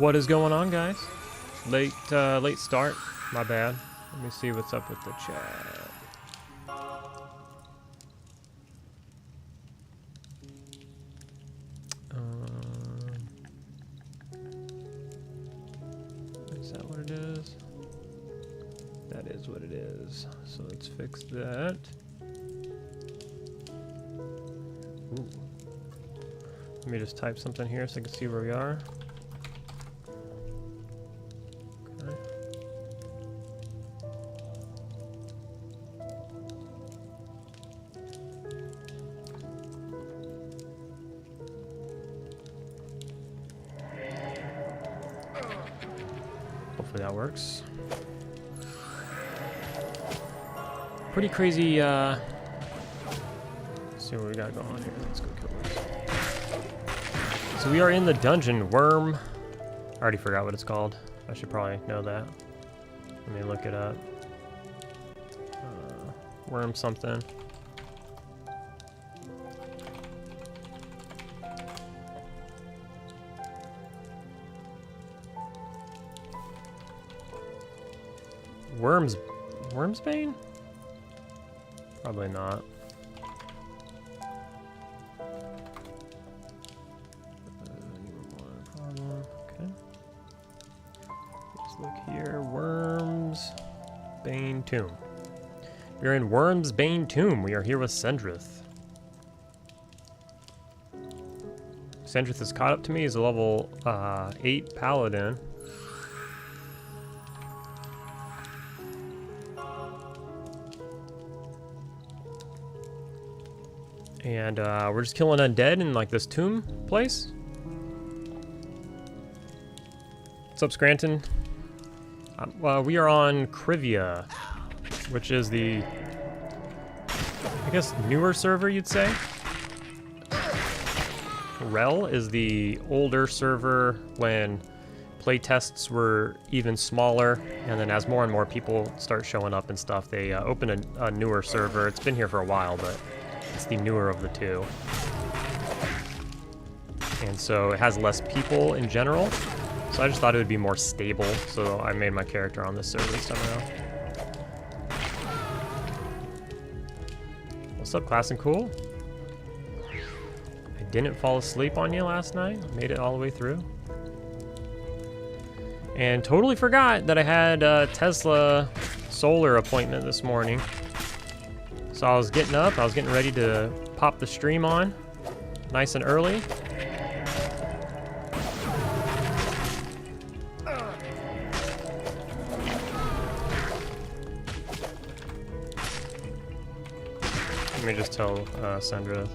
What is going on, guys? Late start. My bad. Let me see what's up with the chat. Is that what it is? That is what it is. So let's fix that. Ooh. Let me just type something here so I can see where we are. Okay. Hopefully that works. Pretty crazy, let's see what we got going on here. Let's go kill this. So we are in the dungeon, I already forgot what it's called. I should probably know that. Let me look it up. Worm something. Wyrmsbane? Probably not. Okay. Let's look here. Wyrmsbane Tomb. We're in Wyrmsbane Tomb. We are here with Sendrith. Sendrith is caught up to me. He's a level 8 Paladin. And we're just killing undead in like this tomb place. What's up, Scranton? We are on Krivia, which is the, I guess, newer server, you'd say. Rel is the older server when playtests were even smaller, and then as more and more people start showing up and stuff, they open a newer server. It's been here for a while, but it's the newer of the two. And so it has less people in general. So I just thought it would be more stable. So I made my character on this server this time around. What's up, Class and Cool? I didn't fall asleep on you last night. Made it all the way through. And totally forgot that I had a Tesla solar appointment this morning. So I was getting up, I was getting ready to pop the stream on, nice and early. Let me just tell Sandra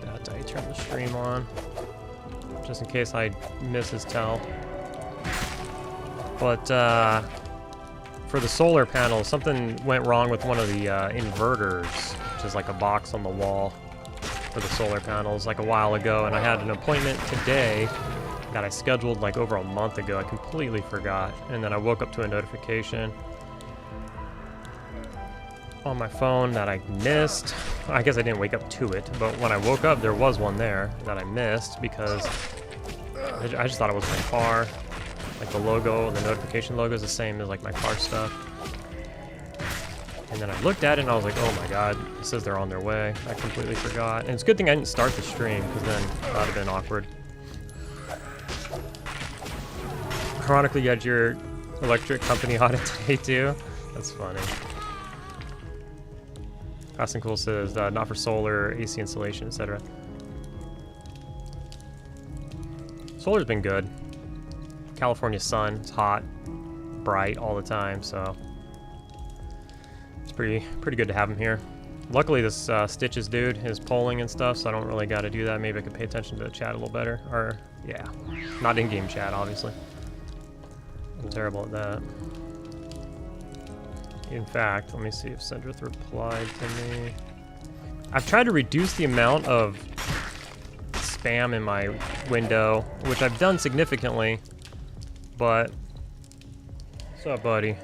that I turn the stream on, just in case I miss his tell. But, for the solar panel, something went wrong with one of the inverters, which is like a box on the wall for the solar panels, like a while ago, and I had an appointment today that I scheduled like over a month ago. I completely forgot, and then I woke up to a notification on my phone that I missed. I guess I didn't wake up to it, but when I woke up, there was one there that I missed because I just thought it was my car. Like the logo, the notification logo is the same as like my car stuff. And then I looked at it and I was like, oh my god, it says they're on their way. I completely forgot. And it's a good thing I didn't start the stream, because then that would have been awkward. Ironically, you had your electric company audit today too. That's funny. Fast and Cool says, not for solar, AC installation, etc. Solar's been good. California sun, it's hot, bright all the time, so it's pretty good to have him here. Luckily, this Stitches dude is polling and stuff, so I don't really got to do that. Maybe I could pay attention to the chat a little better, or yeah, not in-game chat, obviously. I'm terrible at that. In fact, let me see if Sendrith replied to me. I've tried to reduce the amount of spam in my window, which I've done significantly. But, what's up, buddy?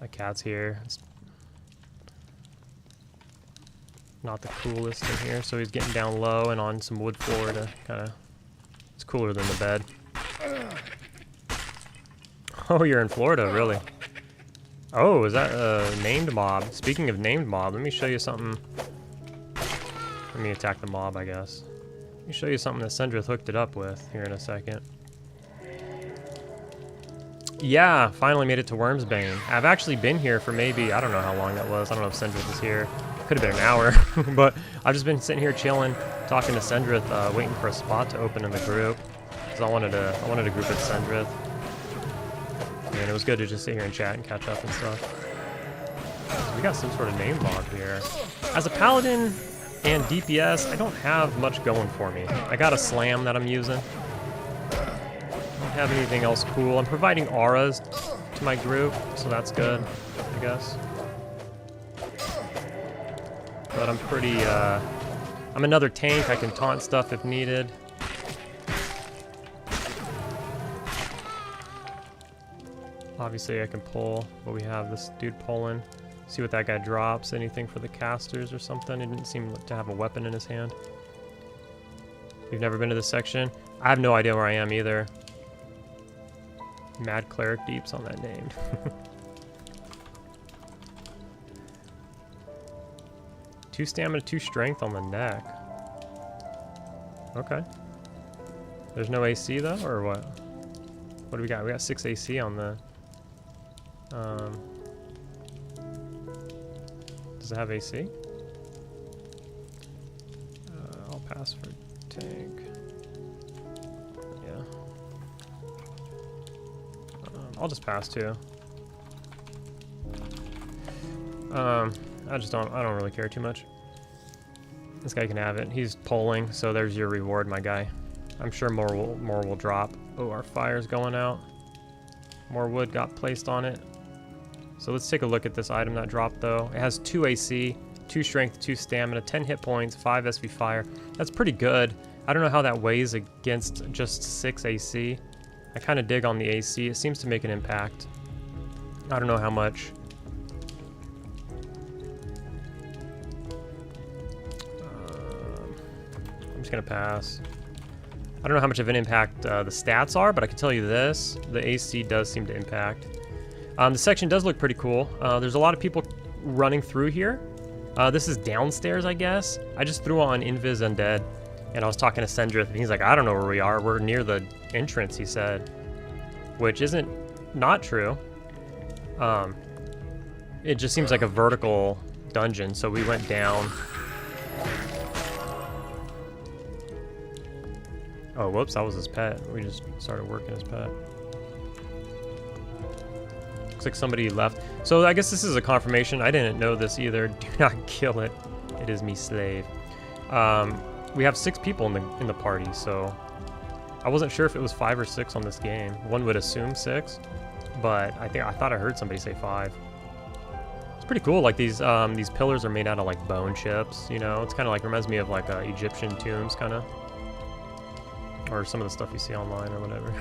My cat's here. not the coolest in here. So he's getting down low and on some wood floor to kind of... It's cooler than the bed. Oh, you're in Florida, really? Oh, is that a named mob? Speaking of named mob, let me show you something. Let me attack the mob, I guess. Let me show you something that Sendrith hooked it up with here in a second. Yeah, finally made it to Wyrmsbane. I've actually been here for maybe, I don't know how long that was. I don't know if Sendrith was here. Could have been an hour, but I've just been sitting here chilling, talking to Sendrith, waiting for a spot to open in the group. Because I wanted to group with Sendrith. And it was good to just sit here and chat and catch up and stuff. So we got some sort of name log here. As a Paladin and DPS, I don't have much going for me. I got a slam that I'm using. Don't have anything else cool. I'm providing auras to my group, so that's good, I guess. But I'm pretty, I'm another tank. I can taunt stuff if needed. Obviously I can pull, but we have this dude pulling. See what that guy drops. Anything for the casters or something. He didn't seem to have a weapon in his hand. You've never been to this section? I have no idea where I am either. Mad Cleric Deeps on that name. 2 stamina, 2 strength on the neck. Okay. There's no AC though, or what? What do we got? We got 6 AC on the... does it have AC? I'll pass for tank. Yeah. I'll just pass too. I don't really care too much. This guy can have it. He's polling, so there's your reward, my guy. I'm sure more will drop. Oh, our fire's going out. More wood got placed on it. So let's take a look at this item that dropped though. It has 2 AC, 2 strength, 2 stamina, 10 hit points, 5 SV fire. That's pretty good. I don't know how that weighs against just 6 AC. I kind of dig on the AC. It seems to make an impact. I don't know how much. I'm just gonna pass. I don't know how much of an impact the stats are, but I can tell you this. The AC does seem to impact. The section does look pretty cool. There's a lot of people running through here. This is downstairs, I guess. I just threw on Invis Undead, and I was talking to Sendrith, and he's like, I don't know where we are. We're near the entrance, he said. Which isn't not true. It just seems like a vertical dungeon, so we went down. Oh, whoops, that was his pet. We just started working his pet. Looks like somebody left. So I guess this is a confirmation. I didn't know this either. Do not kill it. It is me slave. We have 6 people in the party, so I wasn't sure if it was 5 or 6 on this game. One would assume 6, but I thought I heard somebody say 5. It's pretty cool. Like these pillars are made out of like bone chips. You know, it's kind of like reminds me of like Egyptian tombs, kind of. Or some of the stuff you see online or whatever.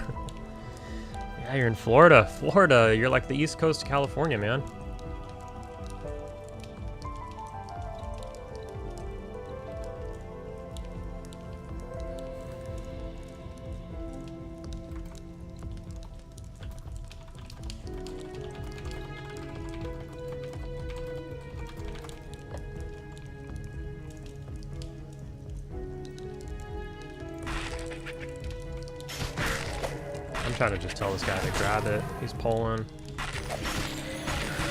Yeah, you're in Florida. Florida, you're like the East Coast of California, man. I'm trying to just tell this guy to grab it. He's pulling.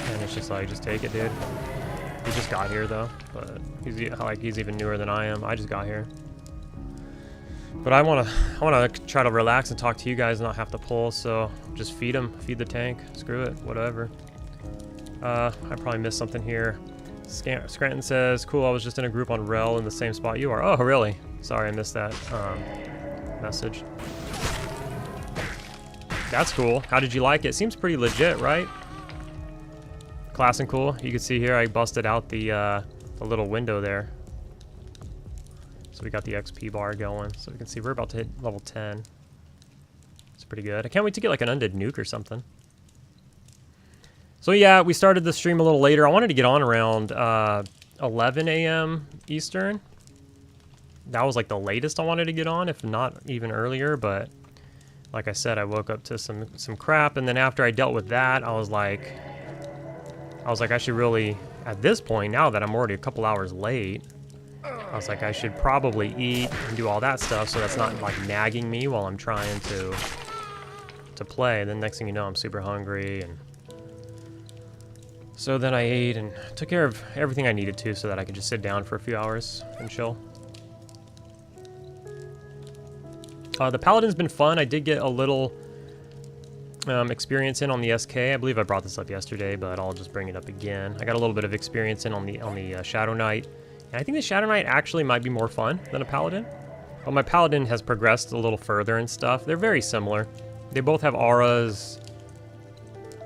And it's just like, just take it, dude. He just got here though, but he's even newer than I am. I just got here. But I wanna try to relax and talk to you guys and not have to pull, so just feed him, feed the tank. Screw it, whatever. I probably missed something here. Scranton says, cool, I was just in a group on Rel in the same spot you are. Oh, really? Sorry, I missed that message. That's cool. How did you like it? Seems pretty legit, right? Class and cool. You can see here I busted out the little window there. So we got the XP bar going. So we can see we're about to hit level 10. It's pretty good. I can't wait to get like an undead nuke or something. So yeah, we started the stream a little later. I wanted to get on around 11 a.m. Eastern. That was like the latest I wanted to get on, if not even earlier, but like I said, I woke up to some crap, and then after I dealt with that, I was like I should really, at this point, now that I'm already a couple hours late, I was like, I should probably eat and do all that stuff so that's not like nagging me while I'm trying to play. And then next thing you know, I'm super hungry, and so then I ate and took care of everything I needed to so that I could just sit down for a few hours and chill. The Paladin's been fun. I did get a little experience in on the SK. I believe I brought this up yesterday, but I'll just bring it up again. I got a little bit of experience in on the Shadow Knight, and I think the Shadow Knight actually might be more fun than a Paladin. But my Paladin has progressed a little further and stuff. They're very similar. They both have auras.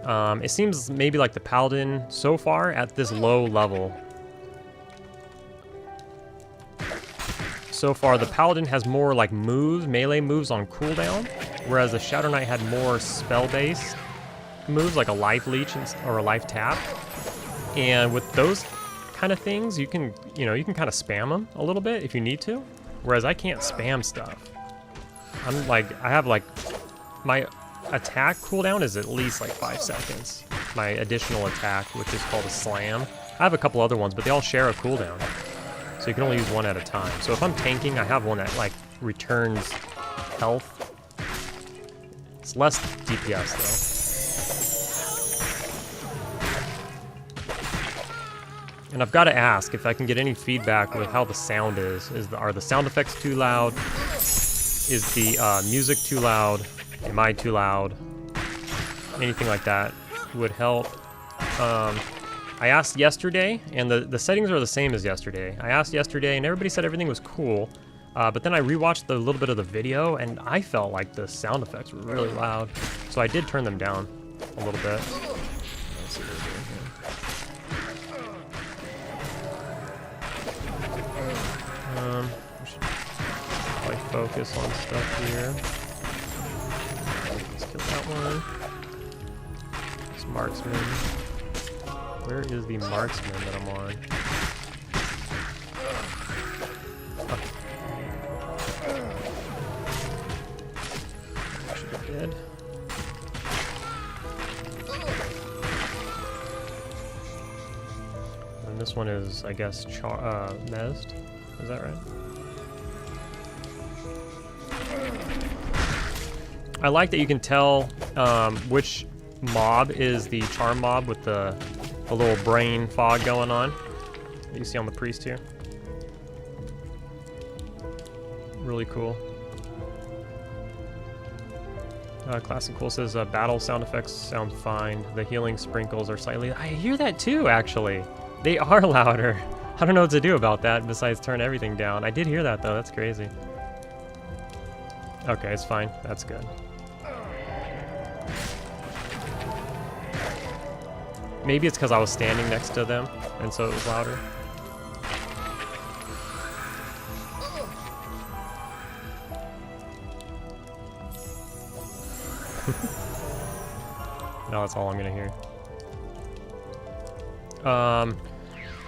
It seems maybe like the Paladin so far at this low level. So far, the Paladin has more like moves, melee moves on cooldown, whereas the Shadow Knight had more spell-based moves like a life leech or a life tap. And with those kind of things, you can kind of spam them a little bit if you need to. Whereas I can't spam stuff. I have like, my attack cooldown is at least like 5 seconds. My additional attack, which is called a slam. I have a couple other ones, but they all share a cooldown. So you can only use one at a time. So if I'm tanking, I have one that like returns health. It's less DPS though. And I've got to ask if I can get any feedback with how the sound is. Are the sound effects too loud? Is the music too loud? Am I too loud? Anything like that would help. I asked yesterday, and the settings are the same as yesterday. I asked yesterday, and everybody said everything was cool. But then I rewatched a little bit of the video, and I felt like the sound effects were really loud. So I did turn them down a little bit. Let's see what we're doing here. We should probably focus on stuff here. Let's kill that one. This marksman. Where is the marksman that I'm on? Oh. Should be dead. And this one is, I guess, Mezzed. Is that right? I like that you can tell which mob is the charm mob with the little brain fog going on that you see on the priest here. Really cool. Classic Cool says battle sound effects sound fine. The healing sprinkles are slightly... I hear that too, actually. They are louder. I don't know what to do about that besides turn everything down. I did hear that though, that's crazy. Okay, it's fine. That's good. Maybe it's because I was standing next to them, and so it was louder. No, that's all I'm gonna hear.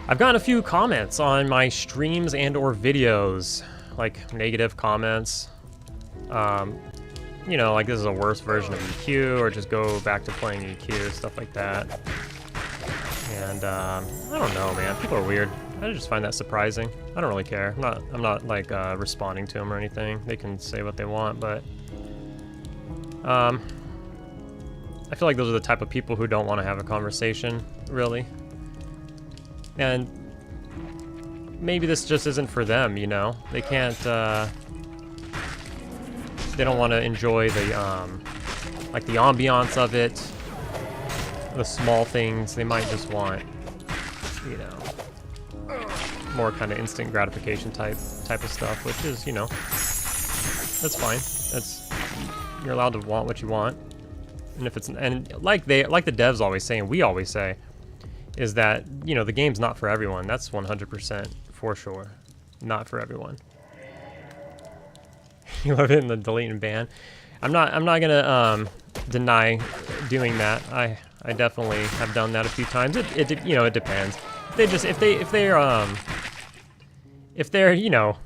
I've gotten a few comments on my streams and or videos, like negative comments. You know, like this is a worse version of EQ, or just go back to playing EQ, stuff like that. And I don't know, man. People are weird. I just find that surprising. I don't really care. I'm not like responding to them or anything. They can say what they want, but I feel like those are the type of people who don't want to have a conversation, really. And maybe this just isn't for them, you know? They can't, they don't want to enjoy the, like the ambiance of it, the small things. They might just want, you know, more kind of instant gratification type of stuff, which is, you know, that's fine. You're allowed to want what you want. And if it's, and like the devs always say, and we always say, is that, you know, the game's not for everyone. That's 100% for sure. Not for everyone. You love it in the delete and ban. I'm not gonna deny doing that. I definitely have done that a few times. You know, it depends. if they're, you know,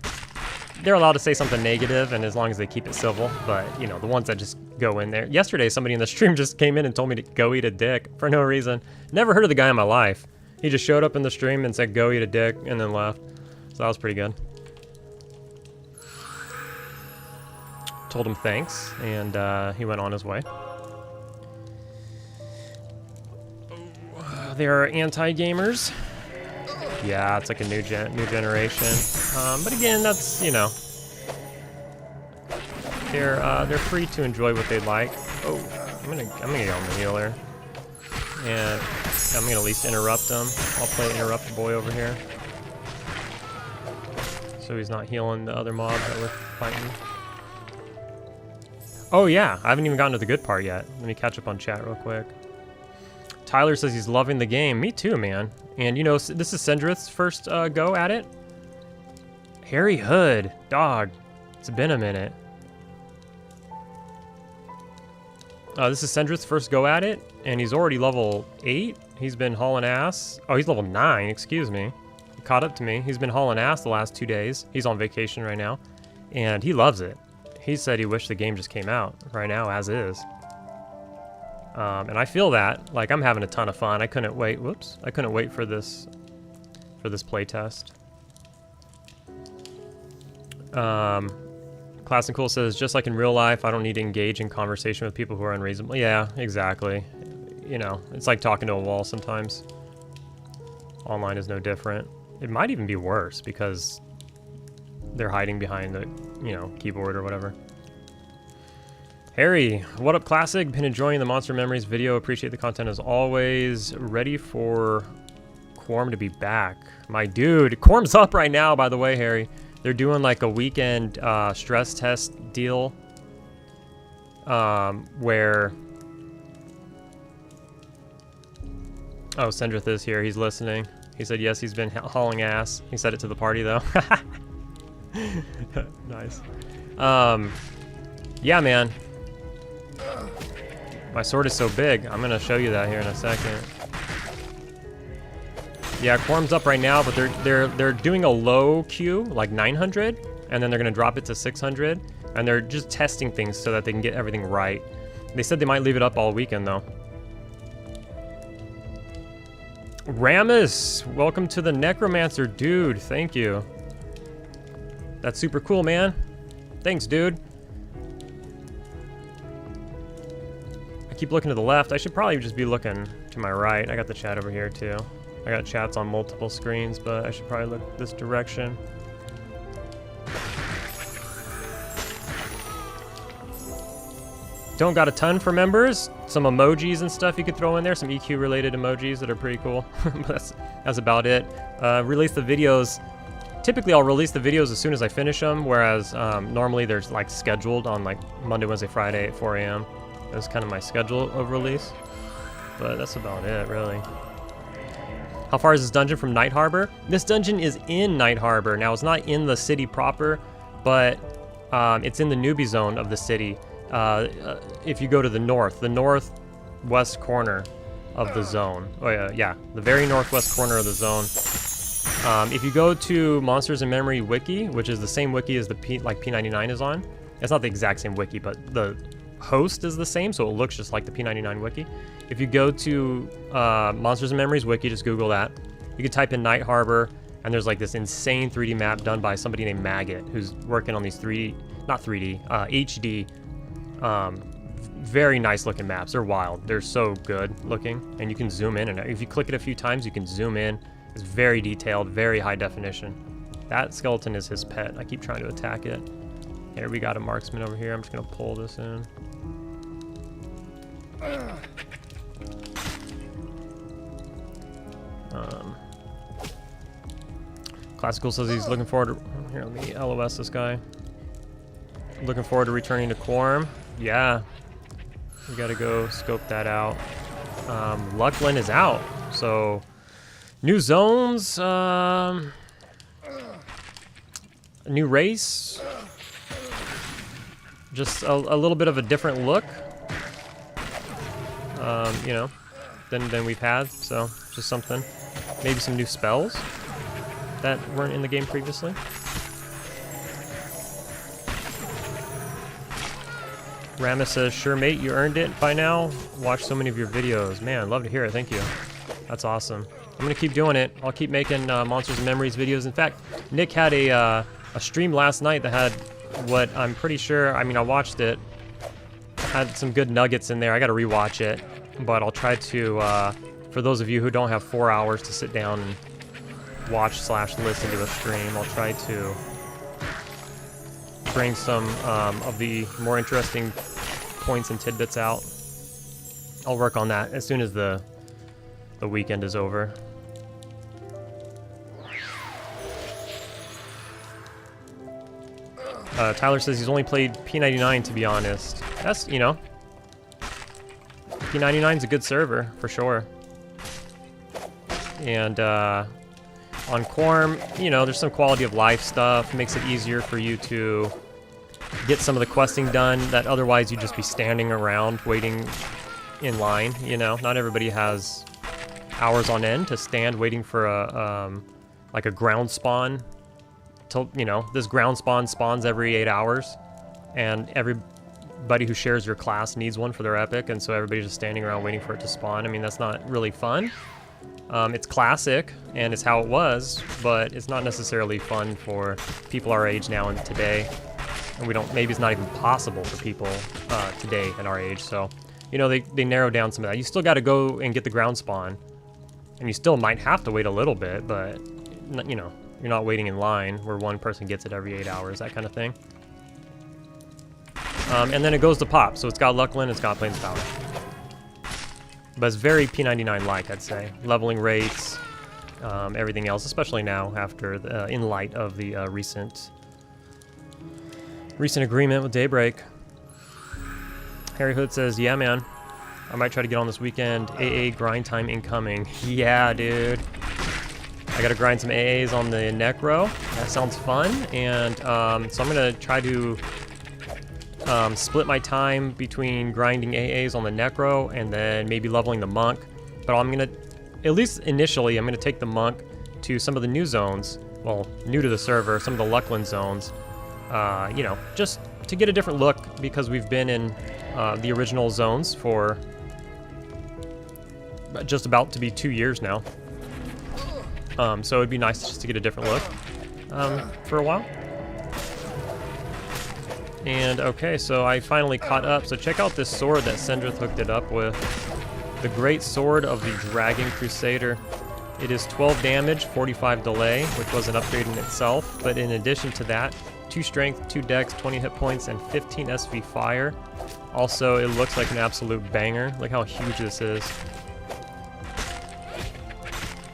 they're allowed to say something negative, and as long as they keep it civil. But, you know, the ones that just go in there. Yesterday, somebody in the stream just came in and told me to go eat a dick for no reason. Never heard of the guy in my life. He just showed up in the stream and said, go eat a dick, and then left. So that was pretty good. Told him thanks, and he went on his way. They're anti-gamers. Yeah, it's like a new generation. But again, that's, you know, they're free to enjoy what they like. Oh, I'm gonna get on the healer, and I'm gonna at least interrupt him. I'll play interrupt the boy over here, so he's not healing the other mobs that we're fighting. Oh yeah, I haven't even gotten to the good part yet. Let me catch up on chat real quick. Tyler says he's loving the game. Me too, man. And, you know, this is Sendrith's first go at it. Harry Hood. Dog. It's been a minute. This is Sendrith's first go at it, and he's already level 8. He's been hauling ass. Oh, he's level 9, excuse me. He caught up to me. He's been hauling ass the last 2 days. He's on vacation right now, and he loves it. He said he wished the game just came out right now, as is. And I feel that, like, I'm having a ton of fun. I couldn't wait. Whoops. I couldn't wait for this playtest. Class and Cool says, just like in real life, I don't need to engage in conversation with people who are unreasonable. Yeah, exactly. You know, it's like talking to a wall sometimes. Online is no different. It might even be worse because they're hiding behind the, you know, keyboard or whatever. Harry, what up, Classic? Been enjoying the Monster Memories video. Appreciate the content as always. Ready for Quorum to be back. My dude, Quorum's up right now, by the way, Harry. They're doing like a weekend stress test deal where... Oh, Sendrith is here. He's listening. He said, yes, he's been hauling ass. He said it to the party, though. Nice. Yeah, man. My sword is so big. I'm gonna show you that here in a second. Yeah, Quorum's up right now, but they're doing a low queue, like 900, and then they're gonna drop it to 600, and they're just testing things so that they can get everything right. They said they might leave it up all weekend though. Ramus, welcome to the Necromancer, dude. Thank you. That's super cool, man. Thanks, dude. I keep looking to the left. I should probably just be looking to my right. I got the chat over here too. I got chats on multiple screens, but I should probably look this direction. Don't got a ton for members. Some emojis and stuff you could throw in there. Some EQ related emojis that are pretty cool. But that's about it. Release the videos. Typically I'll release the videos as soon as I finish them, whereas normally there's like scheduled on like Monday, Wednesday, Friday at 4 a.m. That's kind of my schedule of release. But that's about it, really. How far is this dungeon from Night Harbor? This dungeon is in Night Harbor. Now, it's not in the city proper, but it's in the Newbie zone of the city. If you go to the northwest corner of the zone. Oh, yeah, the very northwest corner of the zone. If you go to Monsters in Memory Wiki, which is the same wiki as the P99 is on, it's not the exact same wiki, but the host is the same, so it looks just like the P99 wiki. If you go to Monsters and Memories wiki, just Google that. You can type in Night Harbor, and there's like this insane 3D map done by somebody named Maggot, who's working on these HD, very nice looking maps. They're wild. They're so good looking, and you can zoom in, and if you click it a few times, you can zoom in. It's very detailed, very high definition. That skeleton is his pet. I keep trying to attack it. Here, we got a marksman over here. I'm just gonna pull this in. Classical says he's looking forward to... Here, let me LOS this guy. Looking forward to returning to Quorum. Yeah. We gotta go scope that out. Luckland is out, so... New zones, new race. Just a little bit of a different look. You know, than we've had, so just something. Maybe some new spells that weren't in the game previously. Ramus says, sure mate, you earned it by now. Watch so many of your videos. Man, love to hear it, thank you. That's awesome. I'm gonna keep doing it. I'll keep making Monsters and Memories videos. In fact, Nick had a stream last night that had what I'm pretty sure, I mean, I watched it, had some good nuggets in there. I gotta rewatch it, but I'll try to, for those of you who don't have 4 hours to sit down and watch/listen to a stream, I'll try to bring some of the more interesting points and tidbits out. I'll work on that as soon as the weekend is over. Tyler says he's only played P99, to be honest. That's, you know, P99's a good server, for sure. And on Quorum, you know, there's some quality of life stuff. Makes it easier for you to get some of the questing done that otherwise you'd just be standing around waiting in line, you know. Not everybody has hours on end to stand waiting for a, like a ground spawn. Till, you know, this ground spawn spawns every 8 hours, and everybody who shares your class needs one for their epic, and so everybody's just standing around waiting for it to spawn. I mean, that's not really fun. It's classic, and it's how it was, but it's not necessarily fun for people our age now and today. And maybe it's not even possible for people today at our age, so, you know, they narrow down some of that. You still got to go and get the ground spawn, and you still might have to wait a little bit, but, you know, you're not waiting in line where one person gets it every 8 hours, that kind of thing. And then it goes to pop, so it's got Luckland, it's got Plains Power. But it's very P99-like, I'd say. Leveling rates, everything else, especially now after in light of the recent agreement with Daybreak. Harry Hood says, yeah, man, I might try to get on this weekend. AA grind time incoming. Yeah, dude. I gotta grind some AAs on the Necro. That sounds fun. And so I'm gonna try to split my time between grinding AAs on the Necro and then maybe leveling the Monk. But I'm gonna, at least initially, I'm gonna take the Monk to some of the new zones. Well, new to the server, some of the Luckland zones. You know, just to get a different look, because we've been in the original zones for just about to be 2 years now. So it'd be nice just to get a different look for a while. And okay, so I finally caught up. So check out this sword that Sendrith hooked it up with. The Great Sword of the Dragon Crusader. It is 12 damage, 45 delay, which was an upgrade in itself. But in addition to that, 2 strength, 2 dex, 20 hit points, and 15 SV fire. Also, it looks like an absolute banger. Look how huge this is.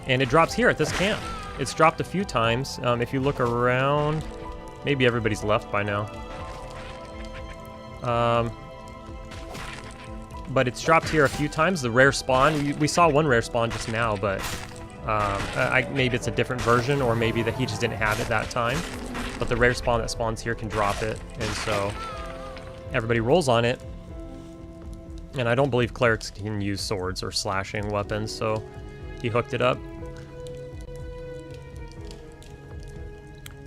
And it drops here at this camp. It's dropped a few times. If you look around, maybe everybody's left by now. But it's dropped here a few times. The rare spawn, we saw one rare spawn just now, but maybe it's a different version, or maybe that he just didn't have it that time. But the rare spawn that spawns here can drop it, and so everybody rolls on it. And I don't believe clerics can use swords or slashing weapons, so he hooked it up.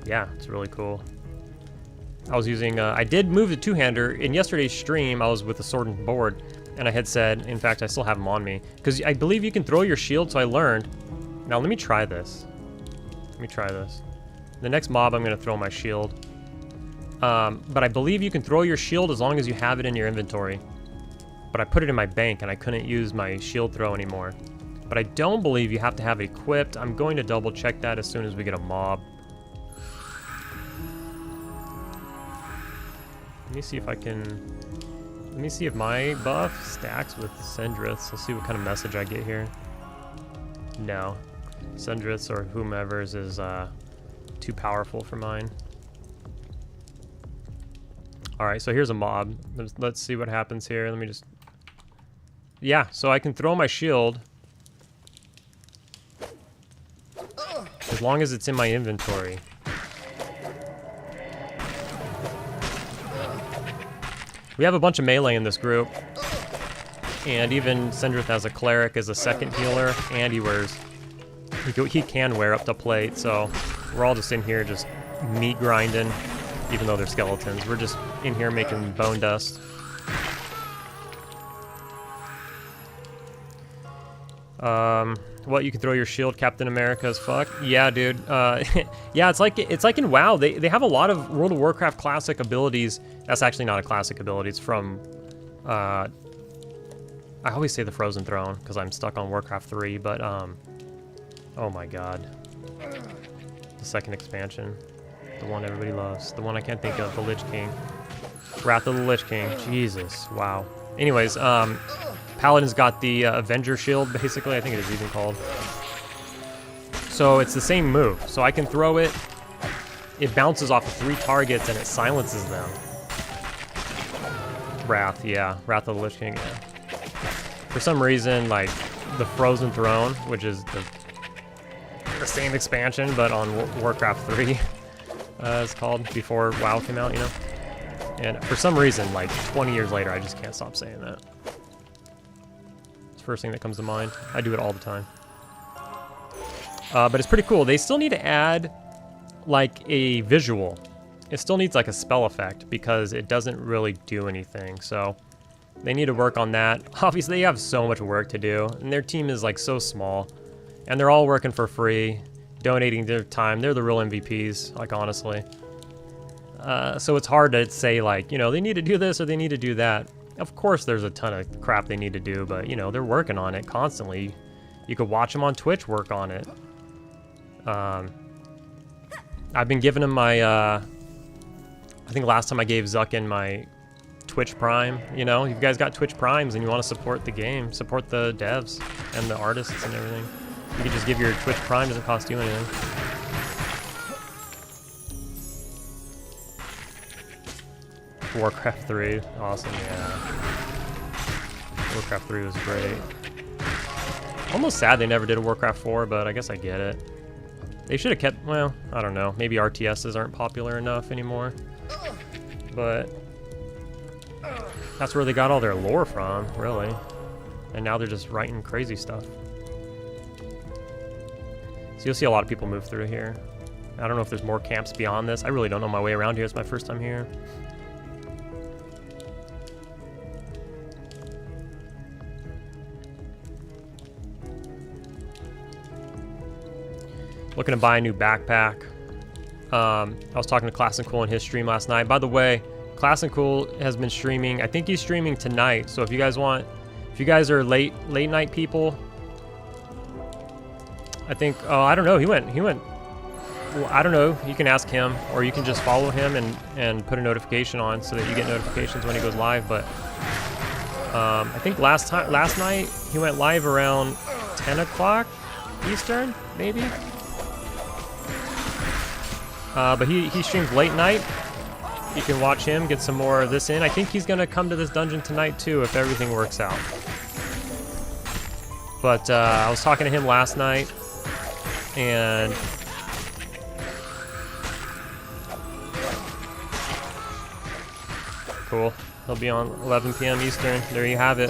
Yeah, it's really cool. I was using, I did move the two-hander. In yesterday's stream, I was with the sword and board, and I had said, in fact, I still have them on me, because I believe you can throw your shield, so I learned. Now, let me try this. The next mob, I'm going to throw my shield. But I believe you can throw your shield as long as you have it in your inventory. But I put it in my bank, and I couldn't use my shield throw anymore. But I don't believe you have to have it equipped. I'm going to double-check that as soon as we get a mob. Let me see if I can... Let me see if my buff stacks with Sendrith's. Let's see what kind of message I get here. No. Sendrith's or whomever's is too powerful for mine. Alright, so here's a mob. Let's see what happens here. Let me just... Yeah, so I can throw my shield. As long as it's in my inventory. We have a bunch of melee in this group. And even Sindrith as a cleric is a second healer, and he can wear up to plate, so we're all just in here just meat grinding, even though they're skeletons. We're just in here making bone dust. What, you can throw your shield, Captain America as fuck? Yeah, dude. Yeah, it's like in WoW. They have a lot of World of Warcraft classic abilities. That's actually not a classic ability. It's from I always say the Frozen Throne because I'm stuck on Warcraft 3, but oh my god. The second expansion. The one everybody loves. The one I can't think of, the Lich King. Wrath of the Lich King. Jesus. Wow. Anyways, Paladin's got the Avenger Shield, basically. I think it is even called. So it's the same move. So I can throw it. It bounces off of 3 targets and it silences them. Wrath, yeah. Wrath of the Lich King, yeah. For some reason, like, the Frozen Throne, which is the same expansion, but on Warcraft 3, it's called, before WoW came out, you know? And for some reason, like, 20 years later, I just can't stop saying that. It's the first thing that comes to mind. I do it all the time. But it's pretty cool. They still need to add, like, a visual. It still needs, like, a spell effect, because it doesn't really do anything, so they need to work on that. Obviously, they have so much work to do, and their team is, like, so small. And they're all working for free, donating their time. They're the real MVPs, like, honestly. So it's hard to say, like, you know, they need to do this or they need to do that. Of course there's a ton of crap they need to do, but, you know, they're working on it constantly. You could watch them on Twitch work on it. I've been giving them my, I think last time I gave Zuckin my Twitch Prime. You know, if you guys got Twitch Primes and you want to support the game, support the devs and the artists and everything. You can just give your Twitch Prime, doesn't cost you anything. Warcraft 3, awesome, yeah. Warcraft 3 was great. Almost sad they never did a Warcraft 4, but I guess I get it. They should have kept, well, I don't know, maybe RTSs aren't popular enough anymore. But that's where they got all their lore from, really. And now they're just writing crazy stuff. So you'll see a lot of people move through here. I don't know if there's more camps beyond this. I really don't know my way around here. It's my first time here. Looking to buy a new backpack. I was talking to Class and Cool in his stream last night. By the way, Class and Cool has been streaming. I think he's streaming tonight. So if you guys want, if you guys are late night people, I think, oh, I don't know. He went, well, I don't know. You can ask him, or you can just follow him and put a notification on so that you get notifications when he goes live. But I think last night he went live around 10 o'clock Eastern, maybe. But he streams late night. You can watch him, get some more of this in. I think he's gonna come to this dungeon tonight too, if everything works out. But I was talking to him last night, and cool. He'll be on 11 p.m. Eastern. There you have it.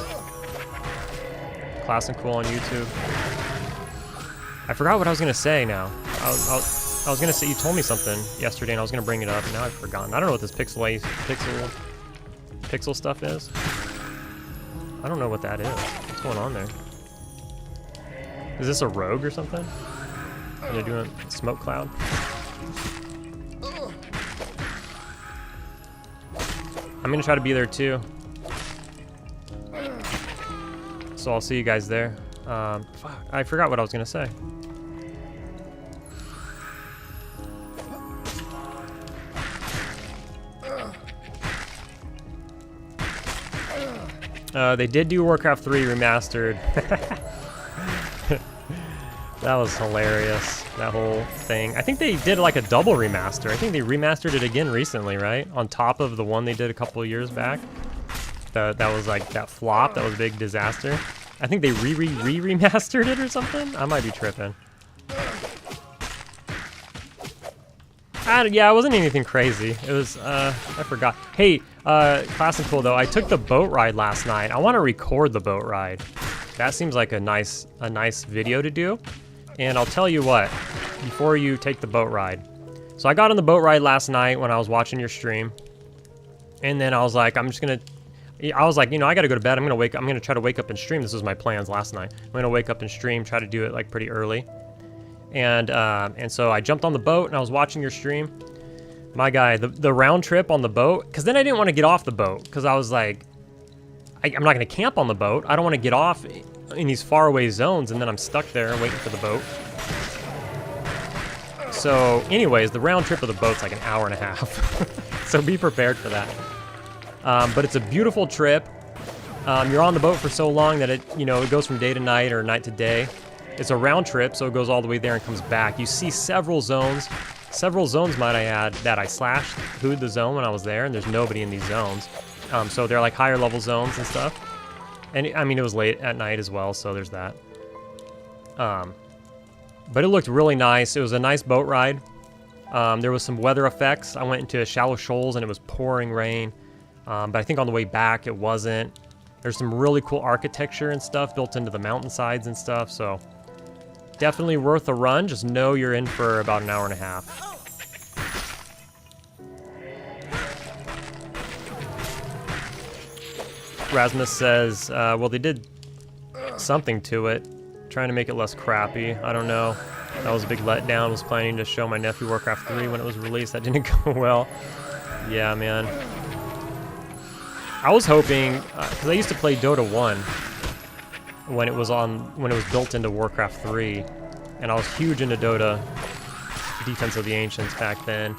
Class and Cool on YouTube. I forgot what I was gonna say now. I was gonna say, you told me something yesterday and I was gonna bring it up, and now I've forgotten. I don't know what this pixel stuff is. I don't know what that is. What's going on there? Is this a rogue or something? Are they doing a smoke cloud? I'm gonna try to be there too. So I'll see you guys there. Fuck, I forgot what I was gonna say. They did do Warcraft 3 remastered. That was hilarious, that whole thing. I think they did like a double remaster. I think they remastered it again recently, right? On top of the one they did a couple of years back. That was like that flop, that was a big disaster. I think they remastered it or something? I might be tripping. Yeah, it wasn't anything crazy. It was, I forgot. Hey, classical though, I took the boat ride last night. I want to record the boat ride. That seems like a nice video to do. And I'll tell you what, before you take the boat ride. So I got on the boat ride last night when I was watching your stream. And then I was like, I gotta go to bed. I'm gonna try to wake up and stream. This was my plans last night. I'm gonna wake up and stream, try to do it like pretty early. And so I jumped on the boat and I was watching your stream. My guy, the round trip on the boat, because then I didn't want to get off the boat because I was like, I'm not going to camp on the boat. I don't want to get off in these faraway zones and then I'm stuck there waiting for the boat. So anyways, the round trip of the boat's like an hour and a half. So be prepared for that. But it's a beautiful trip. You're on the boat for so long that it goes from day to night or night to day. It's a round trip, so it goes all the way there and comes back. You see several zones might I add, that I slashed, who'd the zone when I was there, and there's nobody in these zones. So they're like higher level zones and stuff. And I mean, it was late at night as well, so there's that. But it looked really nice. It was a nice boat ride. There was some weather effects. I went into shallow shoals and it was pouring rain. But I think on the way back, it wasn't. There's some really cool architecture and stuff built into the mountainsides and stuff, so definitely worth a run. Just know you're in for about an hour and a half. Rasmus says, well, they did something to it, trying to make it less crappy. I don't know. That was a big letdown. I was planning to show my nephew Warcraft 3 when it was released. That didn't go well. Yeah, man. I was hoping, because I used to play Dota 1 when it was built into Warcraft 3, and I was huge into Dota, Defense of the Ancients back then.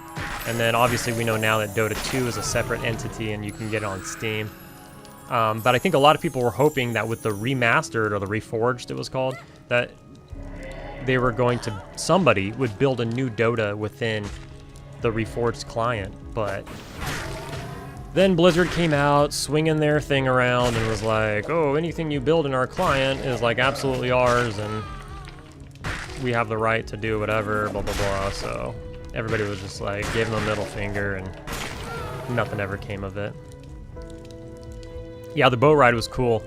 And then obviously we know now that Dota 2 is a separate entity and you can get it on Steam. But I think a lot of people were hoping that with the remastered, or the reforged it was called, that they were going to, somebody would build a new Dota within the reforged client, but then Blizzard came out swinging their thing around and was like, oh, anything you build in our client is like absolutely ours and we have the right to do whatever, blah, blah, blah. So everybody was just like, gave them a middle finger and nothing ever came of it. Yeah, the boat ride was cool.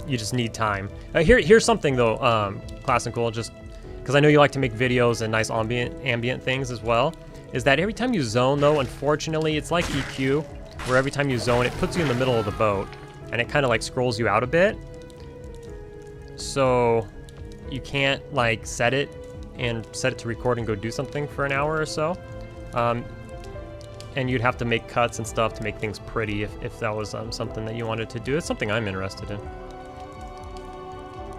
You just need time. Here's something though, Classical, just because I know you like to make videos and nice ambient things as well, is that every time you zone though, unfortunately, it's like EQ, where every time you zone, it puts you in the middle of the boat, and it kind of like scrolls you out a bit. So you can't like set it to record and go do something for an hour or so. And you'd have to make cuts and stuff to make things pretty if that was something that you wanted to do. It's something I'm interested in.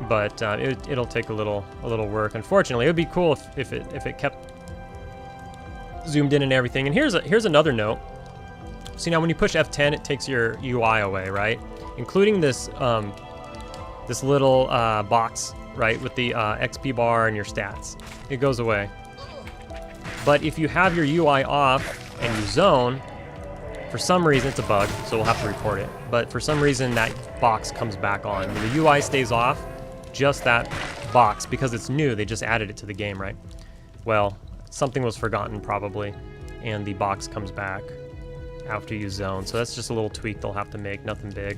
But it'll take a little work. Unfortunately, it would be cool if it kept zoomed in and everything. And here's another note. See, now when you push F10, it takes your UI away, right? Including this this little box, right, with the XP bar and your stats. It goes away. But if you have your UI off and you zone, for some reason, it's a bug, so we'll have to report it. But for some reason, that box comes back on. The UI stays off, just that box, because it's new. They just added it to the game, right? Well, something was forgotten probably, and the box comes back after you zone. So that's just a little tweak they'll have to make, nothing big.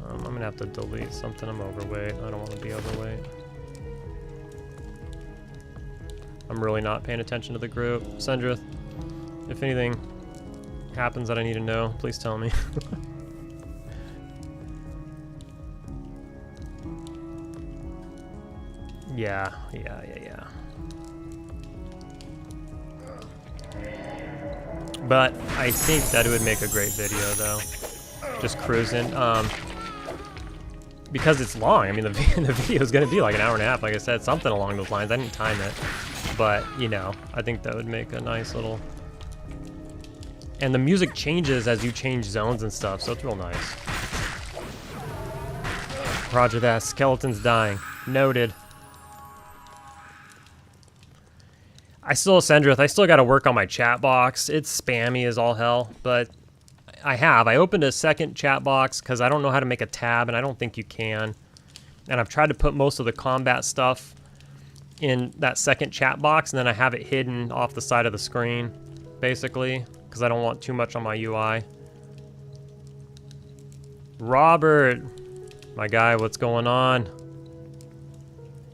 I'm gonna have to delete something. I'm overweight. I don't want to be overweight. I'm really not paying attention to the group. Sendrith, if anything happens that I need to know, please tell me. Yeah. But I think that it would make a great video though. Just cruising. Because it's long. I mean, the video is going to be like an hour and a half, like I said, something along those lines. I didn't time it. But, you know, I think that would make a nice little... And the music changes as you change zones and stuff, so it's real nice. Roger that. Skeleton's dying. Noted. I still got to work on my chat box. It's spammy as all hell, but I opened a second chat box because I don't know how to make a tab, and I don't think you can. And I've tried to put most of the combat stuff in that second chat box, and then I have it hidden off the side of the screen, basically, because I don't want too much on my UI. Robert, my guy, what's going on?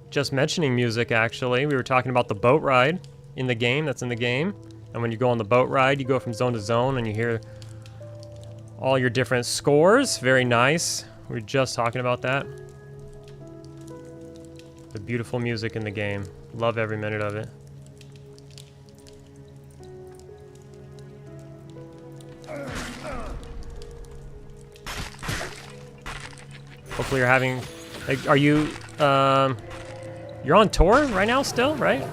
Just mentioning music, actually. We were talking about the boat ride in the game, that's in the game. And when you go on the boat ride, you go from zone to zone, and you hear all your different scores. Very nice. We were just talking about that. The beautiful music in the game. Love every minute of it. Hopefully you're having... Like, are you... you're on tour right now still, right?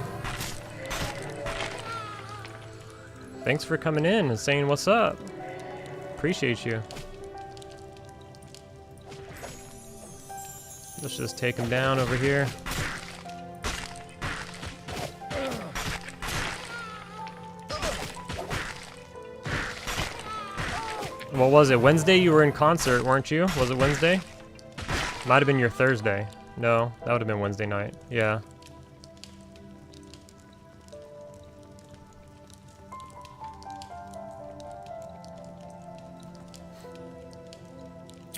Thanks for coming in and saying what's up. Appreciate you. Let's just take him down over here. What was it? Wednesday you were in concert, weren't you? Was it Wednesday? Might have been your Thursday. No, that would have been Wednesday night. Yeah.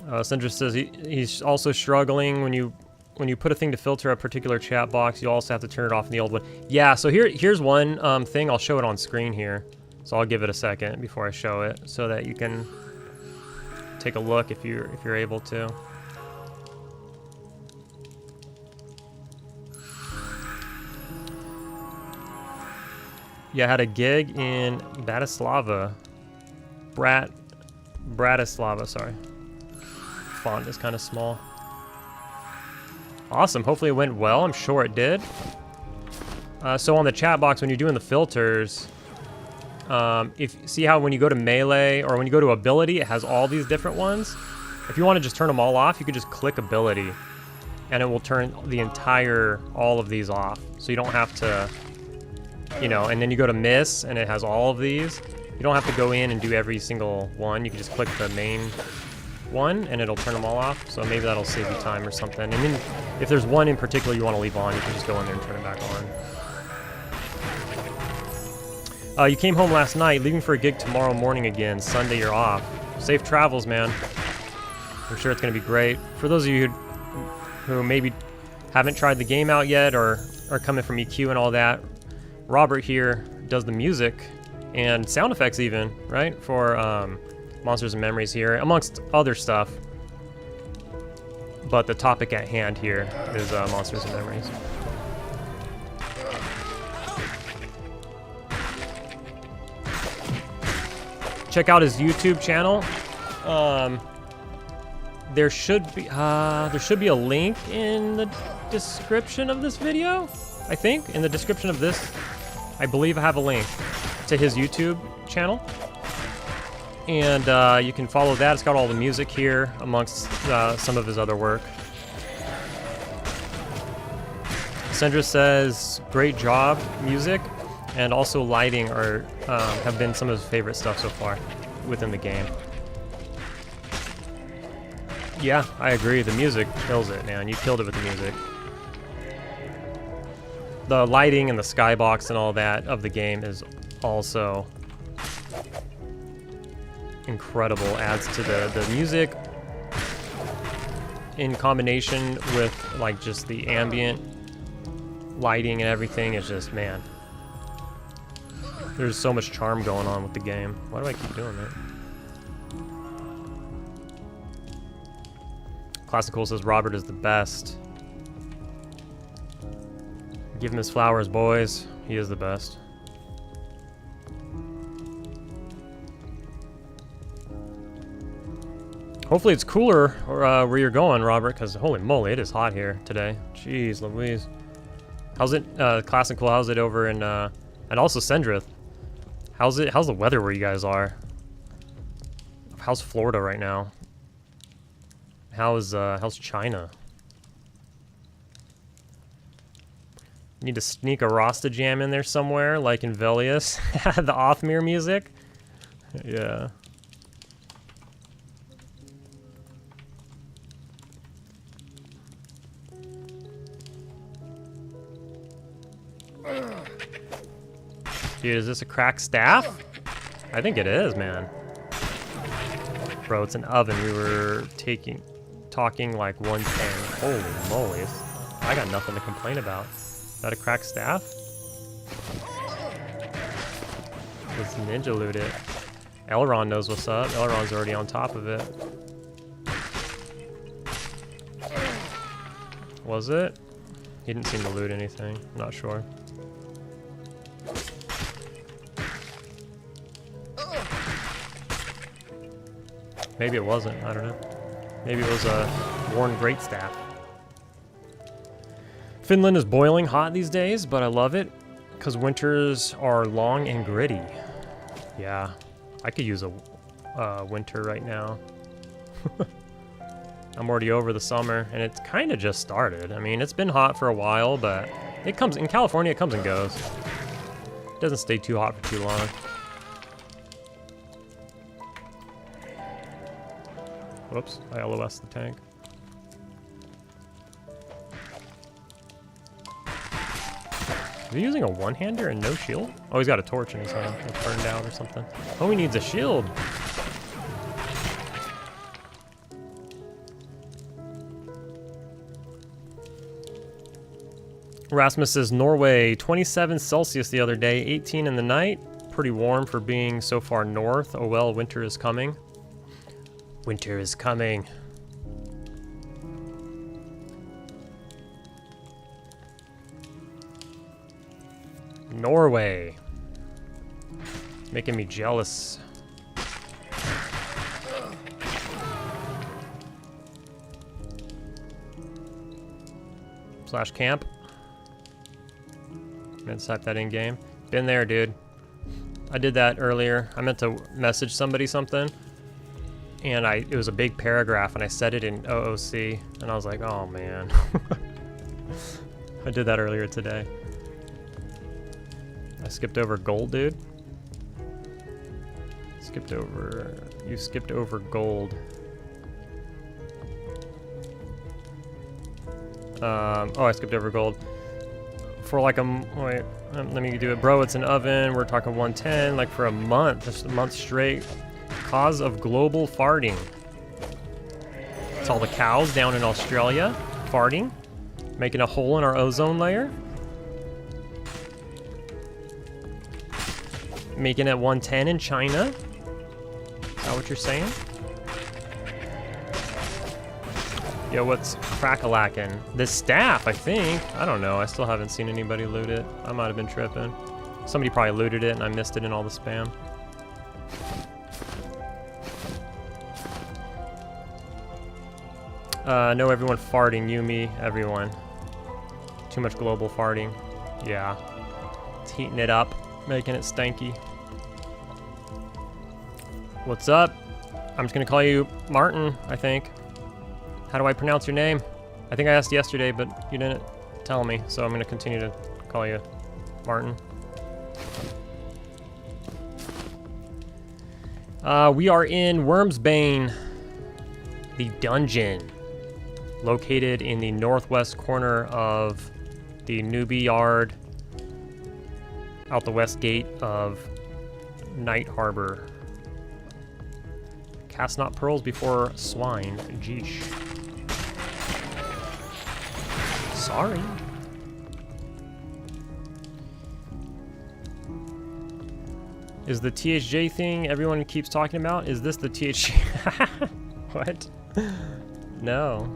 Sindra says he's also struggling when you put a thing to filter a particular chat box, you also have to turn it off in the old one. Yeah, so here's one thing. I'll show it on screen here. So I'll give it a second before I show it so that you can take a look if you're able to. Yeah, I had a gig in Bratislava. Bratislava, sorry. Font is kind of small. Awesome, hopefully it went well. I'm sure it did. So on the chat box, when you're doing the filters, see how when you go to melee or when you go to ability, it has all these different ones. If you want to just turn them all off, you could just click ability and it will turn all of these off. So you don't have to, you know, and then you go to miss and it has all of these. You don't have to go in and do every single one. You can just click the main one and it'll turn them all off. So maybe that'll save you time or something. And then if there's one in particular you want to leave on, you can just go in there and turn it back on. You came home last night, leaving for a gig tomorrow morning again. Sunday you're off. Safe travels, man. I'm sure it's going to be great. For those of you who maybe haven't tried the game out yet or are coming from EQ and all that, Robert here does the music and sound effects even, right? For Monsters and Memories here, amongst other stuff. But the topic at hand here is Monsters and Memories. Check out his YouTube channel. There should be a link in the description of this video. I think in the description of this, I believe I have a link to his YouTube channel, and you can follow that. It's got all the music here amongst some of his other work. Sandra says, "Great job, music." And also lighting have been some of his favorite stuff so far within the game. Yeah, I agree. The music kills it, man. You killed it with the music. The lighting and the skybox and all that of the game is also incredible. Adds to the music in combination with like just the ambient lighting and everything is just, man. There's so much charm going on with the game. Why do I keep doing that? Classical says Robert is the best. Give him his flowers, boys. He is the best. Hopefully it's cooler where you're going, Robert, because holy moly, it is hot here today. Jeez Louise. How's it, Classical, how's it over in, and also Sendrith? How's the weather where you guys are? How's Florida right now? How's China? Need to sneak a Rasta jam in there somewhere, like in Velius. The Othmere music. Yeah. Dude, is this a cracked staff? I think it is, man. Bro, it's an oven. We were talking like 110. Holy moly. I got nothing to complain about. Is that a cracked staff? Let's ninja loot it. Elrond knows what's up. Elrond's already on top of it. Was it? He didn't seem to loot anything. I'm not sure. Maybe it wasn't. I don't know. Maybe it was a worn greatstaff. Finland is boiling hot these days, but I love it because winters are long and gritty. Yeah, I could use a winter right now. I'm already over the summer, and it's kind of just started. I mean, it's been hot for a while, but it comes in California. It comes and goes. It doesn't stay too hot for too long. Whoops, I LOS the tank. Is he using a one-hander and no shield? Oh, he's got a torch in his hand. It's burned out or something. Oh, he needs a shield. Rasmus says Norway, 27 Celsius the other day, 18 in the night. Pretty warm for being so far north. Oh well, winter is coming. Winter is coming. Norway. Making me jealous. Slash camp. Let's type that in game. Been there, dude. I did that earlier. I meant to message somebody something, and it was a big paragraph, and I said it in OOC, and I was like, oh man. I did that earlier today. I skipped over gold, dude. You skipped over gold. Oh, I skipped over gold. For like wait, let me do it. Bro, it's an oven. We're talking 110, like for a month, just a month straight. Cause of global farting. It's all the cows down in Australia farting, making a hole in our ozone layer. Making it 110 in China. Is that what you're saying? Yo, what's crack-a-lackin'? This staff, I think. I don't know. I still haven't seen anybody loot it. I might have been tripping. Somebody probably looted it and I missed it in all the spam. No, everyone farting. You, me, everyone. Too much global farting. Yeah. It's heating it up, making it stanky. What's up? I'm just gonna call you Martin, I think. How do I pronounce your name? I think I asked yesterday, but you didn't tell me, so I'm gonna continue to call you Martin. We are in Wyrmsbane, the dungeon, located in the northwest corner of the Newbie yard, out the west gate of Night Harbor. Cast not pearls before swine. Jeesh. Sorry. Is the THJ thing everyone keeps talking about? Is this the THJ? What? No.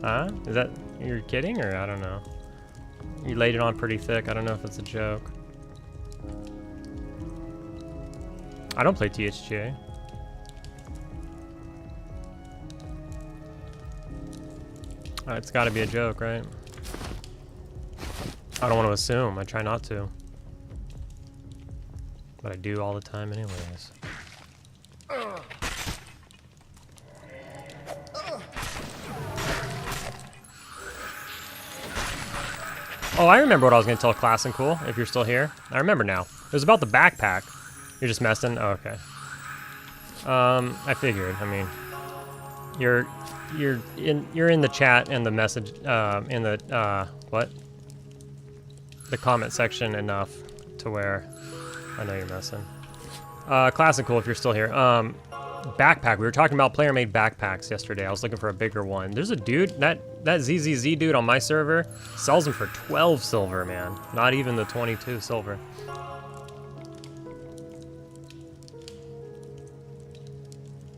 Huh? Is that, you're kidding, or I don't know. You laid it on pretty thick. I don't know if it's a joke. I don't play THJ. It's gotta be a joke, right? I don't want to assume. I try not to. But I do all the time anyways. Oh, I remember what I was going to tell Class and Cool, if you're still here. I remember now. It was about the backpack. You're just messing? Oh, okay. I figured. I mean, you're in the chat and the message, in the, what? the comment section enough to where I know you're messing. Classical, if you're still here. Backpack. We were talking about player-made backpacks yesterday. I was looking for a bigger one. There's a dude, that ZZZ dude on my server sells them for 12 silver, man. Not even the 22 silver.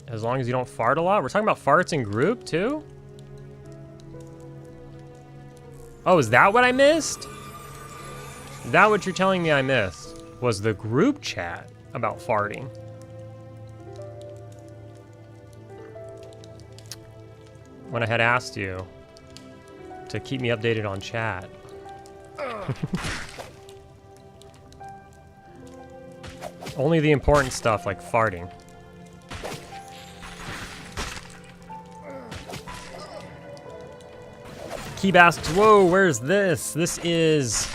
As long as you don't fart a lot. We're talking about farts in group, too? Oh, is that what I missed? Is that what you're telling me I missed? Was the group chat about farting? When I had asked you to keep me updated on chat. Only the important stuff like farting. Keep asks, whoa, where's this? This is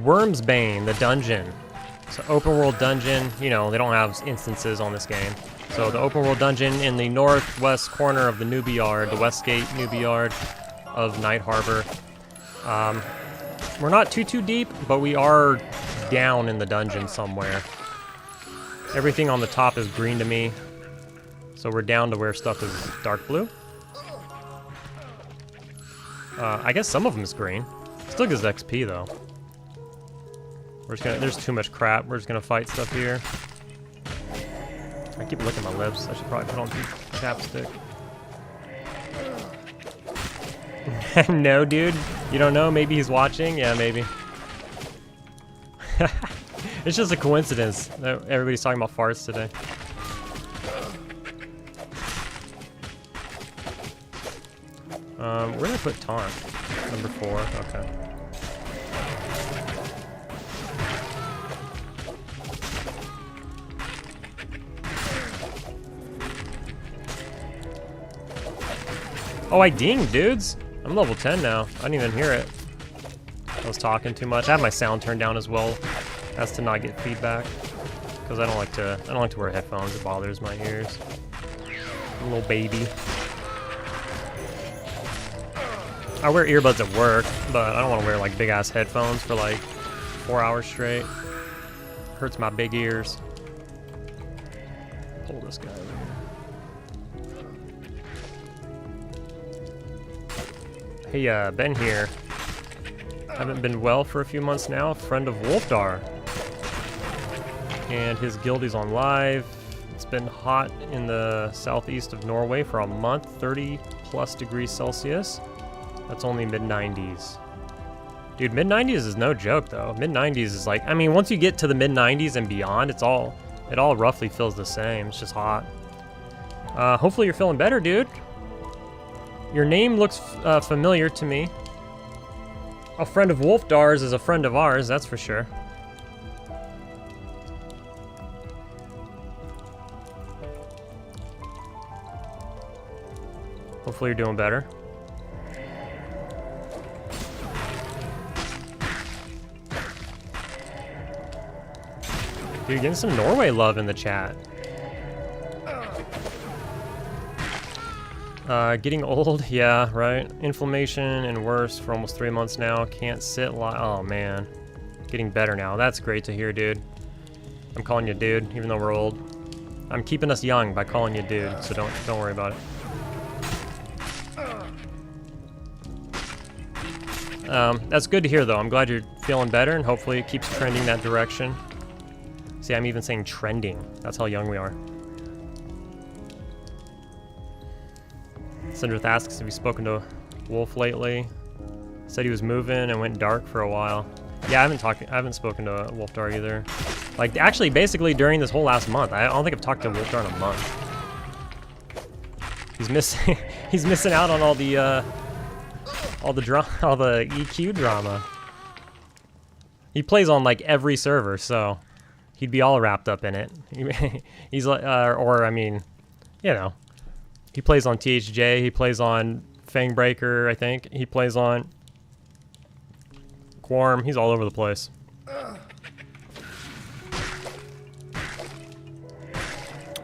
Wyrmsbane, the dungeon. So open world dungeon, you know, they don't have instances on this game. So the open world dungeon in the northwest corner of the Newbie Yard, the Westgate Newbie Yard of Night Harbor. We're not too deep, but we are down in the dungeon somewhere. Everything on the top is green to me. So we're down to where stuff is dark blue. I guess some of them is green. Still gives XP though. We're just gonna, there's too much crap. We're just gonna fight stuff here. I keep licking my lips. I should probably put on some chapstick. No, dude. You don't know? Maybe he's watching? Yeah, maybe. It's just a coincidence that everybody's talking about farts today. Where did I put taunt? Number 4. Okay. Oh, I dinged, dudes. I'm level 10 now. I didn't even hear it. I was talking too much. I have my sound turned down as well, as to not get feedback, because I don't like to wear headphones. It bothers my ears. Little baby. I wear earbuds at work, but I don't want to wear like big ass headphones for like 4 hours straight. Hurts my big ears. Pull this guy over here. Hey, Ben here. Haven't been well for a few months now. Friend of Wolfdar. And his guildy's on live. It's been hot in the southeast of Norway for a month, 30+ degrees Celsius. That's only mid-90s. Dude, mid-90s is no joke though. Mid-90s is like, I mean, once you get to the mid-90s and beyond, it all roughly feels the same. It's just hot. Hopefully you're feeling better, dude. Your name looks familiar to me. A friend of Wolfdar's is a friend of ours, that's for sure. Hopefully you're doing better. Dude, getting some Norway love in the chat. Getting old, yeah, right. Inflammation and worse for almost 3 months now. Can't sit oh man. Getting better now. That's great to hear, dude. I'm calling you dude, even though we're old. I'm keeping us young by calling you dude, so don't worry about it. That's good to hear though. I'm glad you're feeling better and hopefully it keeps trending that direction. See, I'm even saying trending. That's how young we are. Sindrith asks, have you spoken to Wolf lately? Said he was moving and went dark for a while. Yeah, I haven't spoken to Wolfdar either. Like, actually, basically during this whole last month. I don't think I've talked to Wolfdar in a month. He's missing. He's missing out on all the EQ drama. He plays on like every server, so he'd be all wrapped up in it. He's like, or I mean, you know, he plays on THJ. He plays on Fangbreaker, I think. He plays on Quorum. He's all over the place.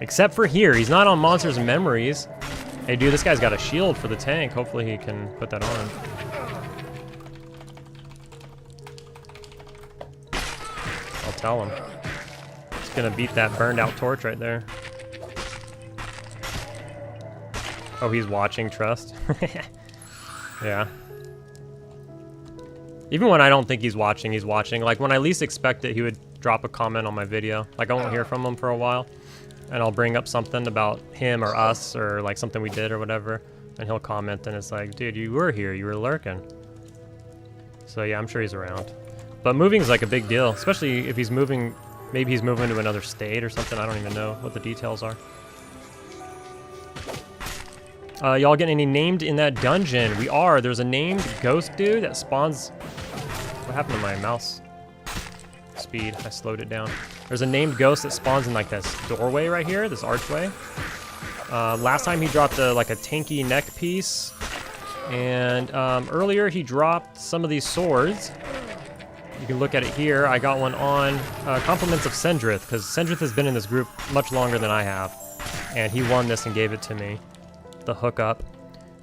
Except for here. He's not on Monsters and Memories. Hey, dude, this guy's got a shield for the tank. Hopefully he can put that on. tell him. It's gonna beat that burned out torch right there. Oh, he's watching, trust. Yeah. Even when I don't think he's watching, he's watching. Like, when I least expect it, he would drop a comment on my video. Like, I won't hear from him for a while, and I'll bring up something about him or us or, like, something we did or whatever, and he'll comment, and it's like, dude, you were here. You were lurking. So, yeah, I'm sure he's around. But moving is, like, a big deal, especially if he's moving. Maybe he's moving to another state or something. I don't even know what the details are. Y'all getting any named in that dungeon? We are. There's a named ghost dude that spawns. What happened to my mouse speed? I slowed it down. There's a named ghost that spawns in like this doorway right here, this archway. Last time he dropped like a tanky neck piece, and earlier he dropped some of these swords. You can look at it here. I got one on compliments of Sendrith, because Sendrith has been in this group much longer than I have, and he won this and gave it to me. The hookup.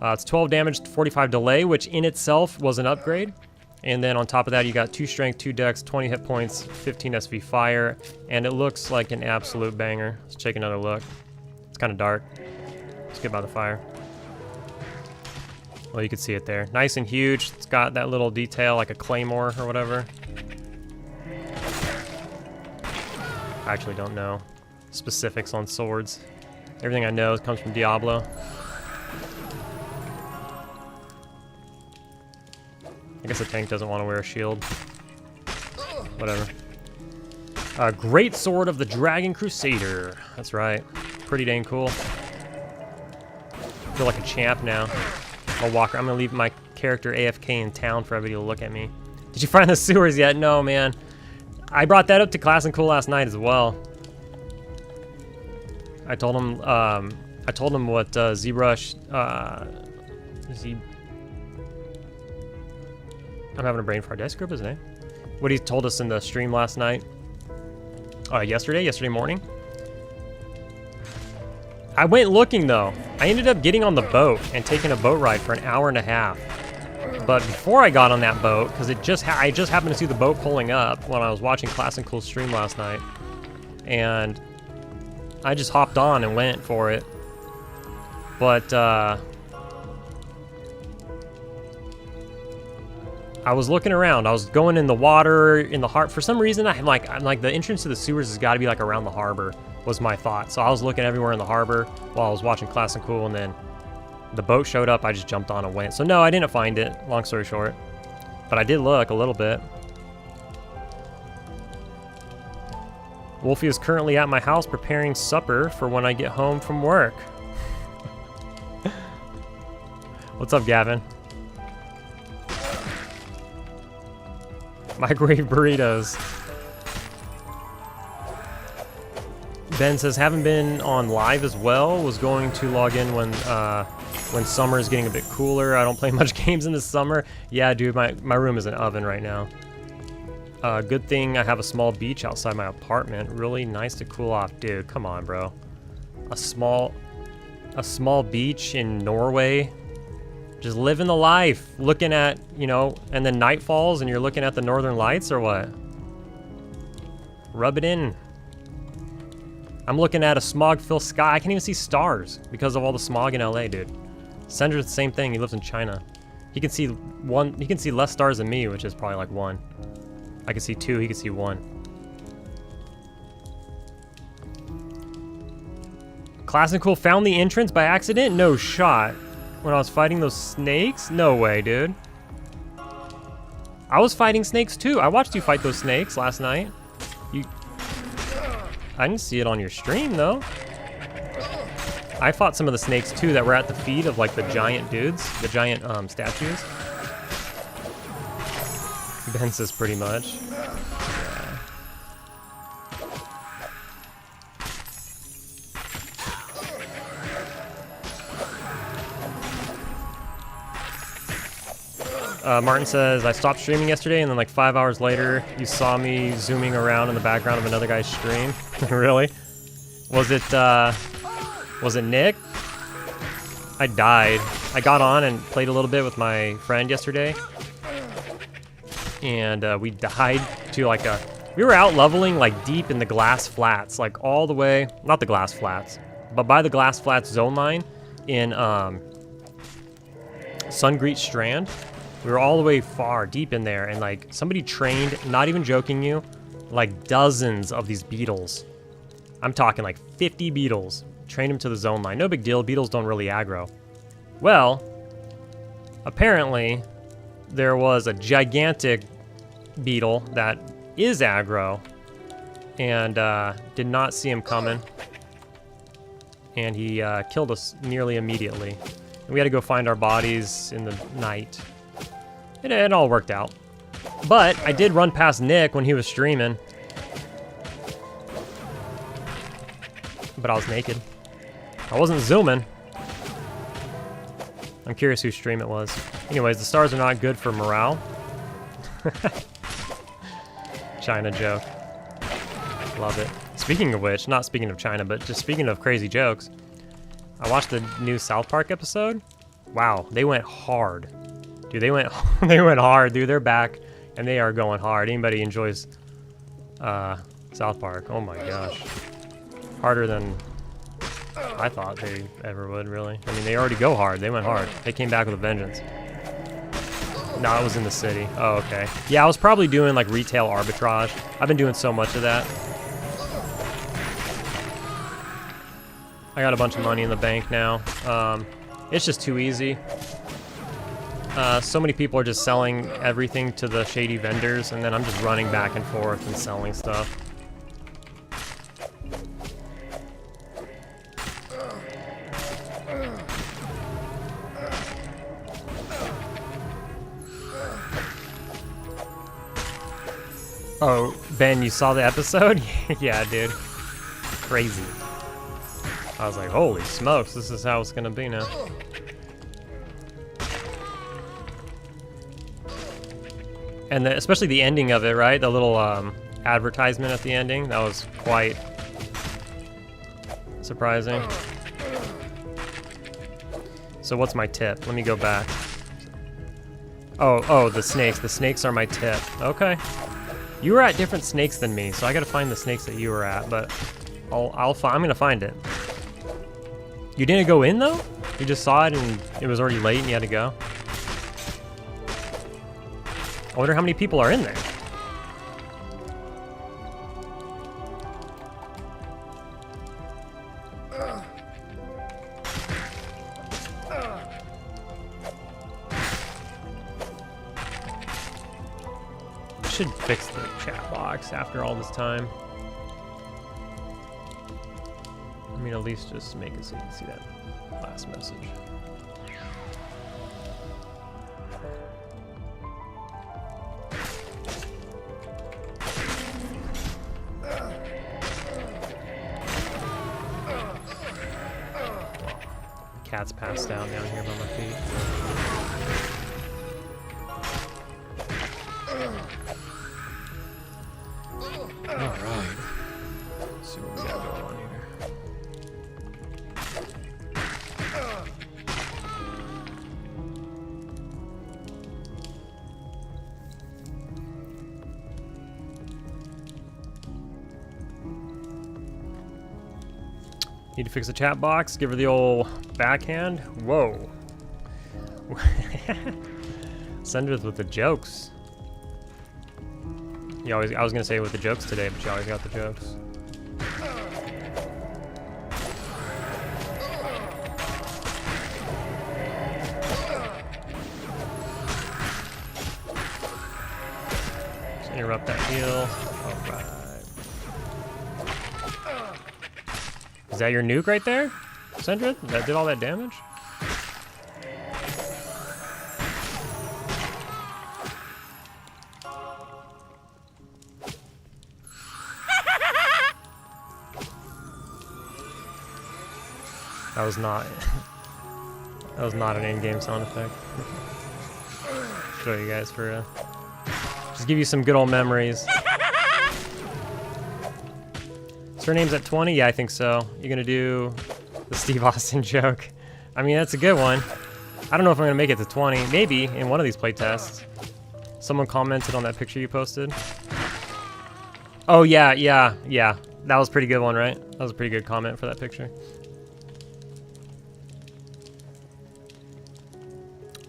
It's 12 damage, 45 delay, which in itself was an upgrade. And then on top of that, you got 2 strength, 2 dex, 20 hit points, 15 SV fire, and it looks like an absolute banger. Let's take another look. It's kind of dark. Let's get by the fire. Well, you can see it there. Nice and huge. It's got that little detail like a claymore or whatever. I actually don't know specifics on swords. Everything I know comes from Diablo. I guess a tank doesn't want to wear a shield. Whatever. Great Sword of the Dragon Crusader. That's right. Pretty dang cool. I feel like a champ now. I'll walk. I'm gonna leave my character AFK in town for everybody to look at me. Did you find the sewers yet? No, man. I brought that up to Class and Cool last night as well. I told him what ZBrush, I'm having a brain fart. Did I screw up his name? What he told us in the stream last night. Yesterday morning. I went looking though. I ended up getting on the boat and taking a boat ride for an hour and a half. But before I got on that boat, because I just happened to see the boat pulling up when I was watching Class and Cool stream last night, and I just hopped on and went for it. But I was looking around. I was going in the water, in the harbor. For some reason, I'm like the entrance to the sewers has got to be like around the harbor, was my thought. So I was looking everywhere in the harbor while I was watching Class and Cool, and then the boat showed up. I just jumped on and went. So no, I didn't find it, long story short. But I did look a little bit. Wolfie is currently at my house preparing supper for when I get home from work. What's up, Gavin? Microwave burritos. Ben says, haven't been on live as well. Was going to log in when summer is getting a bit cooler. I don't play much games in the summer. Yeah, dude, my room is an oven right now. Good thing I have a small beach outside my apartment. Really nice to cool off. Dude, come on, bro. A small beach in Norway. Just living the life, looking at, you know, and then night falls and you're looking at the northern lights or what? Rub it in. I'm looking at a smog-filled sky. I can't even see stars because of all the smog in LA, dude. Sendra's the same thing. He lives in China. He can see less stars than me, which is probably like 1. I can see 2, he can see 1. Class and Cool found the entrance by accident? No shot. When I was fighting those snakes? No way, dude. I was fighting snakes too. I watched you fight those snakes last night. I didn't see it on your stream though. I fought some of the snakes too that were at the feet of like the giant dudes, the giant statues. Ben says pretty much. Martin says, I stopped streaming yesterday and then like 5 hours later, you saw me zooming around in the background of another guy's stream. Really? Was it Nick? I died. I got on and played a little bit with my friend yesterday. And we died to like a We were out leveling like deep in the glass flats, like all the way, not the glass flats, but by the glass flats zone line in Sungreet Strand. We were all the way far deep in there, and like somebody trained, not even joking you, like dozens of these beetles. I'm talking like 50 beetles. Trained them to the zone line. No big deal, beetles don't really aggro. Well, apparently there was a gigantic beetle that is aggro, and did not see him coming, and he killed us nearly immediately. And we had to go find our bodies in the night. It all worked out. But I did run past Nick when he was streaming. But I was naked. I wasn't zooming. I'm curious whose stream it was. Anyways, the stars are not good for morale. China joke. Love it. Speaking of which, not speaking of China, but just speaking of crazy jokes, I watched the new South Park episode. Wow, they went hard. Dude, they went hard, dude. They're back, and they are going hard. Anybody enjoys South Park? Oh my gosh. Harder than I thought they ever would, really. I mean, they already go hard. They went hard. They came back with a vengeance. No, it was in the city. Oh, okay. Yeah, I was probably doing like retail arbitrage. I've been doing so much of that. I got a bunch of money in the bank now. It's just too easy. So many people are just selling everything to the shady vendors, and then I'm just running back and forth and selling stuff. Oh, Ben, you saw the episode? Yeah, dude. Crazy. I was like, holy smokes, this is how it's gonna be now. And especially the ending of it, right? The little advertisement at the ending, that was quite surprising. So what's my tip? Let me go back. Oh, the snakes. The snakes are my tip. Okay. You were at different snakes than me, so I gotta find the snakes that you were at, but I'm gonna find it. You didn't go in though? You just saw it and it was already late and you had to go? I wonder how many people are in there. Should fix the chat box after all this time. I mean, at least just make it so you can see that last message. Cat's passed out down here by my feet. Alright. Let's see what we got going on here. Need to fix the chat box, give her the old backhand. Whoa. Send with the jokes. You always, I was gonna say with the jokes today, but you always got the jokes. Just interrupt that heal. Alright. Is that your nuke right there, Sendrid? That did all that damage? That was not. That was not an in-game sound effect. Show you guys for just give you some good old memories. So her name's at 20? Yeah, I think so. You're gonna do the Steve Austin joke. I mean, that's a good one. I don't know if I'm gonna make it to 20. Maybe in one of these playtests. Someone commented on that picture you posted. Oh, yeah, yeah, yeah. That was a pretty good one, right? That was a pretty good comment for that picture.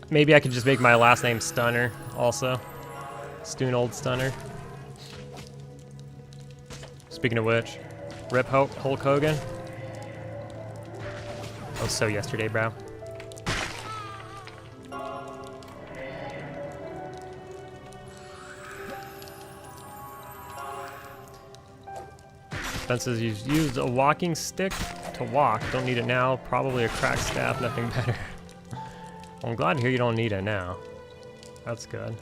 Maybe I could just make my last name Stunner also. Stoon Old Stunner. Speaking of which, rip Hulk Hogan. That was so yesterday, bro. Spence's used a walking stick to walk. Don't need it now. Probably a cracked staff. Nothing better. Well, I'm glad to hear you don't need it now. That's good.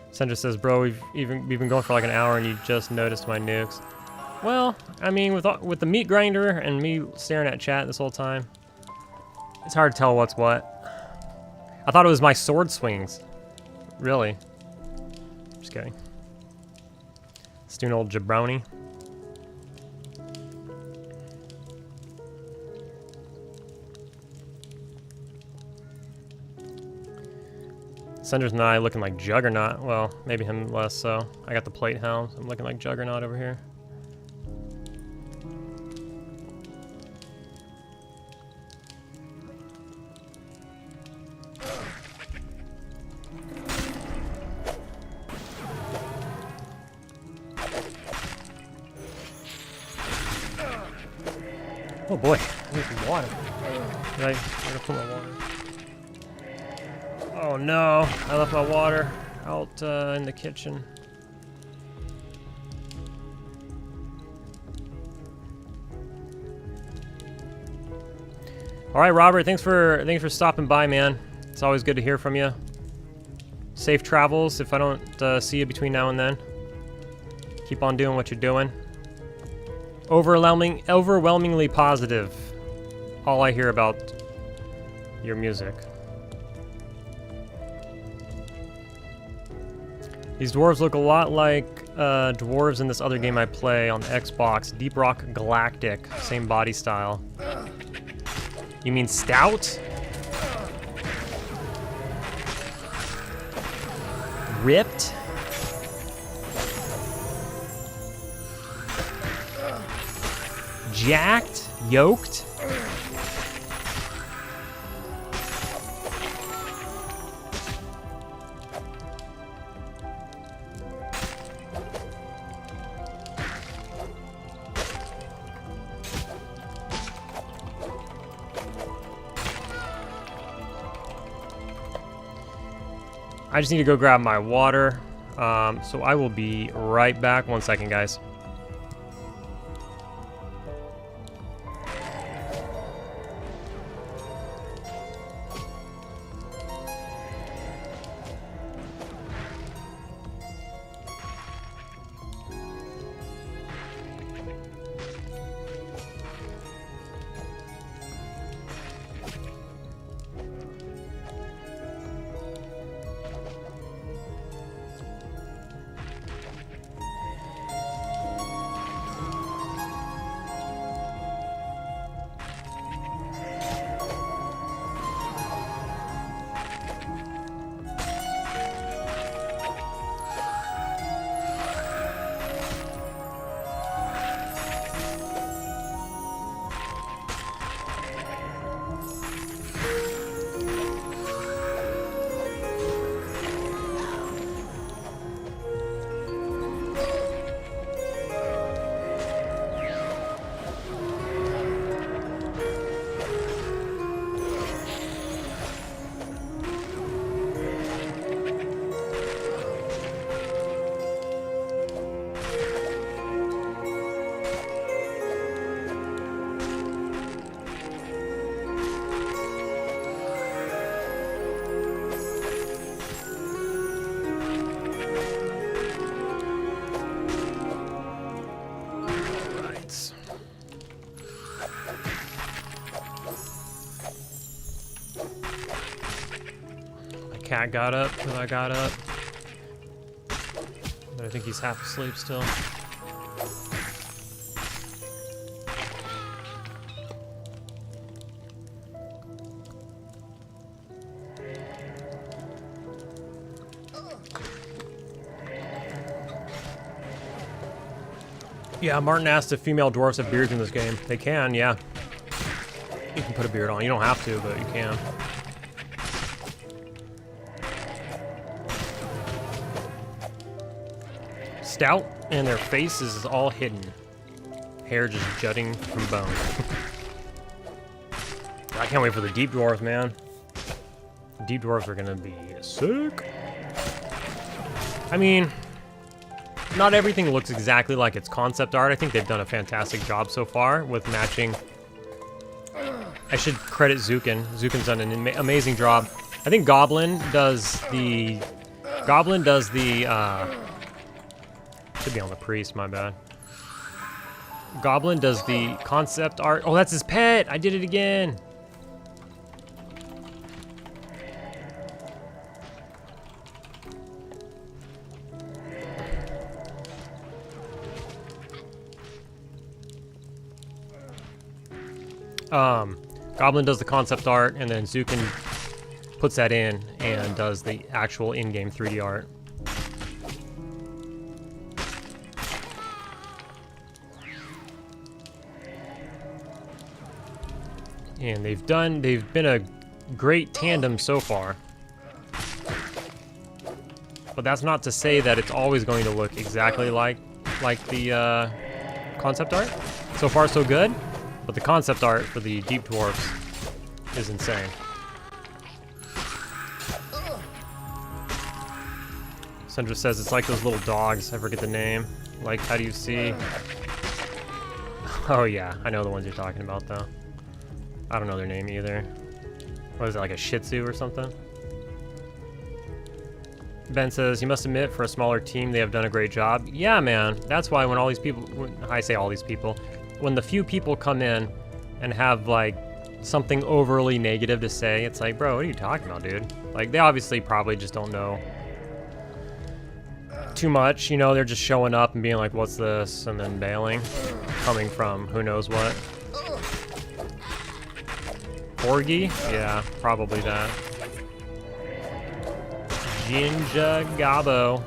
Sandra says, bro, we've been going for like an hour and you just noticed my nukes. Well, I mean, with the meat grinder and me staring at chat this whole time, it's hard to tell what's what. I thought it was my sword swings. Really. Just kidding. Stoon Old Jabroni. Senders and I looking like Juggernaut. Well, maybe him less so. I got the plate helm, so I'm looking like Juggernaut over here. Oh boy, I need some water. Where did I put my water? Oh no, I left my water out in the kitchen. All right, Robert, thanks for stopping by, man. It's always good to hear from you. Safe travels if I don't see you between now and then. Keep on doing what you're doing. Overwhelmingly positive. All I hear about your music. These dwarves look a lot like dwarves in this other game I play on the Xbox, Deep Rock Galactic, same body style. You mean stout? Ripped? Jacked? Yoked? I just need to go grab my water, so I will be right back. 1 second, guys. Cat got up because I got up. But I think he's half asleep still. Yeah, Martin asked if female dwarves have beards in this game. They can, yeah. You can put a beard on. You don't have to, but you can. Stout, and their face is all hidden. Hair just jutting from bone. I can't wait for the deep dwarves, man. Deep dwarves are gonna be sick. I mean, not everything looks exactly like its concept art. I think they've done a fantastic job so far with matching. I should credit Zukin. Zukin's done an amazing job. I think Goblin does the... should be on the priest, my bad. Goblin does the concept art. Oh, that's his pet! I did it again! Goblin does the concept art, and then Zukin puts that in and does the actual in-game 3D art. And they've been a great tandem so far. But that's not to say that it's always going to look exactly like the concept art. So far, so good. But the concept art for the deep dwarfs is insane. Sandra says it's like those little dogs. I forget the name. Like, how do you see? Oh yeah, I know the ones you're talking about though. I don't know their name either. What is it, like a Shih Tzu or something? Ben says, you must admit, for a smaller team, they have done a great job. Yeah, man. That's why when all these people, I say all these people, when the few people come in and have like something overly negative to say, it's like, bro, what are you talking about, dude? Like, they obviously probably just don't know too much, you know, they're just showing up and being like, what's this? And then bailing, coming from who knows what. Corgi? Yeah, probably that. Jinja Gabo.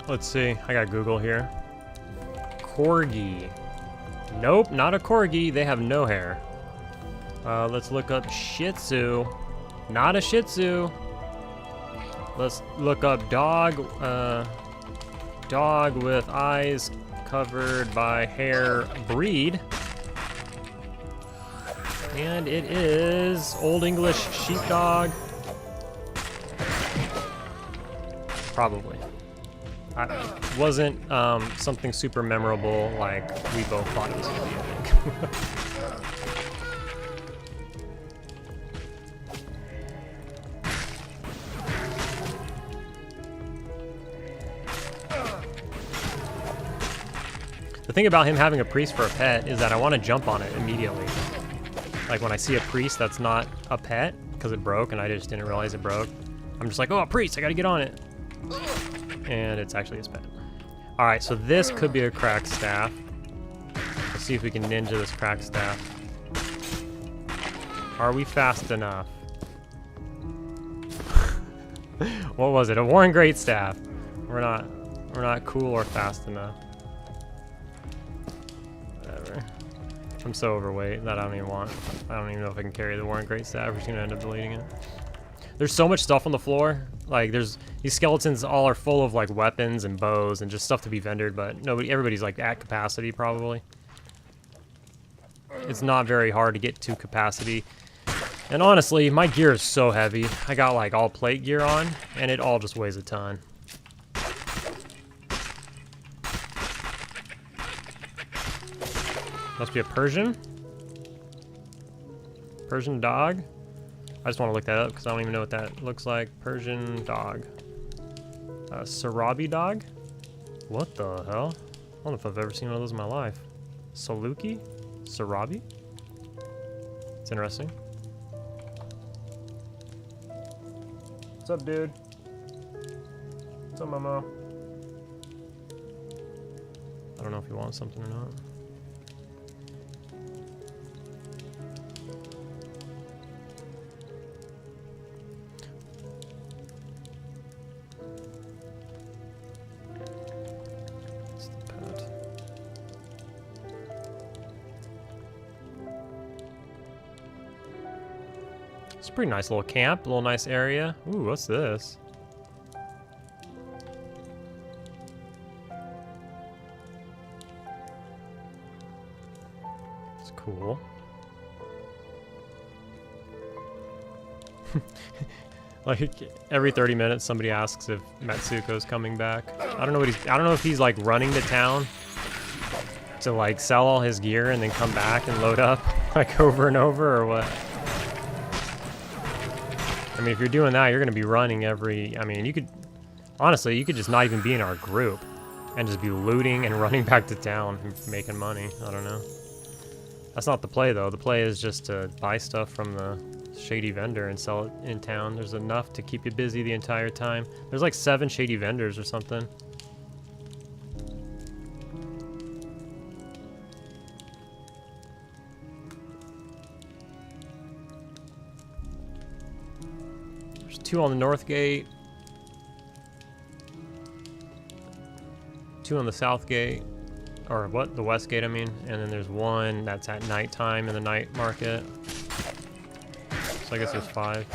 Let's see. I got Google here. Corgi. Nope, not a corgi. They have no hair. Let's look up Shih Tzu. Not a Shih Tzu. Let's look up dog. Dog with eyes covered by hair breed. And it is Old English Sheepdog. Probably. It wasn't something super memorable like we both thought it was going to be, I think. The thing about him having a priest for a pet is that I want to jump on it immediately. Like when I see a priest that's not a pet, because it broke and I just didn't realize it broke, I'm just like, oh, a priest, I gotta get on it. And it's actually his pet. Alright, so this could be a cracked staff. Let's see if we can ninja this cracked staff. Are we fast enough? What was it? A Warren Great staff. We're not cool or fast enough. Whatever. I'm so overweight that I don't even know if I can carry the Warren Great staff. We're just gonna end up deleting it. There's so much stuff on the floor. Like, these skeletons all are full of like weapons and bows and just stuff to be vendored, but everybody's like at capacity probably. It's not very hard to get to capacity. And honestly, my gear is so heavy. I got like all plate gear on, and it all just weighs a ton. Must be a Persian? Persian dog? I just want to look that up because I don't even know what that looks like. Persian dog. Sarabi dog? What the hell? I don't know if I've ever seen one of those in my life. Saluki? Sarabi? It's interesting. What's up, dude? What's up, mama? I don't know if he wants something or not. It's a pretty nice little camp, a little nice area. Ooh, what's this? It's cool. Like every 30 minutes somebody asks if Matsuko's coming back. I don't know if he's like running to town to like sell all his gear and then come back and load up like over and over or what. I mean, if you're doing that, you're gonna be running every, I mean, you could just not even be in our group and just be looting and running back to town and making money. I don't know. That's not the play though. The play is just to buy stuff from the shady vendor and sell it in town. There's enough to keep you busy the entire time. There's like 7 shady vendors or something. There's 2 on the north gate, 2 on the south gate, or what, the west gate I mean, and then there's 1 that's at nighttime in the night market. So I guess there's 5.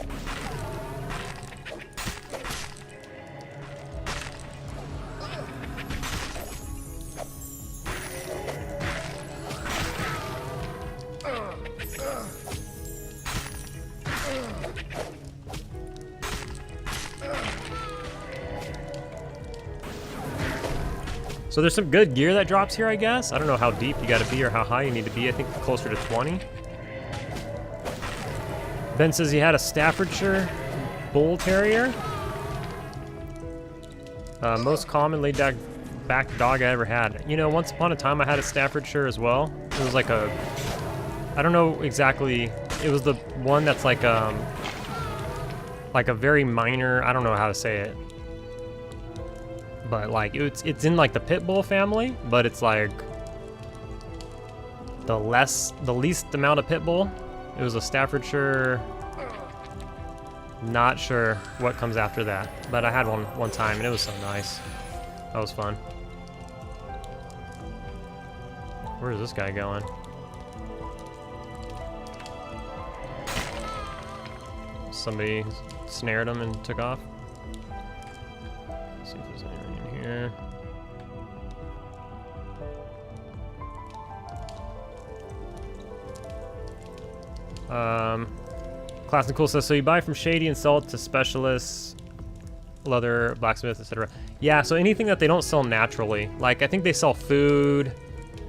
So there's some good gear that drops here, I guess. I don't know how deep you gotta be or how high you need to be. I think closer to 20. Ben says he had a Staffordshire Bull Terrier. Most common laid-back dog I ever had. You know, once upon a time I had a Staffordshire as well. It was like a, I don't know exactly, it was the one that's like a very minor, I don't know how to say it. But like, it's in like the Pit Bull family, but it's like the least amount of Pit Bull. It was a Staffordshire. Not sure what comes after that, but I had one time and it was so nice. That was fun. Where is this guy going? Somebody snared him and took off. Let's see if there's anything in here. Class and Cool says, so you buy from Shady and sell it to specialists, leather, blacksmith, etc. Yeah, so anything that they don't sell naturally. Like, I think they sell food,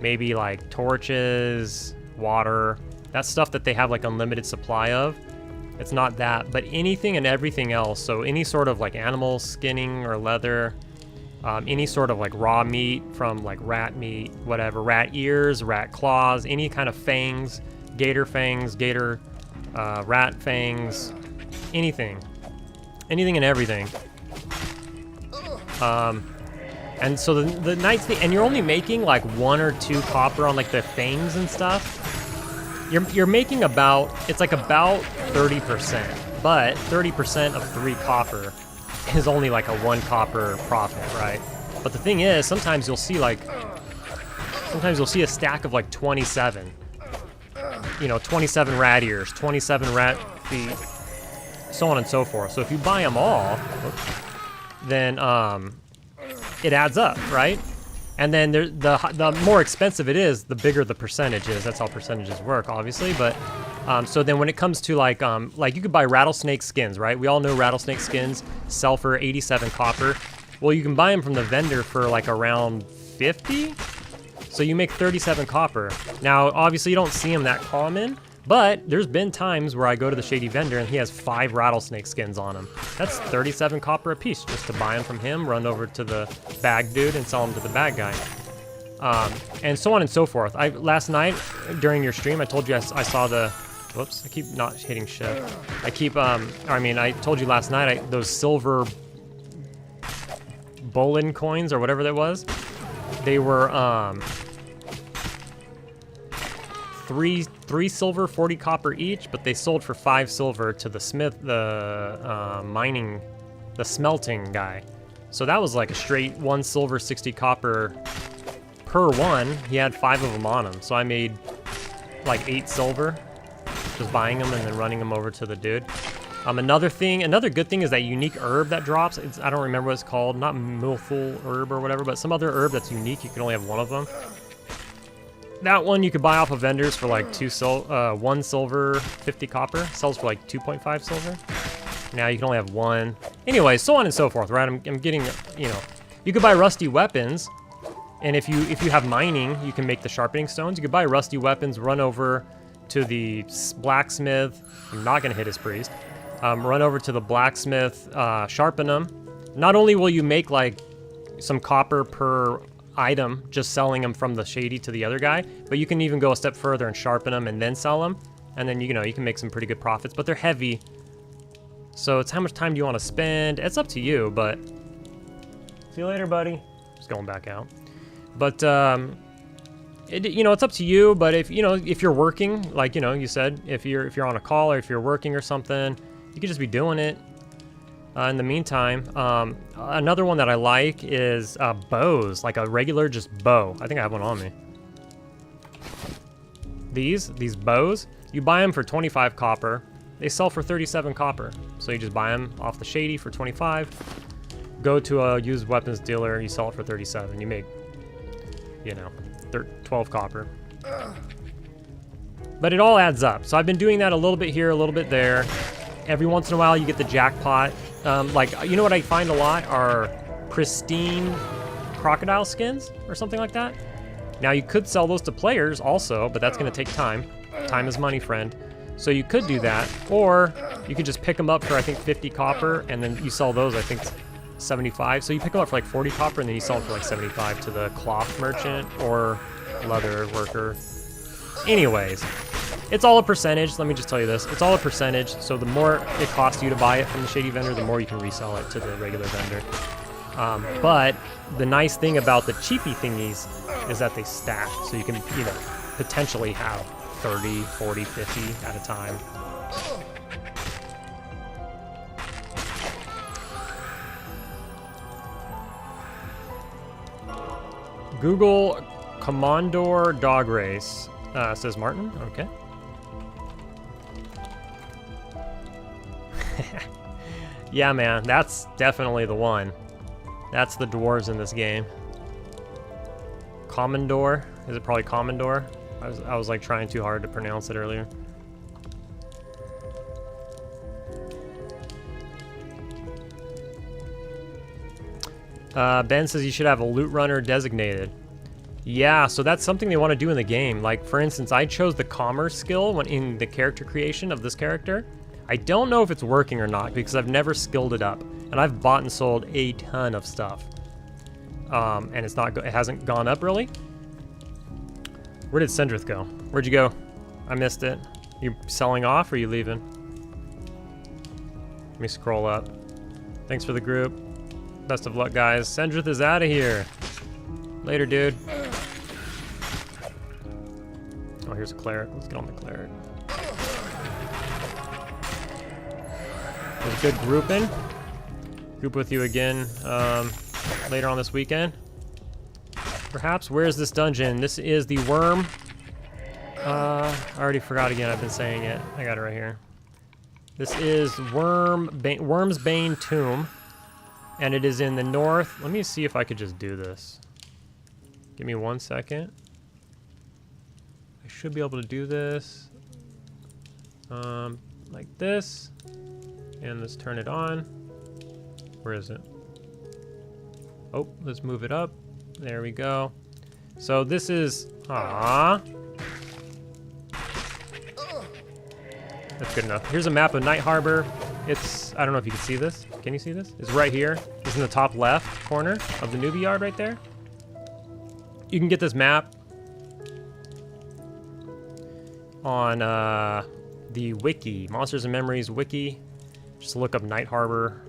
maybe like torches, water, that stuff that they have like unlimited supply of. It's not that, but anything and everything else. So any sort of like animal skinning or leather, any sort of like raw meat from like rat meat, whatever, rat ears, rat claws, any kind of fangs, gator fangs, rat fangs, anything and everything. And so the nice thing, and you're only making like 1 or 2 copper on like the fangs and stuff. You're making about, it's like about 30%, but 30% of 3 copper is only like a 1 copper profit, right? But the thing is, sometimes you'll see a stack of like 27. You know, 27 rat ears, 27 rat feet, so on and so forth. So if you buy them all, then it adds up, right? And then the more expensive it is, the bigger the percentage is. That's how percentages work, obviously. But so then when it comes to like you could buy rattlesnake skins, right? We all know rattlesnake skins sell for 87 copper. Well, you can buy them from the vendor for like around 50. So you make 37 copper. Now, obviously you don't see them that common, but there's been times where I go to the shady vendor and he has 5 rattlesnake skins on him. That's 37 copper a piece just to buy them from him, run over to the bag dude and sell them to the bag guy. And so on and so forth. Last night during your stream, I told you I saw the, whoops, I keep not hitting shift. I told you last night those silver Bolin coins or whatever that was. They were 3 silver, 40 copper each, but they sold for 5 silver to the smith, the smelting guy. So that was like a straight 1 silver, 60 copper per one. He had 5 of them on him, so I made like 8 silver. just buying them and then running them over to the dude. Another good thing is that unique herb that drops. I don't remember what it's called. Not Mulful herb or whatever, but some other herb that's unique. You can only have one of them. That one you could buy off of vendors for like 1 silver, 50 copper. Sells for like 2.5 silver. Now you can only have one. Anyway, so on and so forth, right? I'm getting, you know, you could buy rusty weapons, and if you have mining, you can make the sharpening stones. You could buy rusty weapons, run over to the blacksmith. I'm not gonna hit his priest. Run over to the blacksmith, sharpen them. Not only will you make like some copper per item just selling them from the shady to the other guy, but you can even go a step further and sharpen them and then sell them, and then you know you can make some pretty good profits. But they're heavy, so it's how much time do you want to spend? It's up to you. But see you later, buddy. Just going back out. But you know, it's up to you. But if you're working, like you said, if you're on a call or if you're working or something, you could just be doing it. In the meantime, another one that I like is bows, like a regular just bow. I think I have one on me. These bows, you buy them for 25 copper. They sell for 37 copper. So you just buy them off the shady for 25. Go to a used weapons dealer, you sell it for 37. You make, 12 copper. But it all adds up. So I've been doing that a little bit here, a little bit there. Every once in a while you get the jackpot. Like, you know what I find a lot are pristine crocodile skins or something like that. Now you could sell those to players also, but that's gonna take time. Time is money, friend. So you could do that, or you could just pick them up for I think 50 copper, and then you sell those I think 75. So you pick them up for like 40 copper, and then you sell them for like 75 to the cloth merchant or leather worker. Anyways, it's all a percentage. Let me just tell you this. It's all a percentage. So the more it costs you to buy it from the shady vendor, the more you can resell it to the regular vendor. But the nice thing about the cheapy thingies is that they stack. So you can, potentially have 30, 40, 50 at a time. Google Commandor Dog Race, says Martin. Okay. Yeah, man, that's definitely the one. That's the dwarves in this game. Commandor? Is it probably Commandor? I was like trying too hard to pronounce it earlier. Ben says you should have a loot runner designated. Yeah, so that's something they want to do in the game. Like, for instance, I chose the commerce skill when in the character creation of this character. I don't know if it's working or not because I've never skilled it up, and I've bought and sold a ton of stuff, and it hasn't gone up really. Where did Sendrith go? Where'd you go? I missed it. You selling off or you leaving? Let me scroll up. Thanks for the group. Best of luck, guys. Sendrith is out of here. Later, dude. Oh, here's a cleric. Let's get on the cleric. There's a good grouping. Group with you again later on this weekend. Perhaps. Where is this dungeon? This is the Worm. I already forgot again. I've been saying it. I got it right here. This is Wyrmsbane Tomb. And it is in the north. Let me see if I could just do this. Give me 1 second. I should be able to do this. Like this. And let's turn it on. Where is it? Oh, let's move it up. There we go. So this is, that's good enough. Here's a map of Night Harbor. It's, I don't know if you can see this. Can you see this? It's right here. It's in the top left corner of the Newbie yard right there. You can get this map on the wiki, Monsters and Memories wiki. Just look up Night Harbor,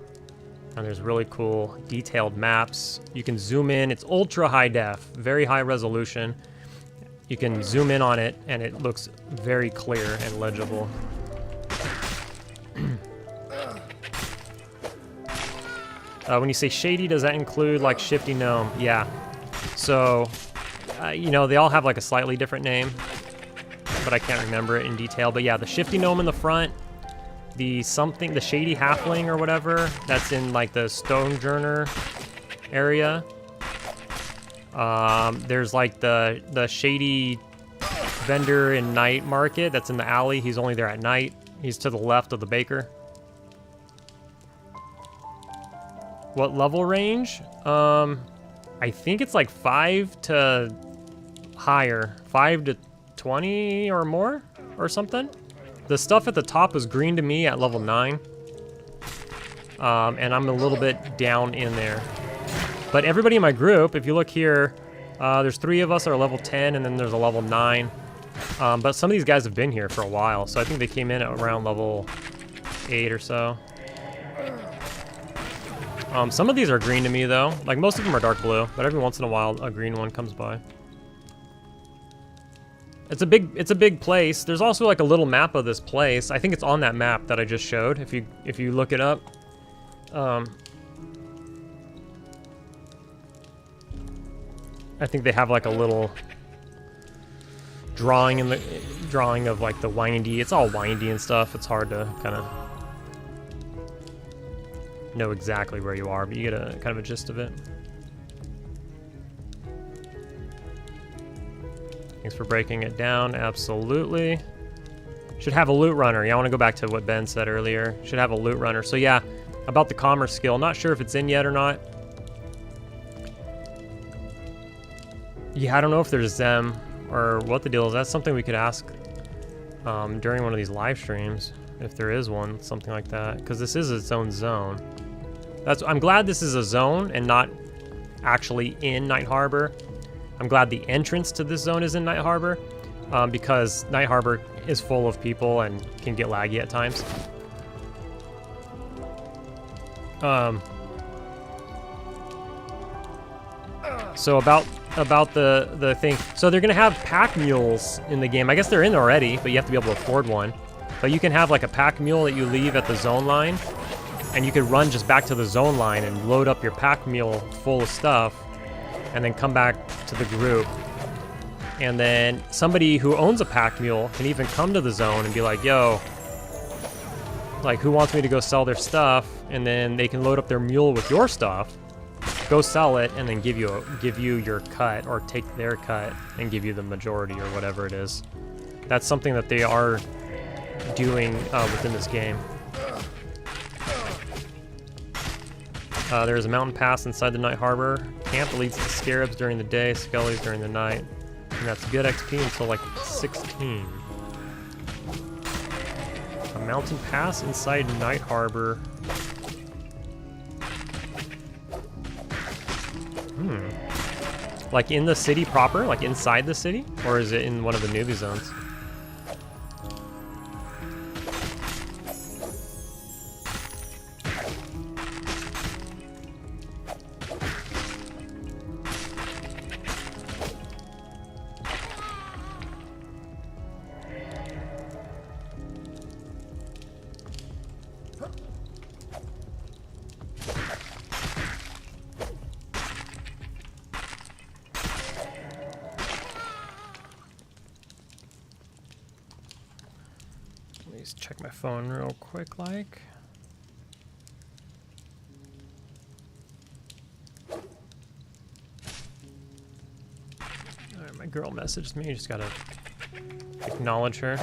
and there's really cool detailed maps. You can zoom in. It's ultra high def, very high resolution. You can zoom in on it, and it looks very clear and legible. When you say shady, does that include like Shifty Gnome? Yeah. So, they all have like a slightly different name. but I can't remember it in detail. But yeah, the shifty gnome in the front, the shady halfling or whatever, that's in like the Stonejourner area. There's like the shady vendor in Night Market that's in the alley. He's only there at night. He's to the left of the baker. What level range? I think it's like 5 to higher. 5 to 20 or more or something. The stuff at the top was green to me at level 9. And I'm a little bit down in there. But everybody in my group, if you look here, there's 3 of us that are level 10, and then there's a level 9. But some of these guys have been here for a while, so I think they came in at around level 8 or so. Some of these are green to me though. Like most of them are dark blue, but every once in a while a green one comes by. It's a big place. There's also like a little map of this place. I think it's on that map that I just showed. If you look it up. I think they have like a little drawing of like the windy. It's all windy and stuff. It's hard to kind of know exactly where you are, but you get a kind of a gist of it. Thanks for breaking it down. Absolutely. Should have a loot runner. Yeah, I want to go back to what Ben said earlier. Should have a loot runner. So yeah, about the commerce skill. Not sure if it's in yet or not. Yeah, I don't know if there's them or what the deal is. That's something we could ask during one of these live streams, if there is one, something like that, because this is its own zone. I'm glad this is a zone and not actually in Night Harbor. I'm glad the entrance to this zone is in Night Harbor, because Night Harbor is full of people and can get laggy at times. So about the thing. So they're gonna have pack mules in the game. I guess they're in already, but you have to be able to afford one. But you can have like a pack mule that you leave at the zone line, and you could run just back to the zone line and load up your pack mule full of stuff, and then come back to the group. And then somebody who owns a pack mule can even come to the zone and be like, yo, like, who wants me to go sell their stuff? And then they can load up their mule with your stuff, go sell it, and then give you your cut, or take their cut and give you the majority or whatever it is. That's something that they are doing within this game. There's a mountain pass inside the Night Harbor. Camp leads to scarabs during the day, skellies during the night. And that's good XP until like 16. A mountain pass inside Night Harbor. Like in the city proper? Like inside the city? Or is it in one of the newbie zones? Check my phone real quick, like. Alright, my girl messaged me, just gotta acknowledge her.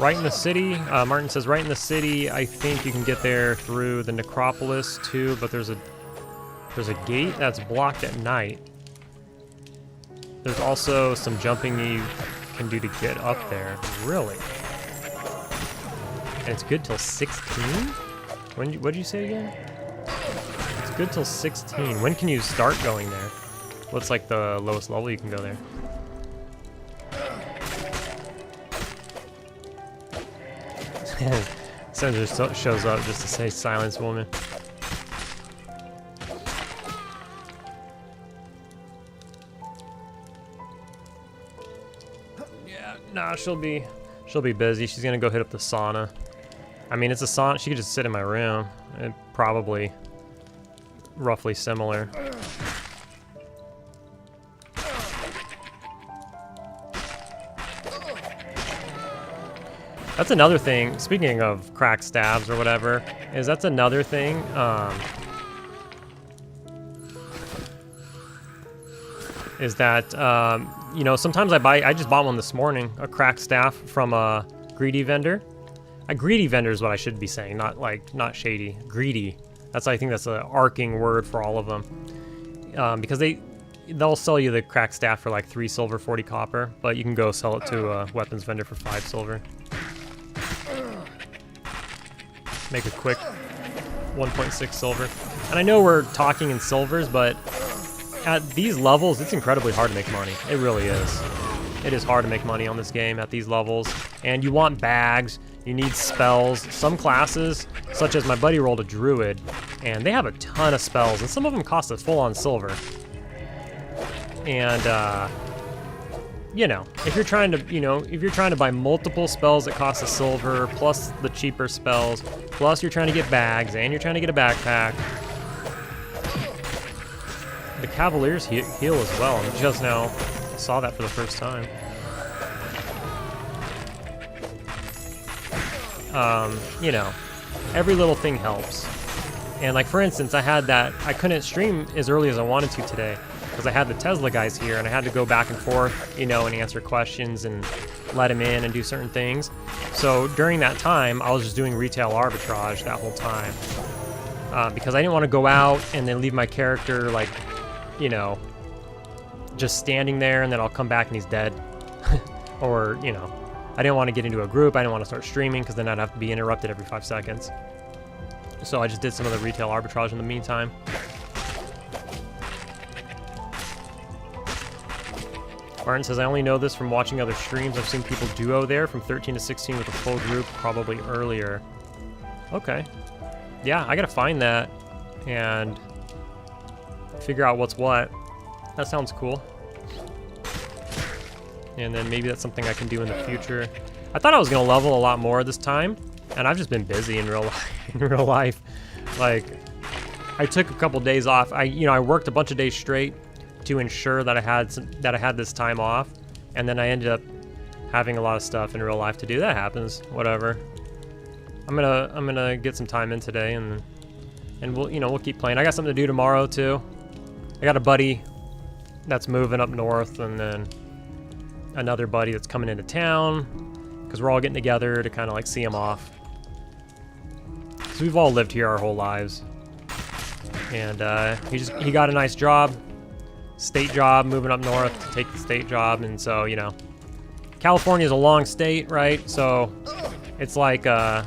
Right in the city, Martin says right in the city. I think you can get there through the necropolis too, but there's a gate that's blocked at night. There's also some jumping you can do to get up there. Really? And it's good till 16? What did you say again? It's good till 16. When can you start going there? What's like the lowest level you can go there? Sender shows up just to say silence woman. Nah, she'll be busy. She's gonna go hit up the sauna. I mean, it's a sauna. She could just sit in my room. It probably roughly similar. That's another thing, speaking of cracked stabs or whatever, is that's another thing. Is that, you know, sometimes I just bought one this morning, a cracked staff from a greedy vendor. A greedy vendor is what I should be saying, not shady. Greedy. I think that's an arcing word for all of them. Because they'll sell you the cracked staff for like 3 silver, 40 copper, but you can go sell it to a weapons vendor for 5 silver. Make a quick 1.6 silver. And I know we're talking in silvers, but at these levels, it's incredibly hard to make money. It really is. It is hard to make money on this game at these levels. And you want bags, you need spells. Some classes, such as my buddy rolled a druid, and they have a ton of spells, and some of them cost a full-on silver. And, you know, if you're trying to buy multiple spells that cost a silver, plus the cheaper spells, plus you're trying to get bags, and you're trying to get a backpack. The Cavaliers heal as well. I just now saw that for the first time. You know, every little thing helps. And like for instance, I couldn't stream as early as I wanted to today because I had the Tesla guys here and I had to go back and forth, you know, and answer questions and let them in and do certain things. So during that time, I was just doing retail arbitrage that whole time because I didn't want to go out and then leave my character like, you know, just standing there and then I'll come back and he's dead. Or, you know, I didn't want to get into a group. I didn't want to start streaming because then I'd have to be interrupted every 5 seconds. So I just did some of the retail arbitrage in the meantime. Martin says, I only know this from watching other streams. I've seen people duo there from 13 to 16 with a full group, probably earlier. Okay. Yeah, I gotta find that and figure out what's what. That sounds cool. And then maybe that's something I can do in the future. I thought I was gonna level a lot more this time, and I've just been busy in real life. Like, I took a couple days off. I worked a bunch of days straight to ensure that I had this time off, and then I ended up having a lot of stuff in real life to do. That happens. Whatever. I'm gonna get some time in today, and we'll keep playing. I got something to do tomorrow too. I got a buddy that's moving up north, and then another buddy that's coming into town because we're all getting together to kind of like see him off. So we've all lived here our whole lives, and he got a nice job, state job, moving up north to take the state job. And so, you know, California is a long state, right? So it's like I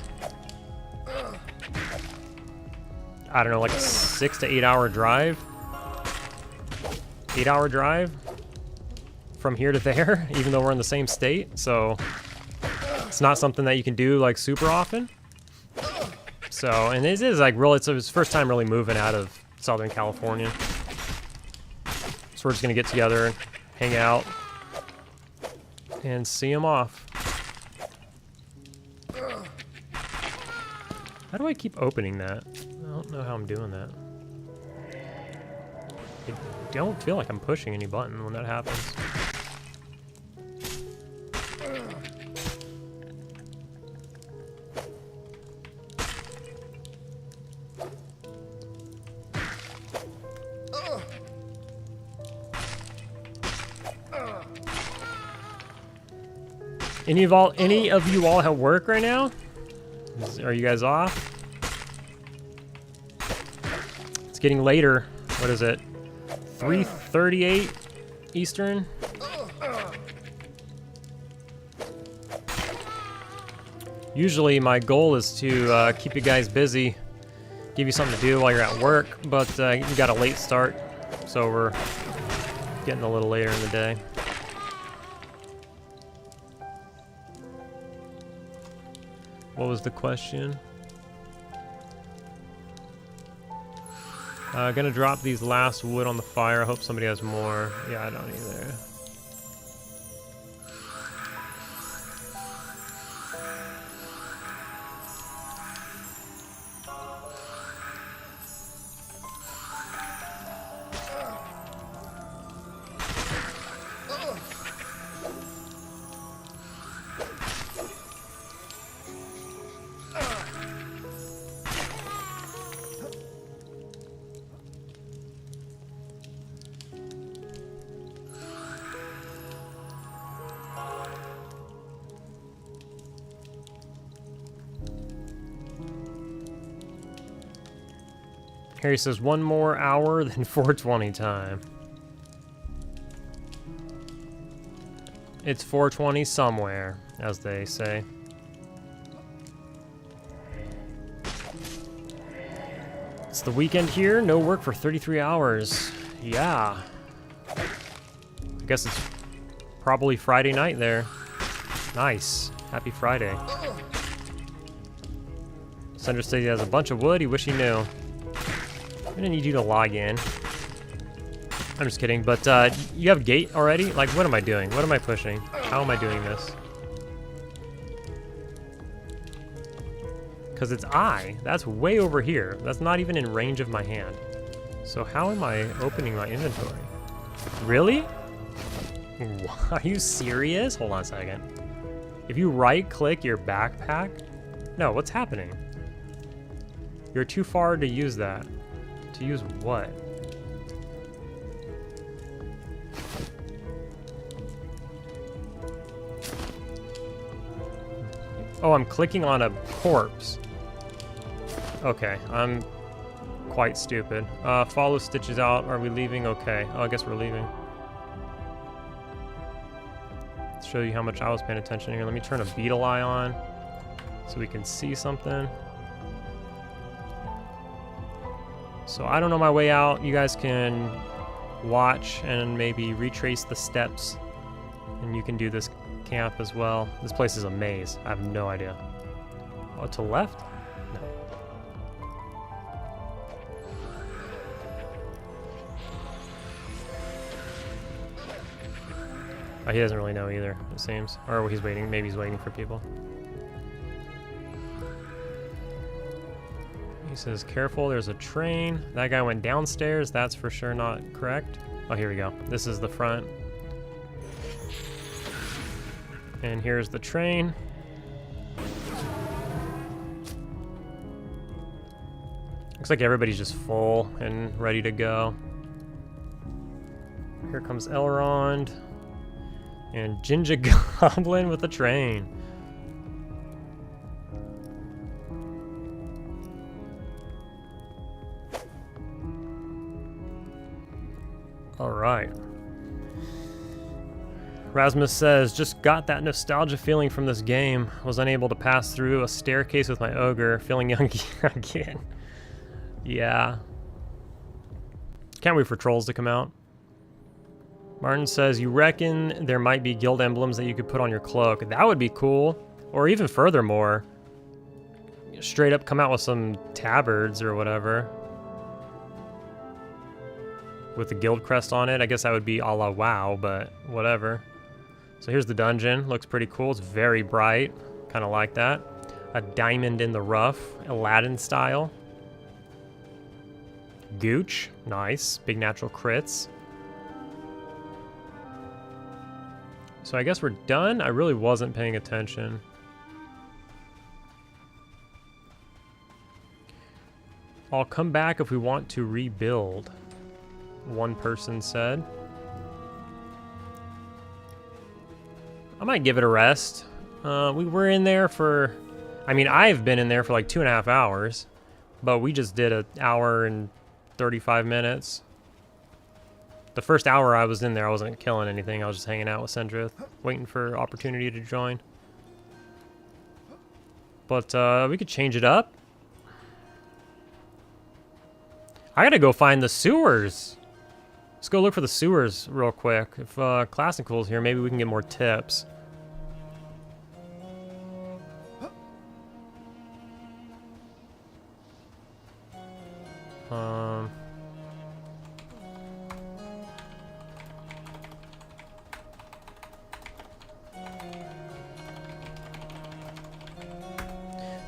don't know, like a 6 to 8 hour drive. 8 hour drive from here to there, even though we're in the same state. So it's not something that you can do like super often. So, and it is like really, it's his first time really moving out of Southern California. So we're just gonna get together, hang out, and see him off. How do I keep opening that? I don't know how I'm doing that. I don't feel like I'm pushing any button when that happens. Any of you all have work right now? Are you guys off? It's getting later. What is it? 3:38 Eastern? Usually my goal is to keep you guys busy, give you something to do while you're at work, but we got a late start, so we're getting a little later in the day. What was the question? Gonna drop these last wood on the fire. I hope somebody has more. Yeah, I don't either. Harry says 1 more hour than 420 time. It's 420 somewhere, as they say. It's the weekend here, no work for 33 hours. Yeah. I guess it's probably Friday night there. Nice. Happy Friday. Sandra says he has a bunch of wood, he wish he knew. I'm gonna need you to log in. I'm just kidding, but you have gate already? Like, what am I doing? What am I pushing? How am I doing this? Because it's I. That's way over here. That's not even in range of my hand. So how am I opening my inventory? Really? Are you serious? Hold on a second. If you right-click your backpack... No, what's happening? You're too far to use that. To use what? Oh, I'm clicking on a corpse. Okay, I'm quite stupid. Follow Stitches out. Are we leaving? Okay. Oh, I guess we're leaving. Let's show you how much I was paying attention here. Let me turn a beetle eye on so we can see something. So I don't know my way out. You guys can watch and maybe retrace the steps, and you can do this camp as well. This place is a maze. I have no idea. Oh, to the left? No. Oh, he doesn't really know either, it seems. Or he's waiting. Maybe he's waiting for people. He says, careful, there's a train. That guy went downstairs. That's for sure not correct. Oh, here we go. This is the front. And here's the train. Looks like everybody's just full and ready to go. Here comes Elrond. And Ginger Goblin with the train. All right. Rasmus says, just got that nostalgia feeling from this game. Was unable to pass through a staircase with my ogre, feeling young again. Yeah. Can't wait for trolls to come out. Martin says, you reckon there might be guild emblems that you could put on your cloak? That would be cool. Or even furthermore, straight up come out with some tabards or whatever. With the guild crest on it. I guess that would be a la WoW, but whatever. So here's the dungeon. Looks pretty cool. It's very bright. Kind of like that. A diamond in the rough. Aladdin style. Gooch. Nice. Big natural crits. So I guess we're done. I really wasn't paying attention. I'll come back if we want to rebuild. One person said. I might give it a rest. We were in there for... I mean, I've been in there for like 2.5 hours. But we just did 1 hour and 35 minutes. The first hour I was in there, I wasn't killing anything. I was just hanging out with Sendrith, waiting for opportunity to join. But we could change it up. I gotta go find the sewers. Let's go look for the sewers real quick. If Classical's here, maybe we can get more tips.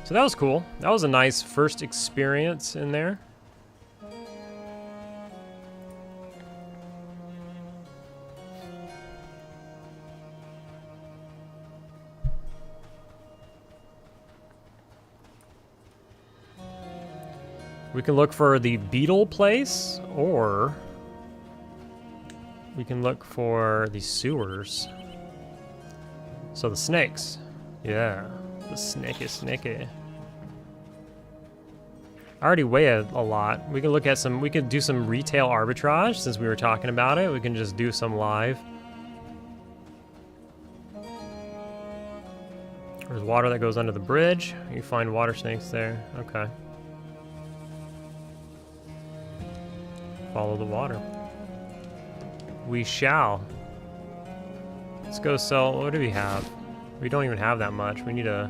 So that was cool. That was a nice first experience in there. We can look for the beetle place, or we can look for the sewers. So the snakes. Yeah, the snaky snaky. I already weigh a lot. We can look at some, we could do some retail arbitrage since we were talking about it. We can just do some live. There's water that goes under the bridge. You find water snakes there. Okay. Follow the water. We shall. Let's go sell, what do we have? We don't even have that much. We need a...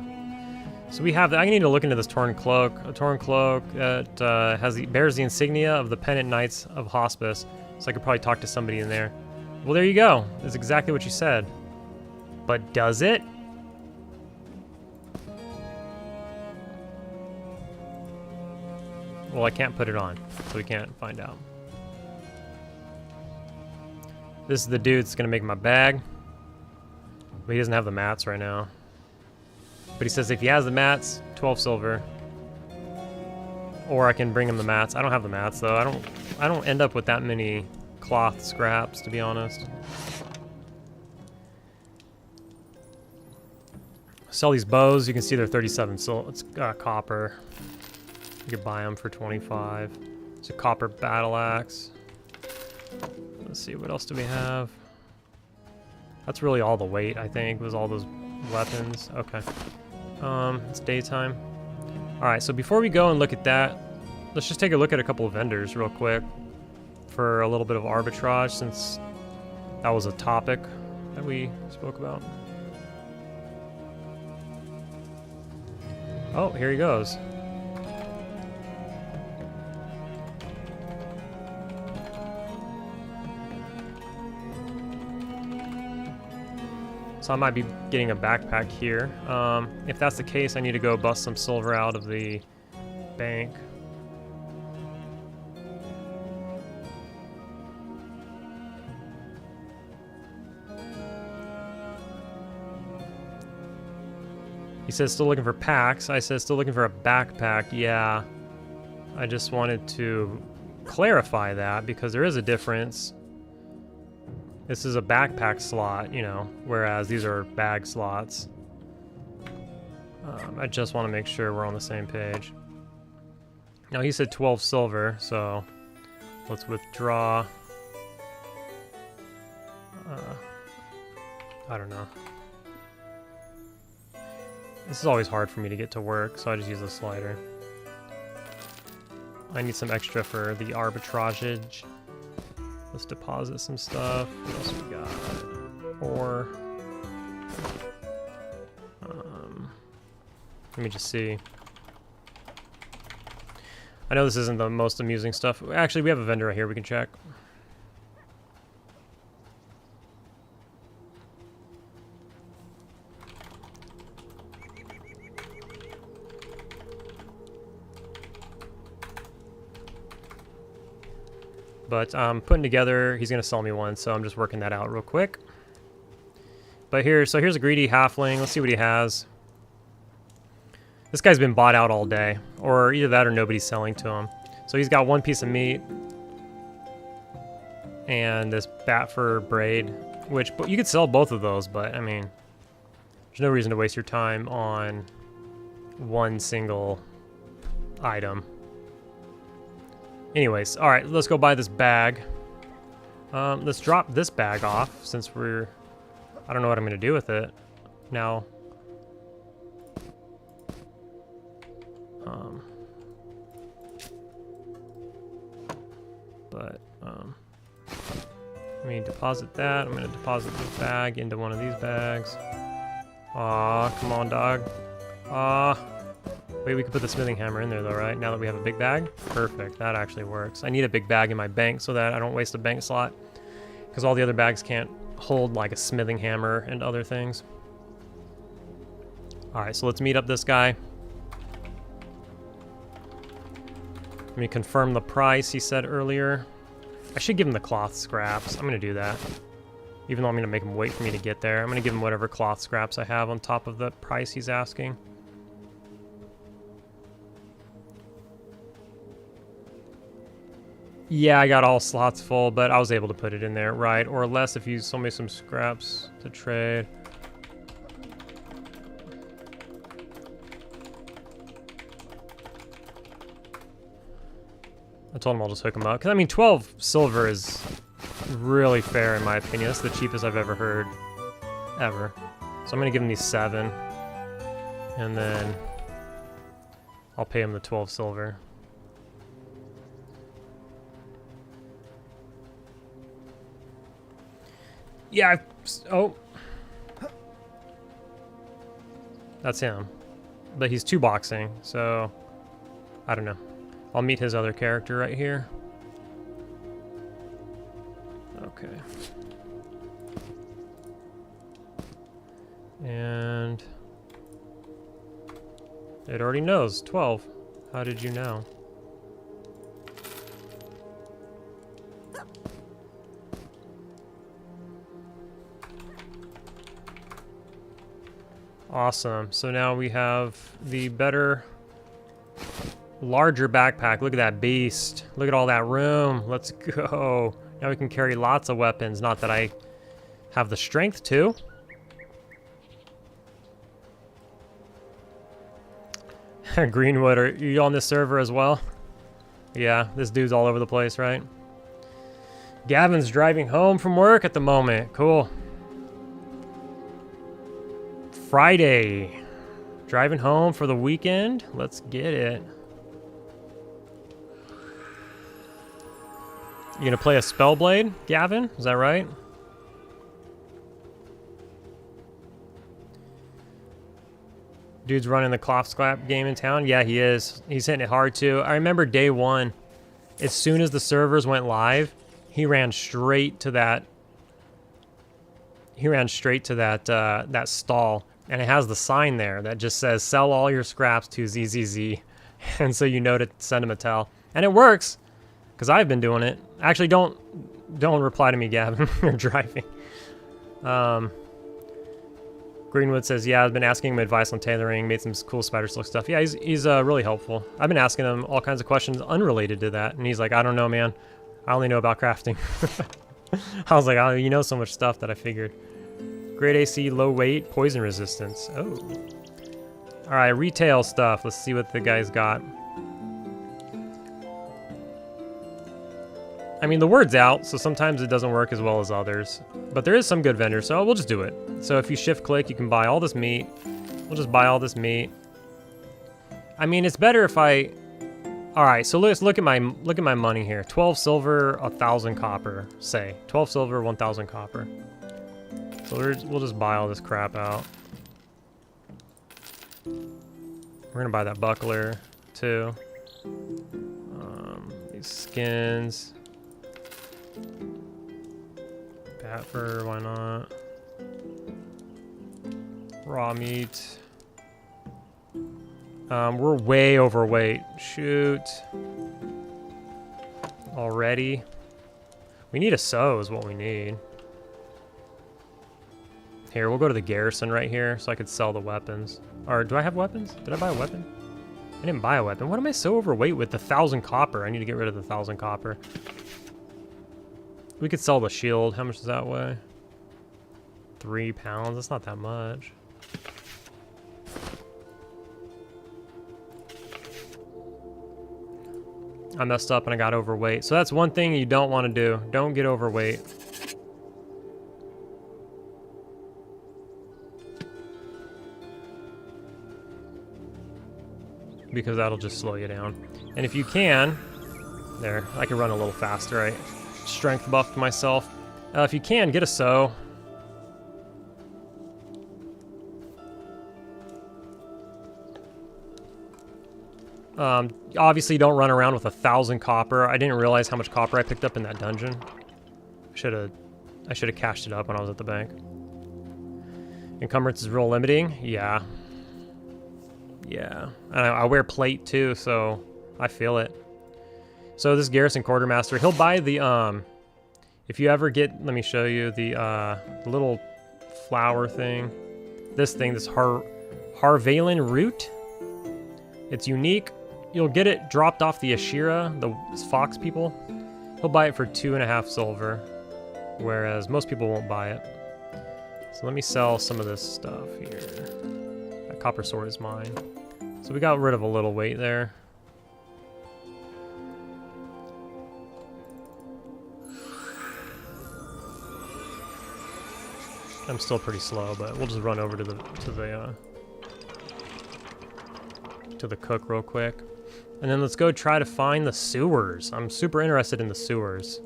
So we have, I need to look into this torn cloak. A torn cloak that bears the insignia of the Pennant Knights of Hospice. So I could probably talk to somebody in there. Well, there you go. That's exactly what you said. But does it? Well, I can't put it on, so we can't find out. This is the dude that's gonna make my bag. But he doesn't have the mats right now. But he says if he has the mats, 12 silver. Or I can bring him the mats. I don't have the mats though. I don't end up with that many cloth scraps, to be honest. Sell these bows. You can see they're 37 it's copper. You could buy them for 25. It's a copper battle axe. Let's see, what else do we have? That's really all the weight, I think, was all those weapons. Okay. It's daytime. Alright, so before we go and look at that, let's just take a look at a couple of vendors real quick for a little bit of arbitrage, since that was a topic that we spoke about. Oh, here he goes. So I might be getting a backpack here. If that's the case, I need to go bust some silver out of the bank. He says still looking for packs. I said still looking for a backpack. Yeah. I just wanted to clarify that because there is a difference. This is a backpack slot, you know, whereas these are bag slots. I just want to make sure we're on the same page. Now he said 12 silver, so let's withdraw. I don't know. This is always hard for me to get to work, so I just use the slider. I need some extra for the arbitrage. Let's deposit some stuff. What else we got? Or let me just see. I know this isn't the most amusing stuff. Actually, we have a vendor right here we can check. But I'm putting together, he's gonna sell me one, so I'm just working that out real quick. But here's a greedy halfling. Let's see what he has. This guy's been bought out all day, or either that or nobody's selling to him. So he's got one piece of meat and this bat fur braid, which you could sell both of those, but I mean, there's no reason to waste your time on one single item. Anyways, all right, let's go buy this bag. Let's drop this bag off since I don't know what I'm gonna do with it now. Let me deposit that. I'm gonna deposit this bag into one of these bags. Aw, come on, dog. Aw. Wait, we could put the smithing hammer in there though, right? Now that we have a big bag? Perfect, that actually works. I need a big bag in my bank so that I don't waste a bank slot, because all the other bags can't hold like a smithing hammer and other things. All right, so let's meet up this guy. Let me confirm the price he said earlier. I should give him the cloth scraps. I'm gonna do that. Even though I'm gonna make him wait for me to get there. I'm gonna give him whatever cloth scraps I have on top of the price he's asking. Yeah, I got all slots full, but I was able to put it in there, right? Or less if you sold me some scraps to trade. told him I'll just hook him up. Because, I mean, 12 silver is really fair in my opinion. That's the cheapest I've ever heard. Ever. So I'm going to give him these 7. And then I'll pay him the 12 silver. Yeah, oh. That's him. But he's 2-boxing, so I don't know. I'll meet his other character right here. Okay. And it already knows 12. How did you know? Awesome. So now we have the better, larger backpack. Look at that beast. Look at all that room. Let's go. Now we can carry lots of weapons. Not that I have the strength to. Greenwood, are you on this server as well? Yeah, this dude's all over the place, right? Gavin's driving home from work at the moment. Cool. Friday. Driving home for the weekend. Let's get it. You gonna play a Spellblade, Gavin? Is that right? Dude's running the Klopsklap game in town. Yeah, he is. He's hitting it hard too. I remember day 1, as soon as the servers went live, he ran straight to that. That stall. And it has the sign there that just says, sell all your scraps to ZZZ. And so you know to send him a tell. And it works, because I've been doing it. Actually, don't reply to me, Gavin. You're driving. Greenwood says, yeah, I've been asking him advice on tailoring, made some cool spider silk stuff. Yeah, he's really helpful. I've been asking him all kinds of questions unrelated to that. And he's like, I don't know, man. I only know about crafting. I was like, oh, you know so much stuff that I figured. Great AC, low weight, poison resistance. Oh. Alright, retail stuff. Let's see what the guy's got. I mean, the word's out, so sometimes it doesn't work as well as others. But there is some good vendors, so we'll just do it. So if you shift click, you can buy all this meat. We'll just buy all this meat. I mean, it's better if I... Alright, so let's look at my money here. 12 silver, 1,000 copper, say. 12 silver, 1,000 copper. So we'll just buy all this crap out. We're gonna buy that buckler too. These skins. Bat fur, why not? Raw meat. We're way overweight. Shoot. Already. We need a sew is what we need. Here, we'll go to the garrison right here so I could sell the weapons. Or do I have weapons? Did I buy a weapon? I didn't buy a weapon. What am I so overweight with? The 1,000 copper. I need to get rid of the 1,000 copper. We could sell the shield. How much does that weigh? 3 pounds. That's not that much. I messed up and I got overweight. So that's one thing you don't want to do. Don't get overweight. Because that'll just slow you down. And if you can, there, I can run a little faster. I strength buffed myself. If you can, get a sew. Obviously don't run around with 1,000 copper. I didn't realize how much copper I picked up in that dungeon. I should have cashed it up when I was at the bank. Encumbrance is real limiting. Yeah. Yeah, and I wear plate too, so I feel it. So this garrison quartermaster, he'll buy the if you ever get, let me show you the little flower thing. This thing, this Harvalen root. It's unique. You'll get it dropped off the Ashira, the fox people. He'll buy it for 2.5 silver, whereas most people won't buy it. So let me sell some of this stuff here. That copper sword is mine. So we got rid of a little weight there. I'm still pretty slow, but we'll just run over to the cook real quick. And then let's go try to find the sewers. I'm super interested in the sewers.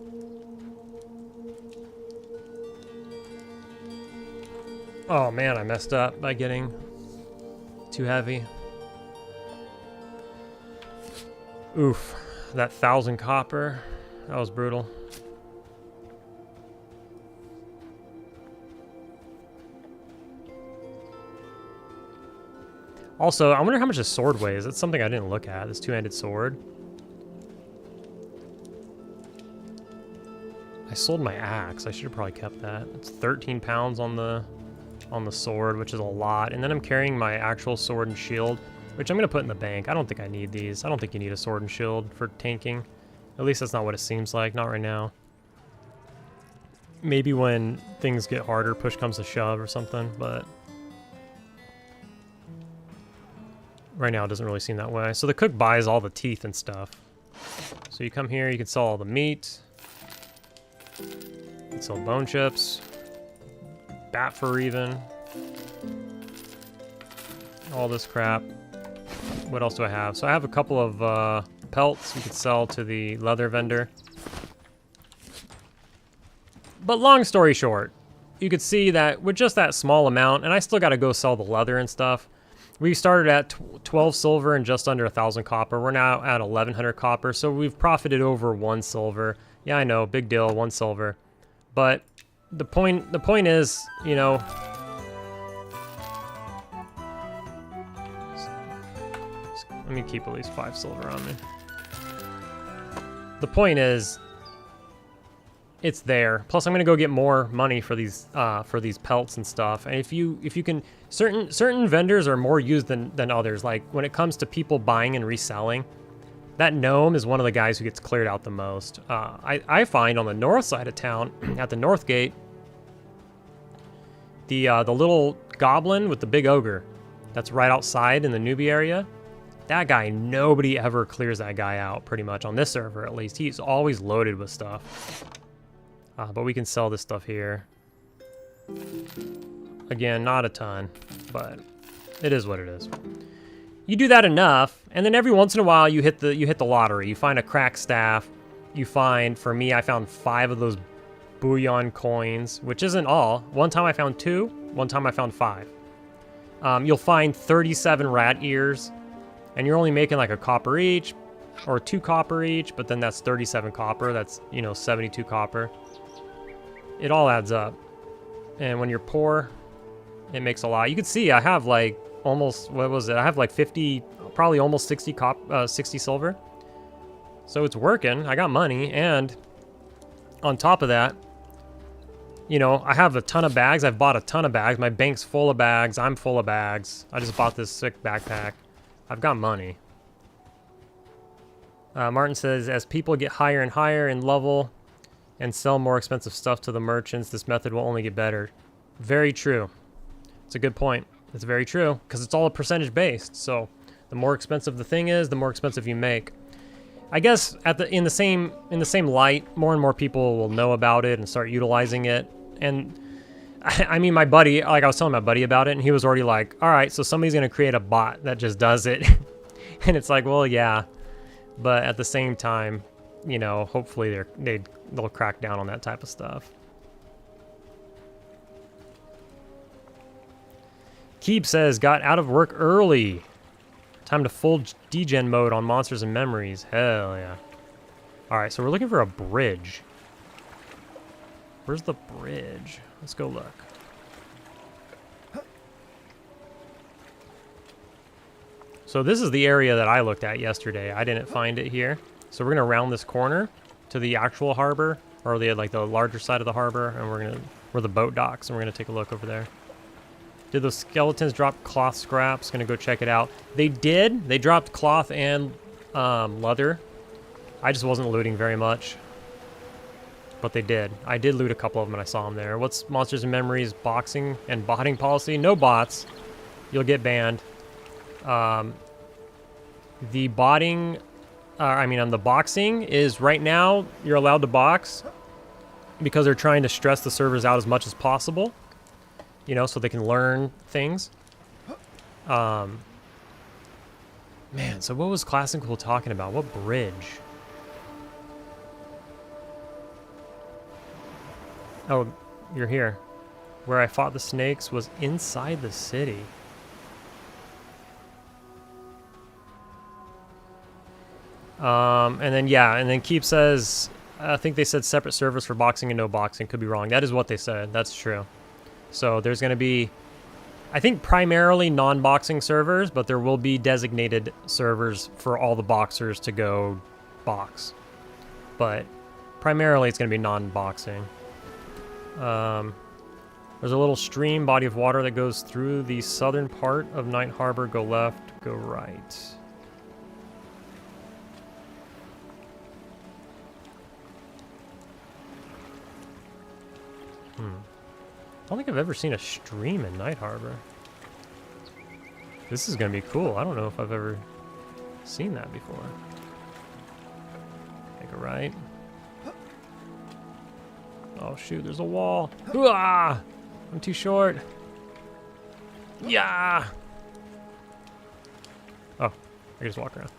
Oh man, I messed up by getting too heavy. Oof, that 1,000 copper, that was brutal. Also, I wonder how much a sword weighs. That's something I didn't look at, this two-handed sword. I sold my axe. I should have probably kept that. It's 13 pounds on the sword, which is a lot. And then I'm carrying my actual sword and shield, which I'm going to put in the bank. I don't think I need these. I don't think you need a sword and shield for tanking. At least that's not what it seems like. Not right now. Maybe when things get harder, push comes to shove or something, but right now it doesn't really seem that way. So the cook buys all the teeth and stuff. So you come here, you can sell all the meat. You can sell bone chips. Bat fur even. All this crap. What else do I have? So I have a couple of pelts you could sell to the leather vendor. But long story short, you could see that with just that small amount, and I still got to go sell the leather and stuff. We started at 12 silver and just under 1,000 copper. We're now at 1,100 copper, so we've profited over 1 silver. Yeah, I know, big deal, 1 silver. But the point is, you know, let me keep at least 5 silver on me. The point is, it's there. Plus, I'm gonna go get more money for these pelts and stuff. And if you can, certain vendors are more used than others. Like when it comes to people buying and reselling, that gnome is one of the guys who gets cleared out the most. I find on the north side of town, at the north gate, the little goblin with the big ogre, that's right outside in the newbie area. That guy, nobody ever clears that guy out, pretty much on this server at least. He's always loaded with stuff. But we can sell this stuff here. Again, not a ton, but it is what it is. You do that enough, and then every once in a while you hit the lottery. You find a cracked staff. You find, for me, I found 5 of those bullion coins, which isn't all. One time I found 2. One time I found 5. You'll find 37 rat ears, and you're only making like a copper each, or 2 copper each. But then that's 37 copper. That's 72 copper. It all adds up, and when you're poor, it makes a lot. You can see I have like almost, what was it? I have like 50, probably almost 60 silver. So it's working. I got money, and on top of that, I have a ton of bags. I've bought a ton of bags. My bank's full of bags. I'm full of bags. I just bought this sick backpack. I've got money. Martin says, as people get higher and higher in level and sell more expensive stuff to the merchants, this method will only get better. Very true. It's a good point. It's very true, because it's all percentage based. So the more expensive the thing is, the more expensive you make. I guess in the same light, more and more people will know about it and start utilizing it. And I mean, my buddy, like I was telling my buddy about it, and he was already like, all right, so somebody's gonna create a bot that just does it. And it's like, well, yeah, but at the same time, hopefully they'll crack down on that type of stuff. Keep says, got out of work early. Time to full degen mode on monsters and memories. Hell yeah. Alright, so we're looking for a bridge. Where's the bridge? Let's go look. So this is the area that I looked at yesterday. I didn't find it here. So we're gonna round this corner to the actual harbor, or the larger side of the harbor, and we're the boat docks, and we're gonna take a look over there. Did those skeletons drop cloth scraps? Gonna go check it out. They did. They dropped cloth and leather. I just wasn't looting very much, but they did. I did loot a couple of them, and I saw them there. What's Monsters and Memories boxing and botting policy? No bots. You'll get banned. The botting, the boxing is right now you're allowed to box because they're trying to stress the servers out as much as possible. you know, so they can learn things. Man, so what was Classical talking about? What bridge? Oh, you're here. Where I fought the snakes was inside the city. And then, yeah, and then Keep says, I think they said separate servers for boxing and no boxing. Could be wrong. That is what they said. That's true. So there's going to be, I think, primarily non-boxing servers, but there will be designated servers for all the boxers to go box. But primarily it's going to be non-boxing. There's a little stream, body of water that goes through the southern part of Night Harbor. Go left, go right. I don't think I've ever seen a stream in Night Harbor. This is going to be cool. I don't know if I've ever seen that before. Take a right. Oh shoot, there's a wall. Hooah! I'm too short. Yeah! Oh, I can just walk around.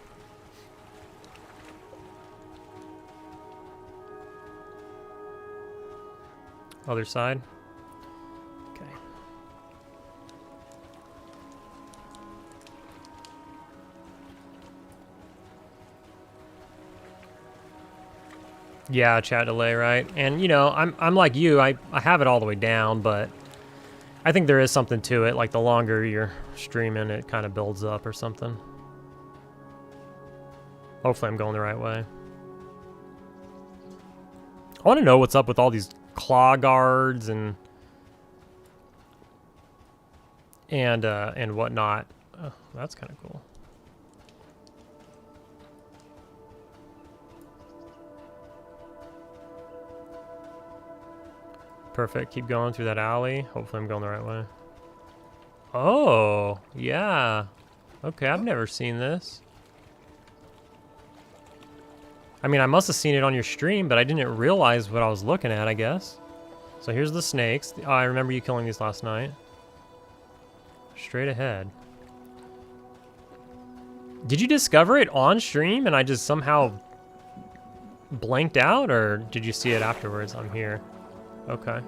Other side. Okay. Yeah, chat delay, right? And you know, I'm like you. I have it all the way down, but I think there is something to it. Like the longer you're streaming, it kind of builds up or something. Hopefully, I'm going the right way. I want to know what's up with all these claw guards and whatnot. Oh, that's kind of cool. Perfect. Keep going through that alley. Hopefully I'm going the right way. Oh, yeah. Okay, I've never seen this. I mean, I must have seen it on your stream, but I didn't realize what I was looking at, I guess. So here's the snakes. Oh, I remember you killing these last night. Straight ahead. Did you discover it on stream and I just somehow blanked out, or did you see it afterwards? I'm here. Okay.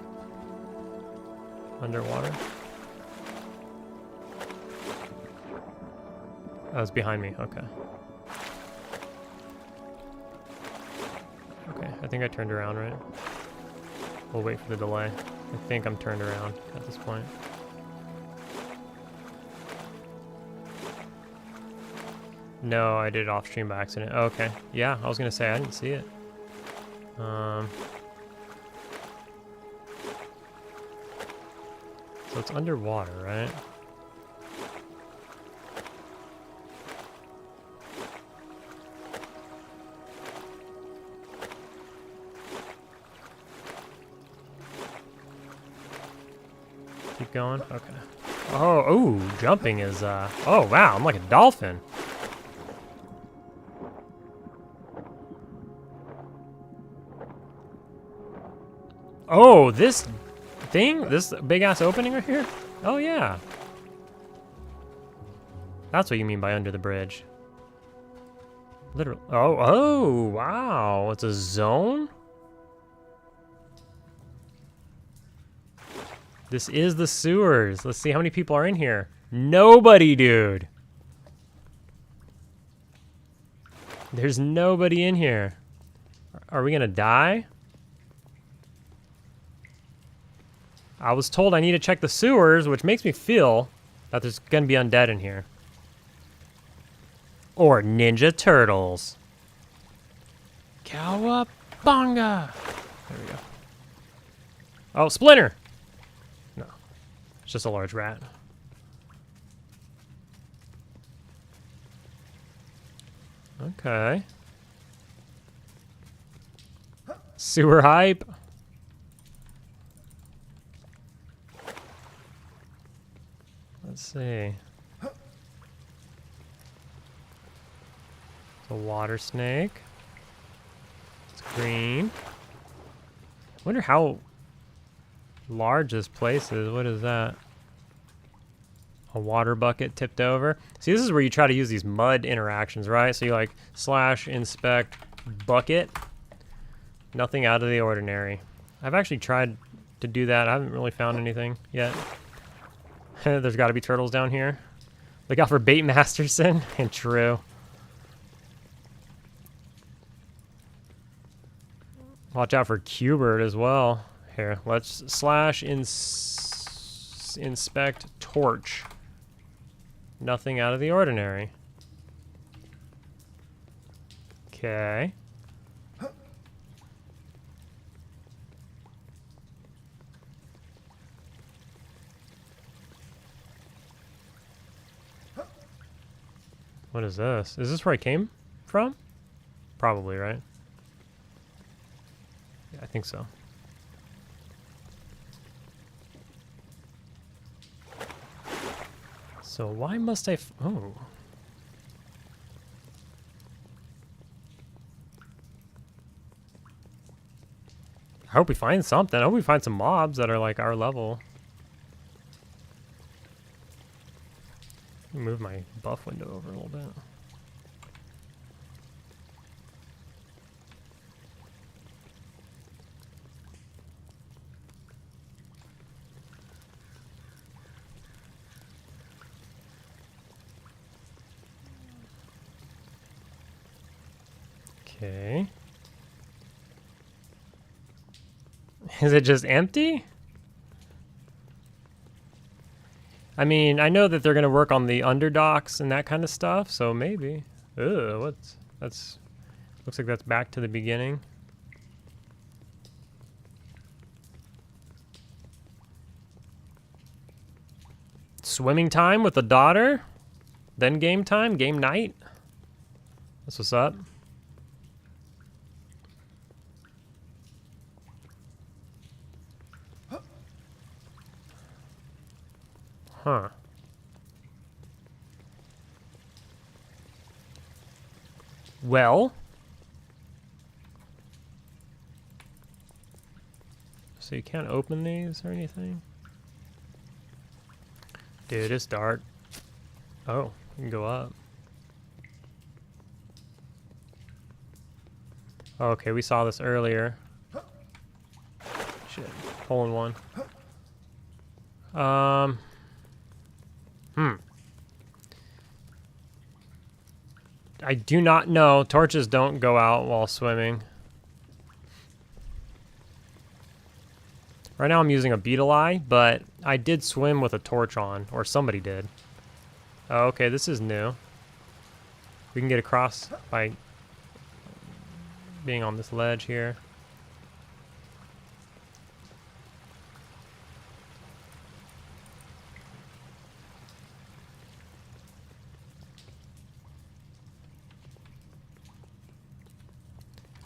Underwater. Oh, it's behind me. Okay. Okay, I think I turned around, right? We'll wait for the delay. I think I'm turned around at this point. No, I did it off stream by accident. Oh, okay. Yeah, I was gonna say I didn't see it. So it's underwater, right? Keep going? Okay. Oh, ooh, jumping is, oh wow, I'm like a dolphin. Oh, this thing? This big ass opening right here? Oh yeah. That's what you mean by under the bridge. Literally. Oh, wow. It's a zone? This is the sewers. Let's see how many people are in here. Nobody, dude. There's nobody in here. Are we gonna die? I was told I need to check the sewers, which makes me feel that there's gonna be undead in here. Or Ninja Turtles. Cowabunga! There we go. Oh, Splinter! No. It's just a large rat. Okay. Sewer hype. Let's see. It's a water snake. It's green. I wonder how Largest places, what is that? A water bucket tipped over. See, this is where you try to use these mud interactions, right? So you like slash inspect bucket. Nothing out of the ordinary. I've actually tried to do that. I haven't really found anything yet. There's got to be turtles down here. Look out for Bait Masterson. And true. Watch out for Qbert as well. Here, let's slash inspect torch. Nothing out of the ordinary. Okay. What is this? Is this where I came from? Probably, right? Yeah, I think so. So why must I oh. I hope we find something. I hope we find some mobs that are like our level. Move my buff window over a little bit. Okay. Is it just empty? I mean, I know that they're gonna work on the underdocks and that kind of stuff, so maybe. Ugh, that's looks like that's back to the beginning. Swimming time with the daughter? Then game time? Game night? That's what's up. Huh. Well. So you can't open these or anything? Dude, it's dark. Oh, you can go up. Okay, we saw this earlier. Shit, hole in one. I do not know. Torches don't go out while swimming. Right now I'm using a beetle eye, but I did swim with a torch on, or somebody did. Oh, okay, this is new. We can get across by being on this ledge here.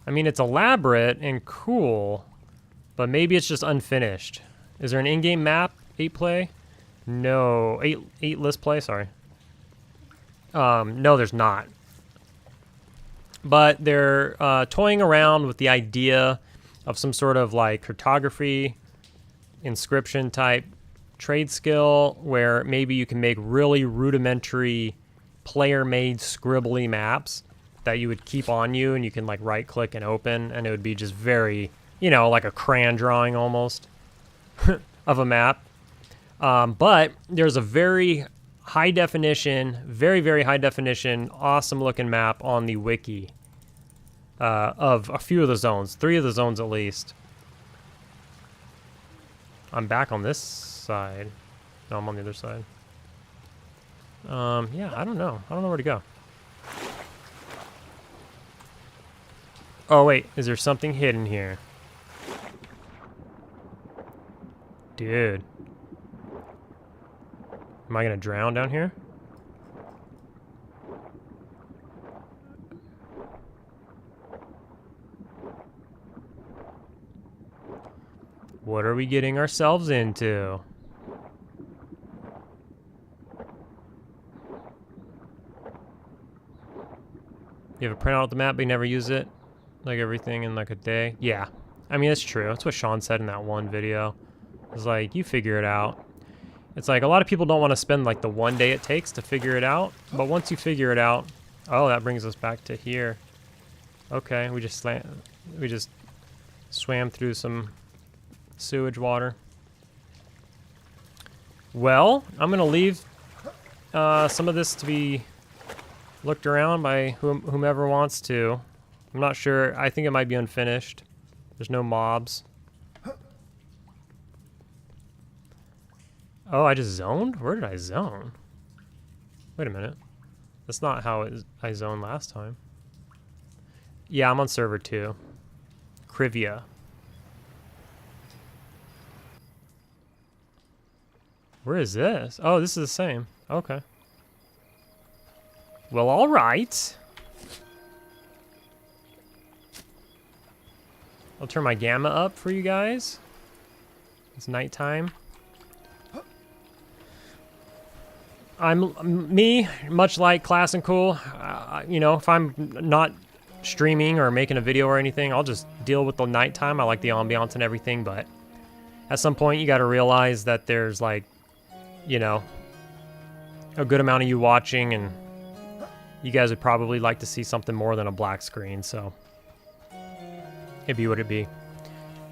I mean, it's elaborate and cool, but maybe it's just unfinished. Is there an in-game map? 8 play? No. 8 list play, sorry. No, there's not. But they're toying around with the idea of some sort of like cartography, inscription type trade skill where maybe you can make really rudimentary player-made scribbly maps that you would keep on you, and you can like right click and open, and it would be just very, you know, like a crayon drawing almost of a map. But there's a very high definition, very high definition, awesome looking map on the wiki of a few of the zones, 3 of the zones at least. I'm back on this side. No, I'm on the other side. Yeah, I don't know. I don't know where to go. Oh, wait. Is there something hidden here? Dude. Am I going to drown down here? What are we getting ourselves into? You have a printout of the map, but you never use it? Like everything in like a day? Yeah. I mean, that's true. That's what Sean said in that one video. It's like, you figure it out. It's like, a lot of people don't want to spend like the 1 day it takes to figure it out. But once you figure it out, oh, that brings us back to here. Okay, we just swam through some sewage water. Well, I'm gonna leave some of this to be looked around by whomever wants to. I'm not sure. I think it might be unfinished. There's no mobs. Oh, I just zoned? Where did I zone? Wait a minute. That's not how I zoned last time. Yeah, I'm on server 2. Krivia. Where is this? Oh, this is the same. Okay. Well, all right. I'll turn my gamma up for you guys. It's nighttime. Me, much like Class and Cool, you know, if I'm not streaming or making a video or anything, I'll just deal with the nighttime. I like the ambiance and everything, but at some point you got to realize that there's like, you know, a good amount of you watching, and you guys would probably like to see something more than a black screen, so it'd be what it be.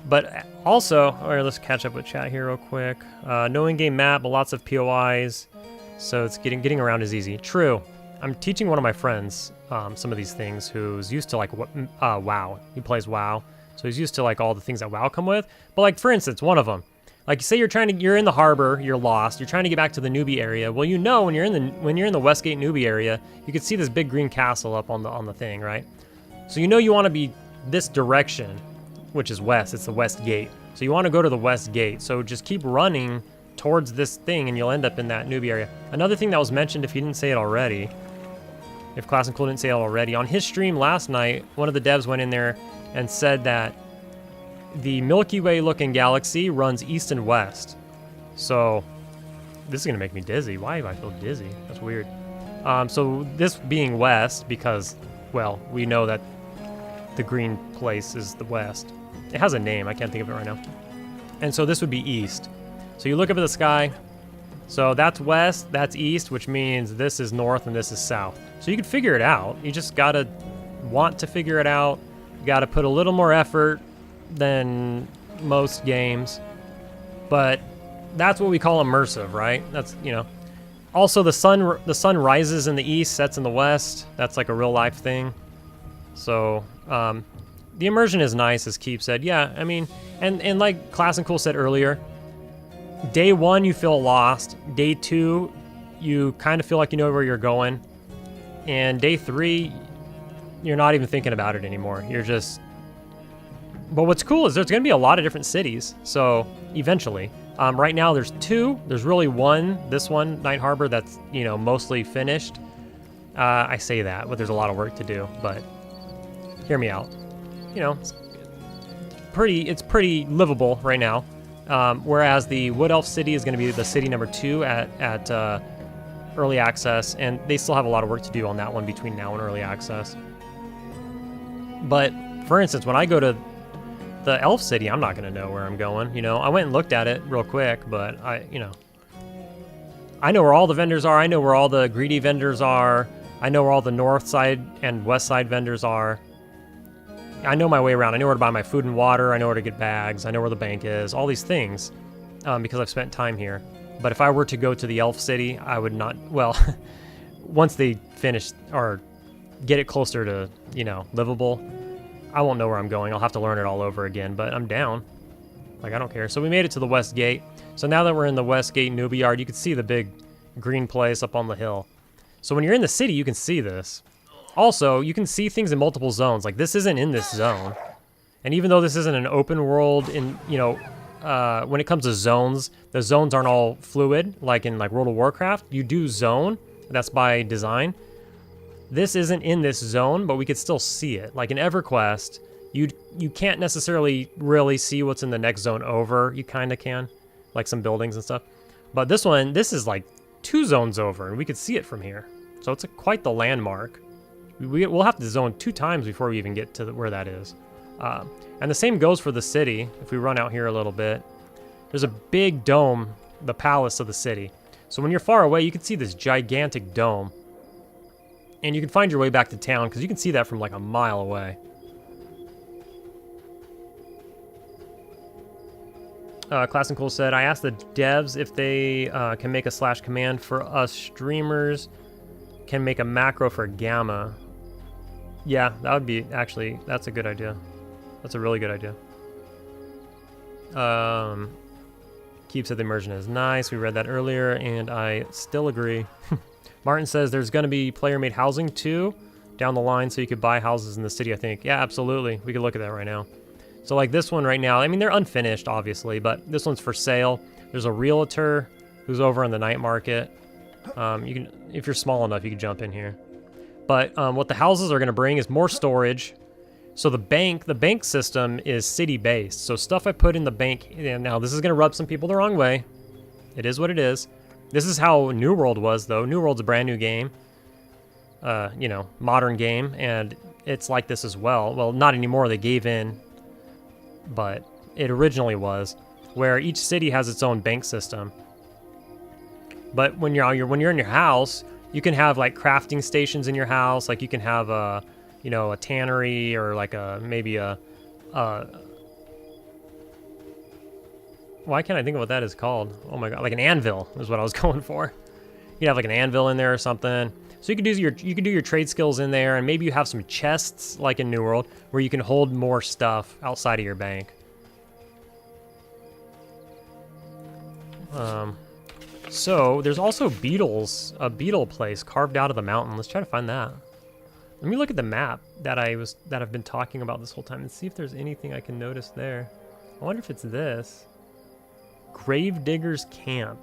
But also, all right, let's catch up with chat here real quick. No in-game map, but lots of POIs. So it's getting around is easy. True. I'm teaching one of my friends some of these things who's used to like WoW. He plays WoW, so he's used to like all the things that WoW come with. But like for instance, one of them, like say you're in the harbor, you're lost, you're trying to get back to the Newbie area. Well, you know when you're in the Westgate Newbie area, you can see this big green castle up on the thing, right? So you know you want to be this direction, which is west. It's the West Gate. So you want to go to the West Gate. So just keep running towards this thing and you'll end up in that Newbie area. Another thing that was mentioned, if you didn't say it already, if Class and Cool didn't say it already, on his stream last night, one of the devs went in there and said that the Milky Way looking galaxy runs east and west. So this is gonna make me dizzy. Why do I feel dizzy? That's weird. So this being west, because, well, we know that the green place is the west. It has a name, I can't think of it right now. And so this would be east. So you look up at the sky, so that's west, that's east, which means this is north and this is south. So you can figure it out. You just gotta want to figure it out. You gotta put a little more effort than most games. But that's what we call immersive, right? That's, you know. Also the sun rises in the east, sets in the west. That's like a real life thing. So the immersion is nice, as Keep said. Yeah, I mean, and like Class and Cool said earlier, day 1 you feel lost. Day 2 you kind of feel like you know where you're going. And day 3 you're not even thinking about it anymore. You're just... But what's cool is there's going to be a lot of different cities. So eventually, right now there's 2. There's really one, this one, Night Harbor, that's, you know, mostly finished. I say that, but there's a lot of work to do. But hear me out. You know, it's pretty livable right now. Whereas the Wood Elf City is going to be the city number 2 at early access, and they still have a lot of work to do on that one between now and early access. But for instance, when I go to the Elf City, I'm not going to know where I'm going. You know, I went and looked at it real quick, but I know where all the vendors are. I know where all the greedy vendors are. I know where all the north side and west side vendors are. I know my way around. I know where to buy my food and water. I know where to get bags. I know where the bank is. All these things, because I've spent time here. But if I were to go to the Elf City, I would not... Well, once they finish or get it closer to, you know, livable, I won't know where I'm going. I'll have to learn it all over again, but I'm down. Like, I don't care. So we made it to the West Gate. So now that we're in the West Gate Newbie Yard, you can see the big green place up on the hill. So when you're in the city, you can see this. Also, you can see things in multiple zones. Like, this isn't in this zone. And even though this isn't an open world, in, you know, when it comes to zones, the zones aren't all fluid, like in like World of Warcraft. You do zone. That's by design. This isn't in this zone, but we could still see it. Like in EverQuest, you can't necessarily really see what's in the next zone over. You kind of can, like some buildings and stuff. But this one, this is like 2 zones over, and we could see it from here. So it's quite the landmark. We'll have to zone 2 times before we even get to where that is. And the same goes for the city. If we run out here a little bit, there's a big dome, the palace of the city. So when you're far away, you can see this gigantic dome. And you can find your way back to town, because you can see that from like a mile away. Class and Cool said, I asked the devs if they can make a slash command for us streamers, can make a macro for gamma. Yeah, that would be, actually, that's a good idea. That's a really good idea. Keep said the immersion is nice. We read that earlier, and I still agree. Martin says there's going to be player-made housing too down the line, so you could buy houses in the city, I think. Yeah, absolutely. We could look at that right now. So like this one right now, I mean, they're unfinished, obviously, but this one's for sale. There's a realtor who's over on the night market. You can, if you're small enough, you can jump in here. But what the houses are going to bring is more storage. So the bank system is city-based. So stuff I put in the bank, and now this is going to rub some people the wrong way. It is what it is. This is how New World was, though. New World's a brand new game. You know, modern game, and it's like this as well. Well, not anymore. They gave in. But it originally was, where each city has its own bank system. But when you're in your house, you can have like crafting stations in your house. Like you can have a, you know, a tannery, or like maybe a why can't I think of what that is called? Oh my god, like an anvil is what I was going for. You'd have like an anvil in there or something. So you could do your trade skills in there, and maybe you have some chests like in New World where you can hold more stuff outside of your bank. So there's also beetles, a beetle place carved out of the mountain. Let's try to find that. Let me look at the map that I've been talking about this whole time and see if there's anything I can notice there. I wonder if it's this. Gravedigger's Camp.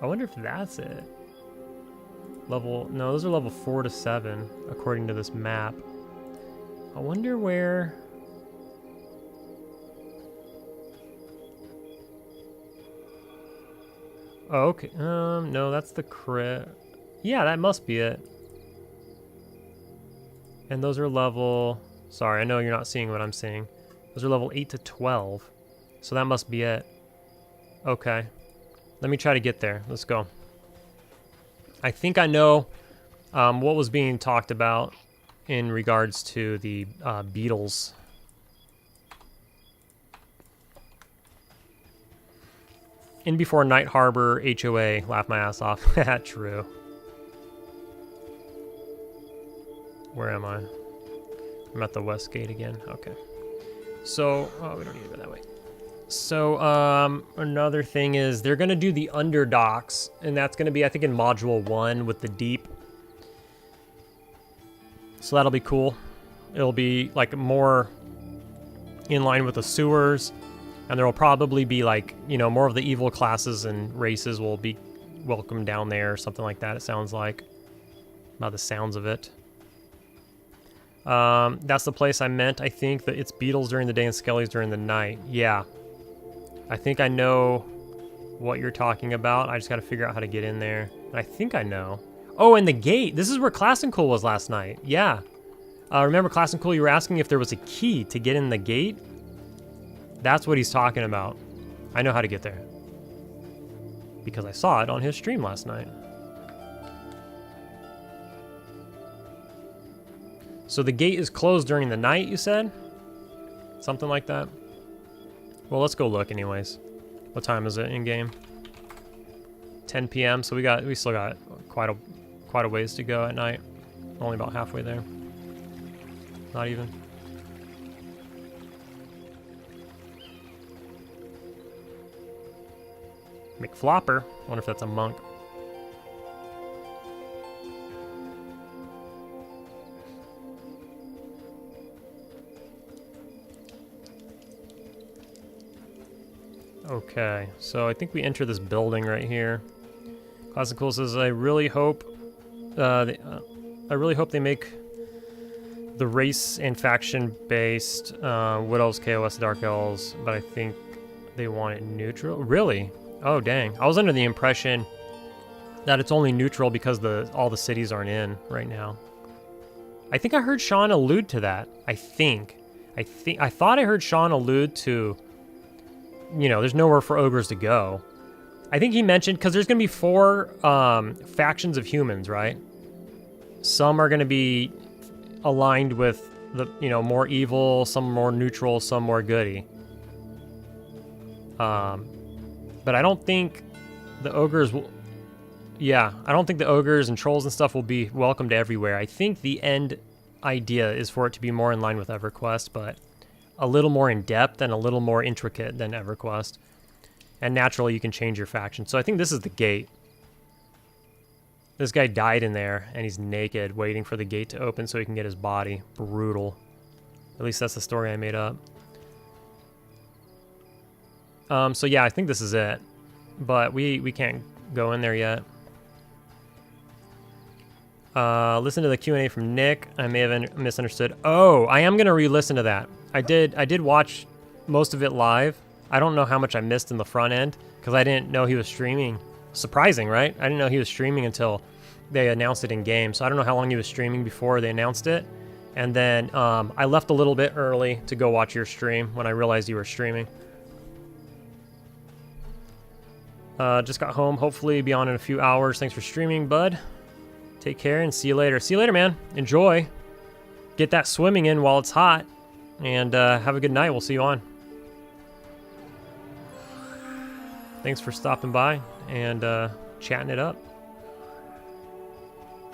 I wonder if that's it. No, those are level 4 to 7, according to this map. I wonder where... Oh, okay. No, that's the crit. Yeah, that must be it. And those are level... Sorry, I know you're not seeing what I'm seeing. Those are level 8 to 12. So that must be it. Okay. Let me try to get there. Let's go. I think I know what was being talked about in regards to the beetles. In before Night Harbor, HOA, laugh my ass off. True. Where am I? I'm at the west gate again. Okay. So, we don't need to go that way. So, another thing is they're going to do the underdocks, and that's going to be, I think, in Module 1 with the deep. So that'll be cool. It'll be, like, more in line with the sewers, and there will probably be, like, you know, more of the evil classes and races will be welcome down there, or something like that, it sounds like, by the sounds of it. That's the place I meant. I think that it's beetles during the day and skellies during the night. Yeah. I think I know what you're talking about. I just got to figure out how to get in there. And I think I know. Oh, and the gate. This is where Class and Cool was last night. Yeah. Remember, Class and Cool, you were asking if there was a key to get in the gate? That's what he's talking about. I know how to get there. Because I saw it on his stream last night. So the gate is closed during the night, you said? Something like that? Well, let's go look anyways. What time is it in game? 10 p.m. So we still got quite a ways to go at night. Only about halfway there. Not even. McFlopper. Wonder if that's a monk. Okay, so I think we enter this building right here. Classical says, I really hope they make the race and faction based Wood Elves, KOS, Dark Elves, but I think they want it neutral. Really? Oh dang! I was under the impression that it's only neutral because all the cities aren't in right now. I think I heard Sean allude to that. I thought I heard Sean allude to you know, there's nowhere for ogres to go. I think he mentioned, because there's going to be 4 factions of humans, right? Some are going to be aligned with the, you know, more evil, some more neutral, some more goody. But I don't think the ogres will... Yeah, I don't think the ogres and trolls and stuff will be welcomed everywhere. I think the end idea is for it to be more in line with EverQuest, but a little more in depth and a little more intricate than EverQuest. And naturally, you can change your faction. So I think this is the gate. This guy died in there, and he's naked, waiting for the gate to open so he can get his body. Brutal. At least that's the story I made up. So yeah, I think this is it. But we can't go in there yet. Listen to the Q&A from Nick. I may have misunderstood. Oh, I am going to re-listen to that. I did watch most of it live. I don't know how much I missed in the front end because I didn't know he was streaming. Surprising, right? I didn't know he was streaming until they announced it in game. So I don't know how long he was streaming before they announced it. And then I left a little bit early to go watch your stream when I realized you were streaming. Just got home. Hopefully be on in a few hours. Thanks for streaming, bud. Take care and see you later. See you later, man. Enjoy. Get that swimming in while it's hot. And have a good night. We'll see you on. Thanks for stopping by and chatting it up.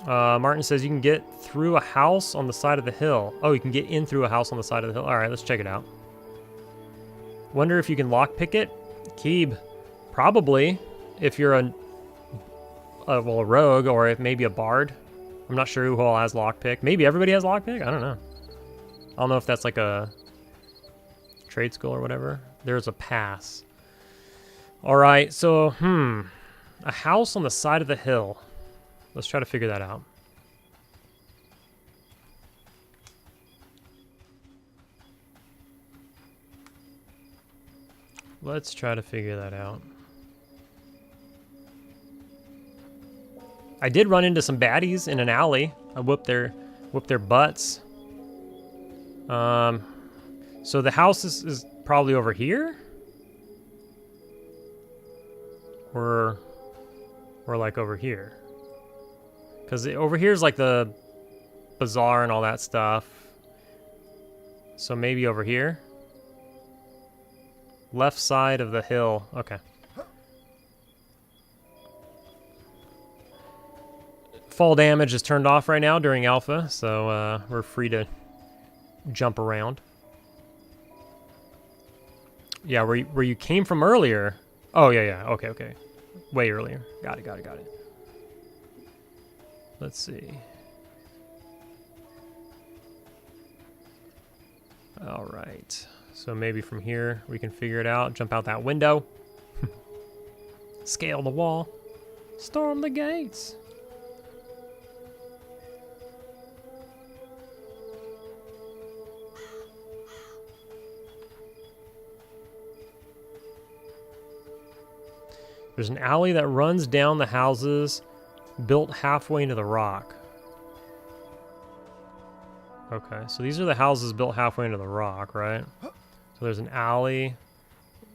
Martin says you can get through a house on the side of the hill. Oh, you can get in through a house on the side of the hill. All right, let's check it out. Wonder if you can lockpick it. Keeb, probably, if you're a rogue or if maybe a bard. I'm not sure who all has lockpick. Maybe everybody has lockpick. I don't know. I don't know if that's like a trade school or whatever. There's a pass. All right, so a house on the side of the hill. Let's try to figure that out. Let's try to figure that out. I did run into some baddies in an alley. I whooped their butts. So the house is probably over here? Or like over here? Because over here is like the bazaar and all that stuff. So maybe over here? Left side of the hill. Okay. Fall damage is turned off right now during alpha, so we're free to jump around. Yeah, where you came from earlier. Oh, yeah. Okay. Way earlier. Got it. Let's see. All right. So maybe from here we can figure it out. Jump out that window. Scale the wall. Storm the gates. There's an alley that runs down the houses built halfway into the rock. Okay, so these are the houses built halfway into the rock, right? So there's an alley,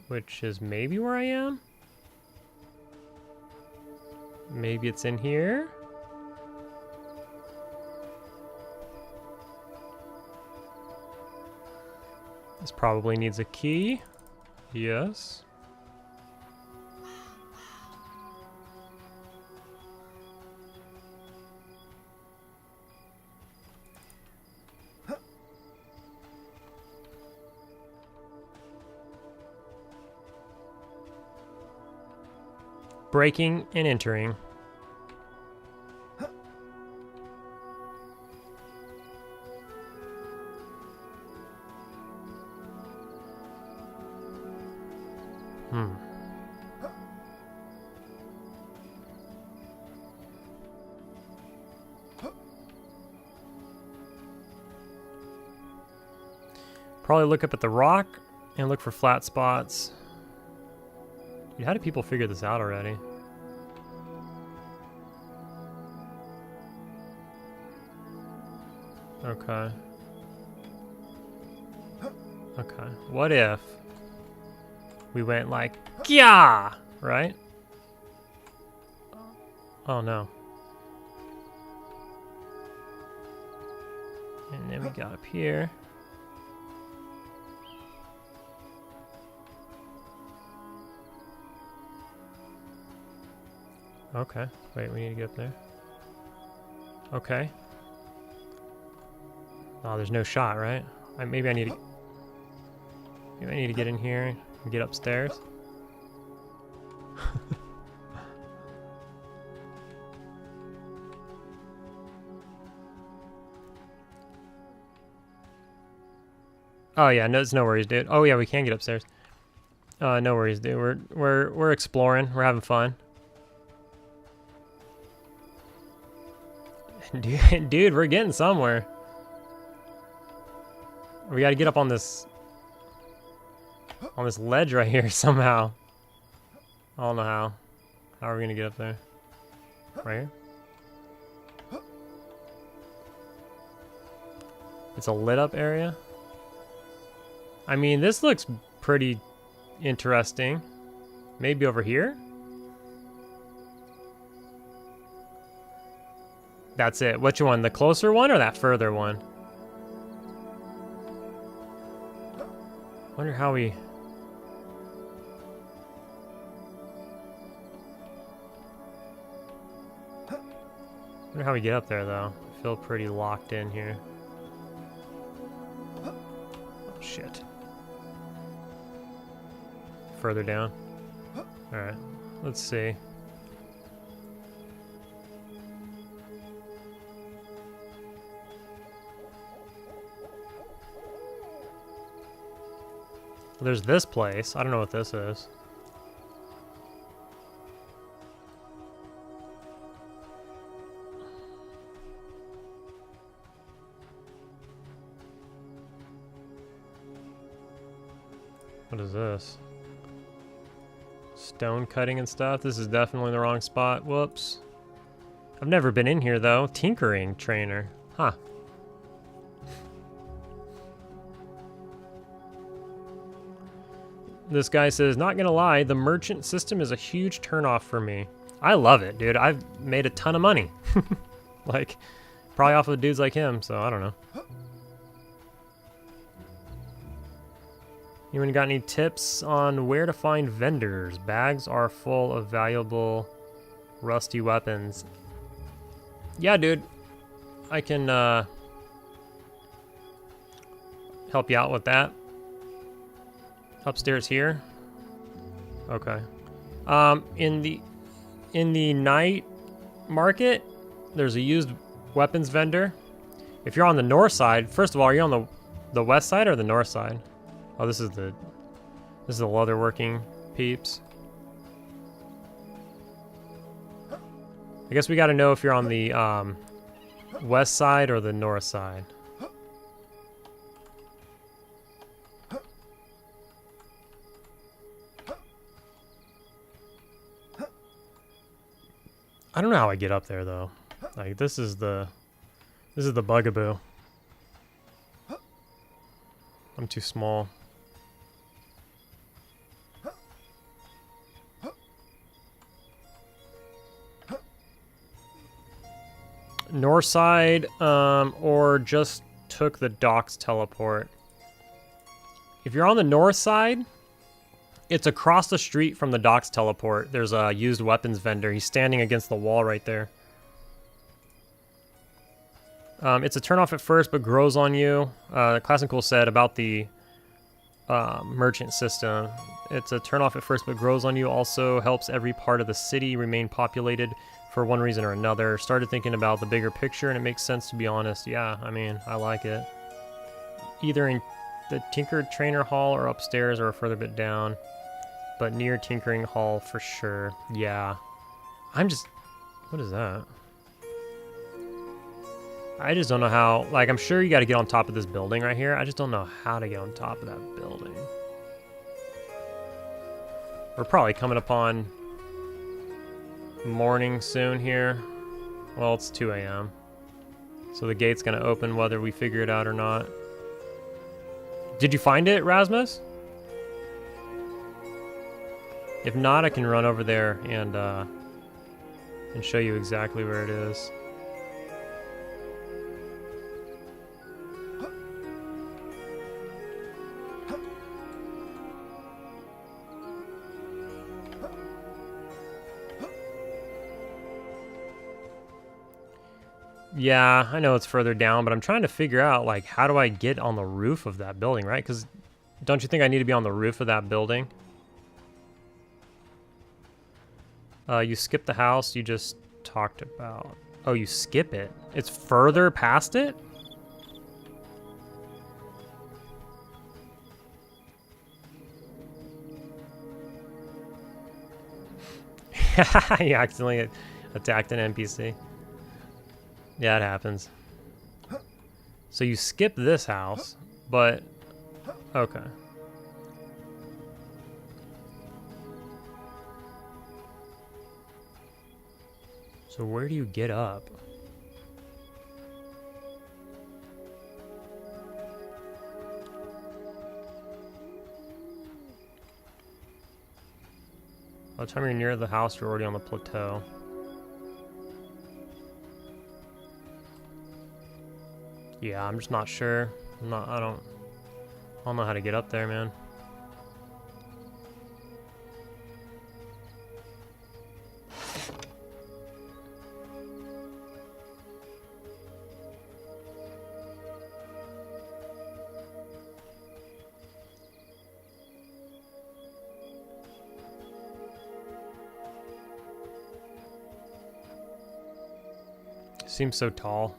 which is maybe where I am? Maybe it's in here? This probably needs a key. Yes. Breaking and entering. Probably look up at the rock and look for flat spots. Dude, how do people figure this out already? Okay. Okay. What if we went like, yeah, right? Oh no. And then we got up here. Okay, wait, we need to get up there. Okay. Oh, there's no shot, right? Maybe I need to get in here and get upstairs. Oh yeah, no, it's no worries, dude. Oh yeah, we can get upstairs. No worries, dude. We're exploring. We're having fun. Dude, we're getting somewhere. We got to get up on this ledge right here somehow. I don't know how. How are we gonna get up there? Right here? It's a lit up area. I mean, this looks pretty interesting. Maybe over here? That's it. Which one? The closer one or that further one? Wonder how we... Wonder how we get up there though. I feel pretty locked in here. Oh shit. Further down. Alright, let's see. There's this place. I don't know what this is. What is this? Stone cutting and stuff. This is definitely the wrong spot. Whoops. I've never been in here though. Tinkering trainer. Huh. This guy says, not gonna lie, the merchant system is a huge turnoff for me. I love it, dude. I've made a ton of money. Like, probably off of dudes like him, so I don't know. Anyone got any tips on where to find vendors? Bags are full of valuable rusty weapons. Yeah, dude. I can help you out with that. Upstairs here. Okay. In the night market, there's a used weapons vendor. If you're on the north side, first of all, are you on the west side or the north side? Oh, this is the leatherworking peeps. I guess we got to know if you're on the west side or the north side. I don't know how I get up there though. Like this is the bugaboo. I'm too small. North side, or just took the docks teleport. If you're on the north side, it's across the street from the docks teleport. There's a used weapons vendor. He's standing against the wall right there. It's a turn off at first, but grows on you. Class and Cool said about the merchant system. It's a turn off at first, but grows on you. Also helps every part of the city remain populated for one reason or another. Started thinking about the bigger picture, and it makes sense, to be honest. Yeah, I mean, I like it. Either in the Tinker Trainer Hall or upstairs or a further bit down. But near Tinkering Hall for sure. Yeah. What is that? I just don't know how, like, I'm sure you got to get on top of this building right here. I just don't know how to get on top of that building. We're probably coming upon morning soon here. Well, it's 2 a.m. So the gate's going to open whether we figure it out or not. Did you find it, Rasmus? If not, I can run over there and show you exactly where it is. Yeah, I know it's further down, but I'm trying to figure out, like, how do I get on the roof of that building, right? Because don't you think I need to be on the roof of that building? You skip the house you just talked about. Oh, you skip it. It's further past it? You accidentally attacked an NPC. Yeah, it happens. So you skip this house, but... Okay. So where do you get up? By the time you're near the house, you're already on the plateau. Yeah, I'm just not sure. I don't know how to get up there, man. Seems so tall.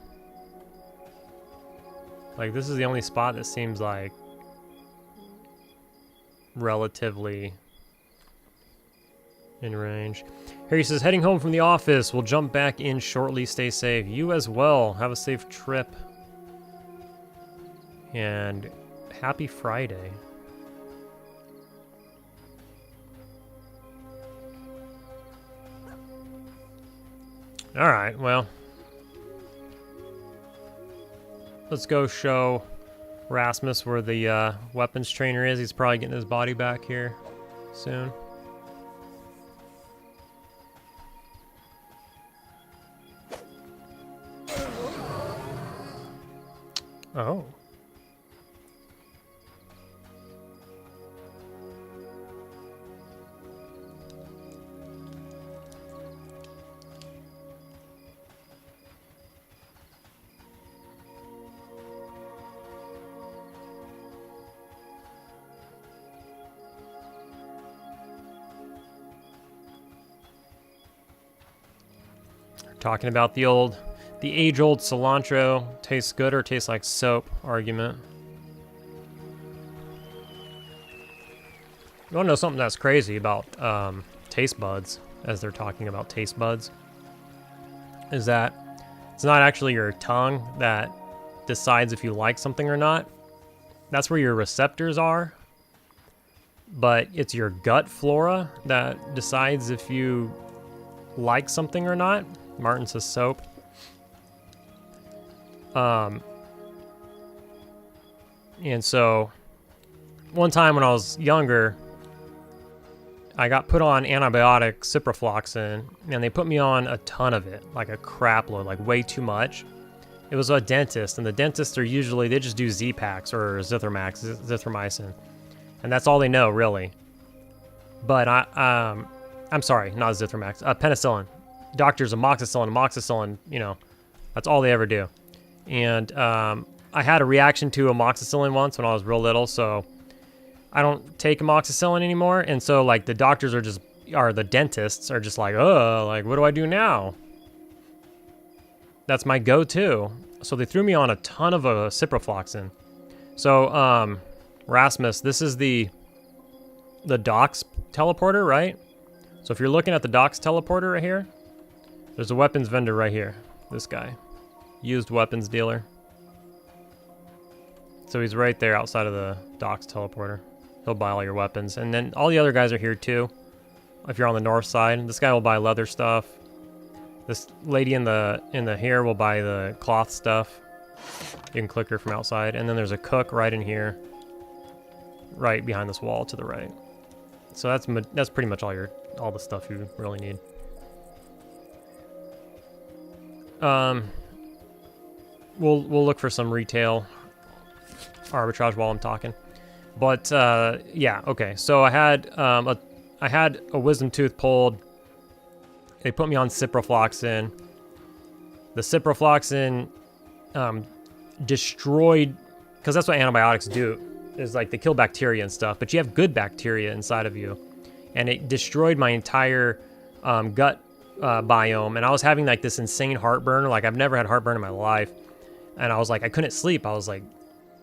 Like, this is the only spot that seems like relatively in range. Harry says, heading home from the office. We'll jump back in shortly. Stay safe. You as well. Have a safe trip. And happy Friday. All right, well. Let's go show Rasmus where the weapons trainer is. He's probably getting his body back here soon. Oh. Talking about the age-old cilantro tastes good or tastes like soap argument. You want to know something that's crazy about taste buds, as they're talking about taste buds, is that it's not actually your tongue that decides if you like something or not. That's where your receptors are. But it's your gut flora that decides if you like something or not. Martin says soap. And so one time when I was younger, I got put on antibiotic ciprofloxacin, and they put me on a ton of it, like a crap load, like way too much. It was a dentist, and the dentists are usually, they just do Z-Paks or zithromycin. And that's all they know, really. But I'm sorry, not Zithromax, penicillin. Doctors amoxicillin, you know, that's all they ever do. And I had a reaction to amoxicillin once when I was real little, so I don't take amoxicillin anymore. And so, like, the doctors the dentists are just like, oh, like, what do I do now? That's my go-to. So they threw me on a ton of ciprofloxacin. So, Rasmus, this is the docks teleporter, right? So if you're looking at the docks teleporter right here, there's a weapons vendor right here. This guy. Used weapons dealer. So he's right there outside of the docks teleporter. He'll buy all your weapons. And then all the other guys are here too. If you're on the north side, this guy will buy leather stuff. This lady in the here will buy the cloth stuff. You can click her from outside. And then there's a cook right in here. Right behind this wall to the right. So that's pretty much all the stuff you really need. We'll look for some retail arbitrage while I'm talking. But yeah, okay. So I had a wisdom tooth pulled. They put me on ciprofloxacin. The ciprofloxacin destroyed, because that's what antibiotics do, is like they kill bacteria and stuff, but you have good bacteria inside of you. And it destroyed my entire gut biome, and I was having like this insane heartburn. Like I've never had heartburn in my life. And I was like, I couldn't sleep. I was like,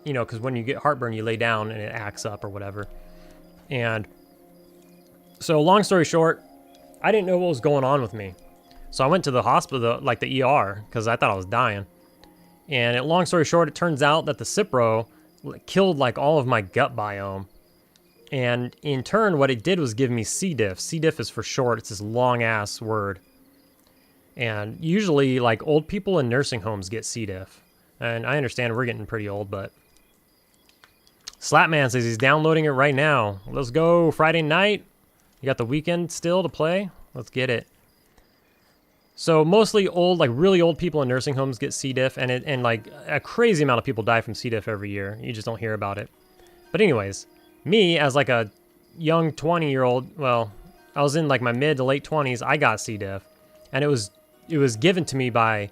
you know, because when you get heartburn, you lay down and it acts up or whatever. And so long story short, I didn't know what was going on with me. So I went to the hospital, like the ER, because I thought I was dying. And long story short, it turns out that the Cipro killed like all of my gut biome. And in turn, what it did was give me C. diff. C. diff is for short. It's this long ass word. And usually like old people in nursing homes get C. diff. And I understand we're getting pretty old, but Slapman says he's downloading it right now. Let's go. Friday night. You got the weekend still to play? Let's get it. So mostly old, like really old people in nursing homes get C. diff, and like a crazy amount of people die from C. diff every year. You just don't hear about it. But anyways, me as like a young 20-year-old, well, I was in like my mid to late 20s, I got C. diff. And it was given to me by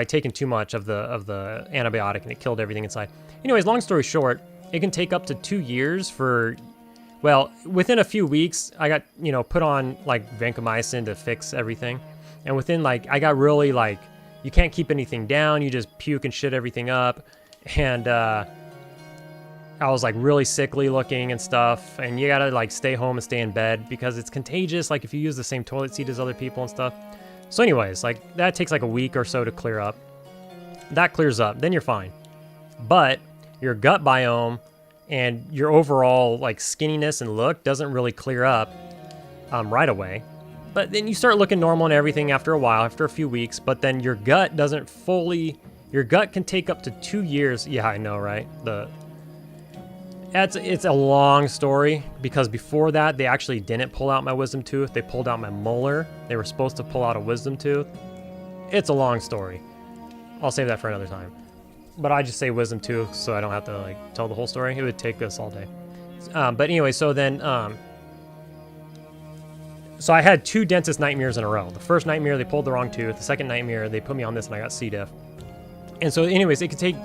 taking too much of the antibiotic, and it killed everything inside. Anyways, long story short, it can take up to 2 years for, well, within a few weeks, I got, you know, put on like vancomycin to fix everything. And within like, I got really like, you can't keep anything down. You just puke and shit everything up. And I was like really sickly looking and stuff. And you gotta like stay home and stay in bed because it's contagious. Like if you use the same toilet seat as other people and stuff. So anyways, like that takes like a week or so to clear up. That clears up, then you're fine. But your gut biome and your overall like skinniness and look doesn't really clear up right away. But then you start looking normal and everything after a while, after a few weeks, but then your gut doesn't fully, your gut can take up to 2 years. Yeah, I know, right? It's a long story because before that, they actually didn't pull out my wisdom tooth. They pulled out my molar. They were supposed to pull out a wisdom tooth. It's a long story. I'll save that for another time. But I just say wisdom tooth so I don't have to like tell the whole story. It would take us all day. But anyway, so then, so I had 2 dentist nightmares in a row. The first nightmare, they pulled the wrong tooth. The second nightmare, they put me on this and I got C. diff. And so anyways, it could take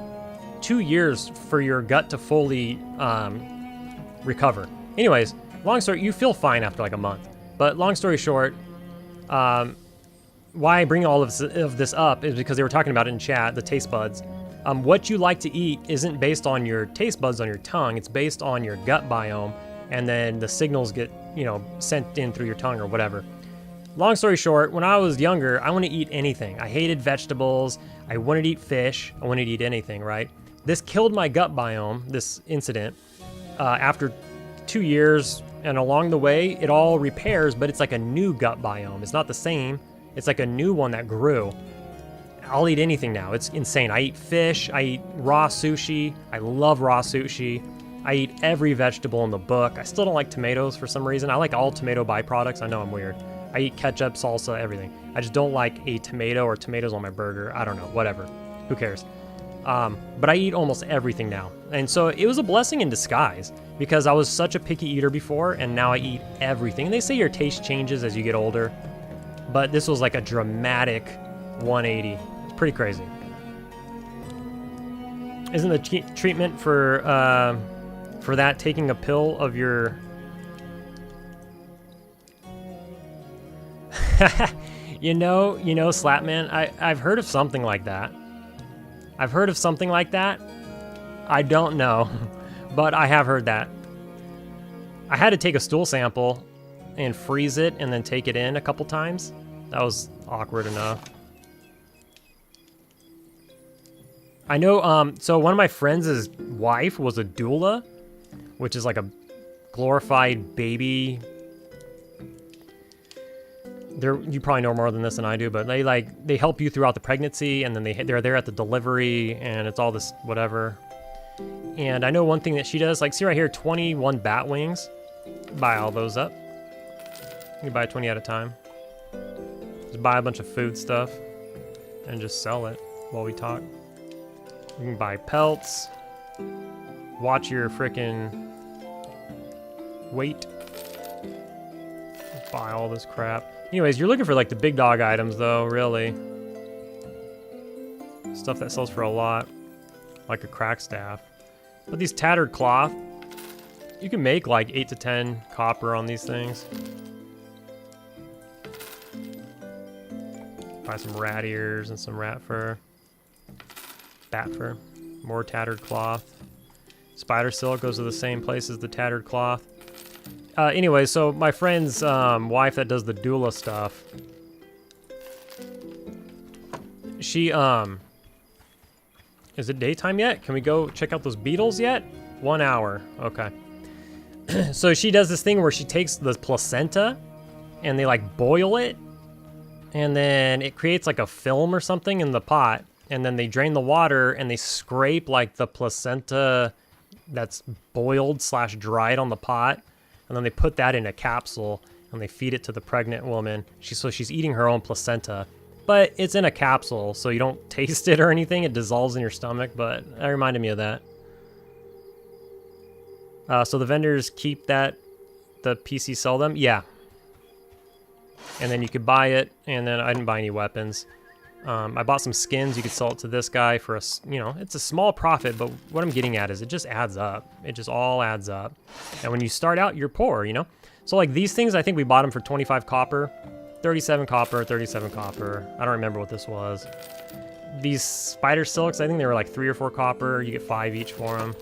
2 years for your gut to fully recover. Anyways, long story, you feel fine after like a month. But long story short, why I bring all of this up is because they were talking about it in chat, the taste buds. What you like to eat isn't based on your taste buds on your tongue. It's based on your gut biome, and then the signals get, you know, sent in through your tongue or whatever. Long story short, when I was younger, I wanted to eat anything. I hated vegetables. I wanted to eat fish. I wanted to eat anything, right? This killed my gut biome, this incident, after 2 years, and along the way, it all repairs, but it's like a new gut biome. It's not the same. It's like a new one that grew. I'll eat anything now. It's insane. I eat fish. I eat raw sushi. I love raw sushi. I eat every vegetable in the book. I still don't like tomatoes for some reason. I like all tomato byproducts. I know I'm weird. I eat ketchup, salsa, everything. I just don't like a tomato or tomatoes on my burger. I don't know. Whatever. Who cares? But I eat almost everything now. And so it was a blessing in disguise because I was such a picky eater before, and now I eat everything. And they say your taste changes as you get older, but this was like a dramatic 180. It's pretty crazy. Isn't the treatment for that taking a pill of your... you know, Slapman, I've heard of something like that. I've heard of something like that. I don't know, but I have heard that. I had to take a stool sample and freeze it and then take it in a couple times. That was awkward enough. I know, so one of my friends' wife was a doula, which is like a glorified baby. You probably know more than this than I do, but they help you throughout the pregnancy, and then they're there at the delivery, and it's all this whatever. And I know one thing that she does, like see right here, 21 bat wings. buy all those up. You can buy 20 at a time. Just buy a bunch of food stuff and just sell it while we talk. You can buy pelts. Watch your frickin' weight. Buy all this crap. Anyways, you're looking for like the big dog items though, really. Stuff that sells for a lot. Like a crack staff. But these tattered cloth, you can make like 8 to 10 copper on these things. Buy some rat ears and some rat fur. Bat fur. More tattered cloth. Spider silk goes to the same place as the tattered cloth. Anyway, so my friend's wife that does the doula stuff, she, is it daytime yet? Can we go check out those beetles yet? 1 hour, okay. So she does this thing where she takes the placenta and they like boil it, and then it creates like a film or something in the pot, and then they drain the water and they scrape like the placenta that's boiled / dried on the pot, and then they put that in a capsule and they feed it to the pregnant woman. So she's eating her own placenta, but it's in a capsule, so you don't taste it or anything. It dissolves in your stomach, but that reminded me of that. So the vendors keep that, the PC sell them? Yeah. And then you could buy it, and then I didn't buy any weapons. I bought some skins. You could sell it to this guy for a, you know, it's a small profit, but what I'm getting at is it just adds up. It just all adds up. And when you start out, you're poor, you know? So like these things, I think we bought them for 25 copper, 37 copper, 37 copper. I don't remember what this was. These spider silks, I think they were like 3 or 4 copper. You get 5 each for them.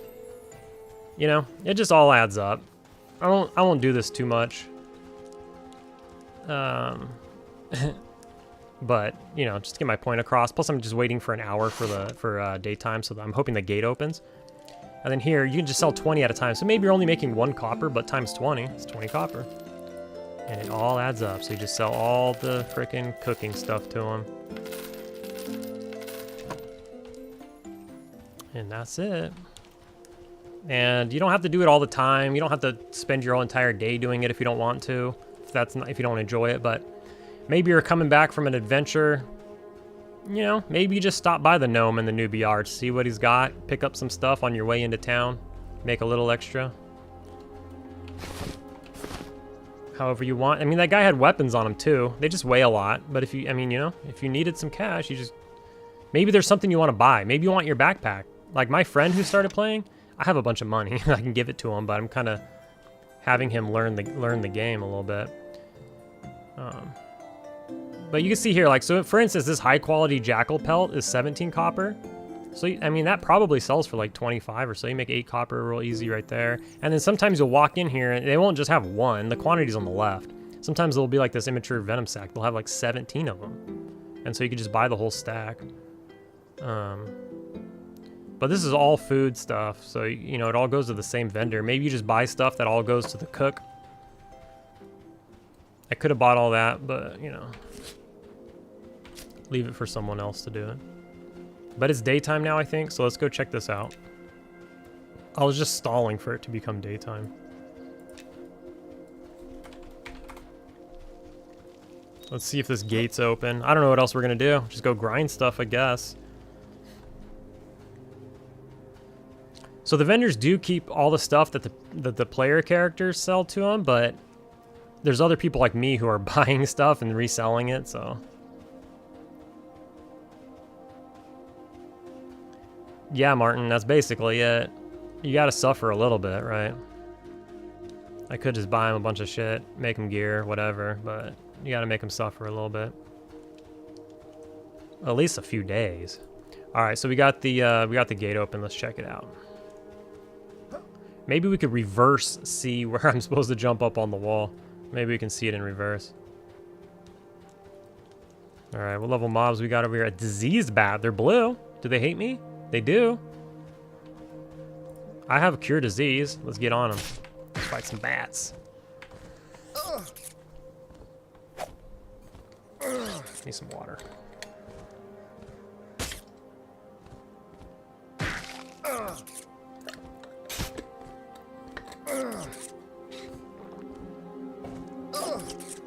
You know, it just all adds up. I won't do this too much. But, you know, just to get my point across. Plus, I'm just waiting for an hour for daytime, so I'm hoping the gate opens. And then here, you can just sell 20 at a time. So maybe you're only making 1 copper, but times 20, it's 20 copper. And it all adds up. So you just sell all the frickin' cooking stuff to them. And that's it. And you don't have to do it all the time. You don't have to spend your whole entire day doing it if you don't want to. If you don't enjoy it, but maybe you're coming back from an adventure, you know, maybe you just stop by the gnome in the Newbie Arch, see what he's got, pick up some stuff on your way into town, make a little extra. However you want. I mean, that guy had weapons on him too. They just weigh a lot, but if you, I mean, you know, if you needed some cash, you just, maybe there's something you want to buy. Maybe you want your backpack. Like my friend who started playing, I have a bunch of money. I can give it to him, but I'm kind of having him learn the game a little bit. But you can see here, like, so for instance, this high quality jackal pelt is 17 copper. So, I mean, that probably sells for like 25 or so. You make 8 copper real easy right there. And then sometimes you'll walk in here and they won't just have one. The quantity's on the left. Sometimes it'll be like this immature venom sac. They'll have like 17 of them. And so you can just buy the whole stack. But this is all food stuff. So, you know, it all goes to the same vendor. Maybe you just buy stuff that all goes to the cook. I could have bought all that, but, you know, leave it for someone else to do it. But it's daytime now, I think, so let's go check this out. I was just stalling for it to become daytime. Let's see if this gate's open. I don't know what else we're gonna do. Just go grind stuff, I guess. So the vendors do keep all the stuff that the player characters sell to them, but there's other people like me who are buying stuff and reselling it, so. Yeah, Martin, that's basically it. You gotta suffer a little bit, right? I could just buy him a bunch of shit, make him gear, whatever, but you gotta make him suffer a little bit. At least a few days. All right, so we got the gate open. Let's check it out. Maybe we could reverse see where I'm supposed to jump up on the wall. Maybe we can see it in reverse. All right, what level mobs we got over here? A diseased bat. They're blue. Do they hate me? They do. I have a cure disease. Let's get on them. Let's fight some bats. Need some water.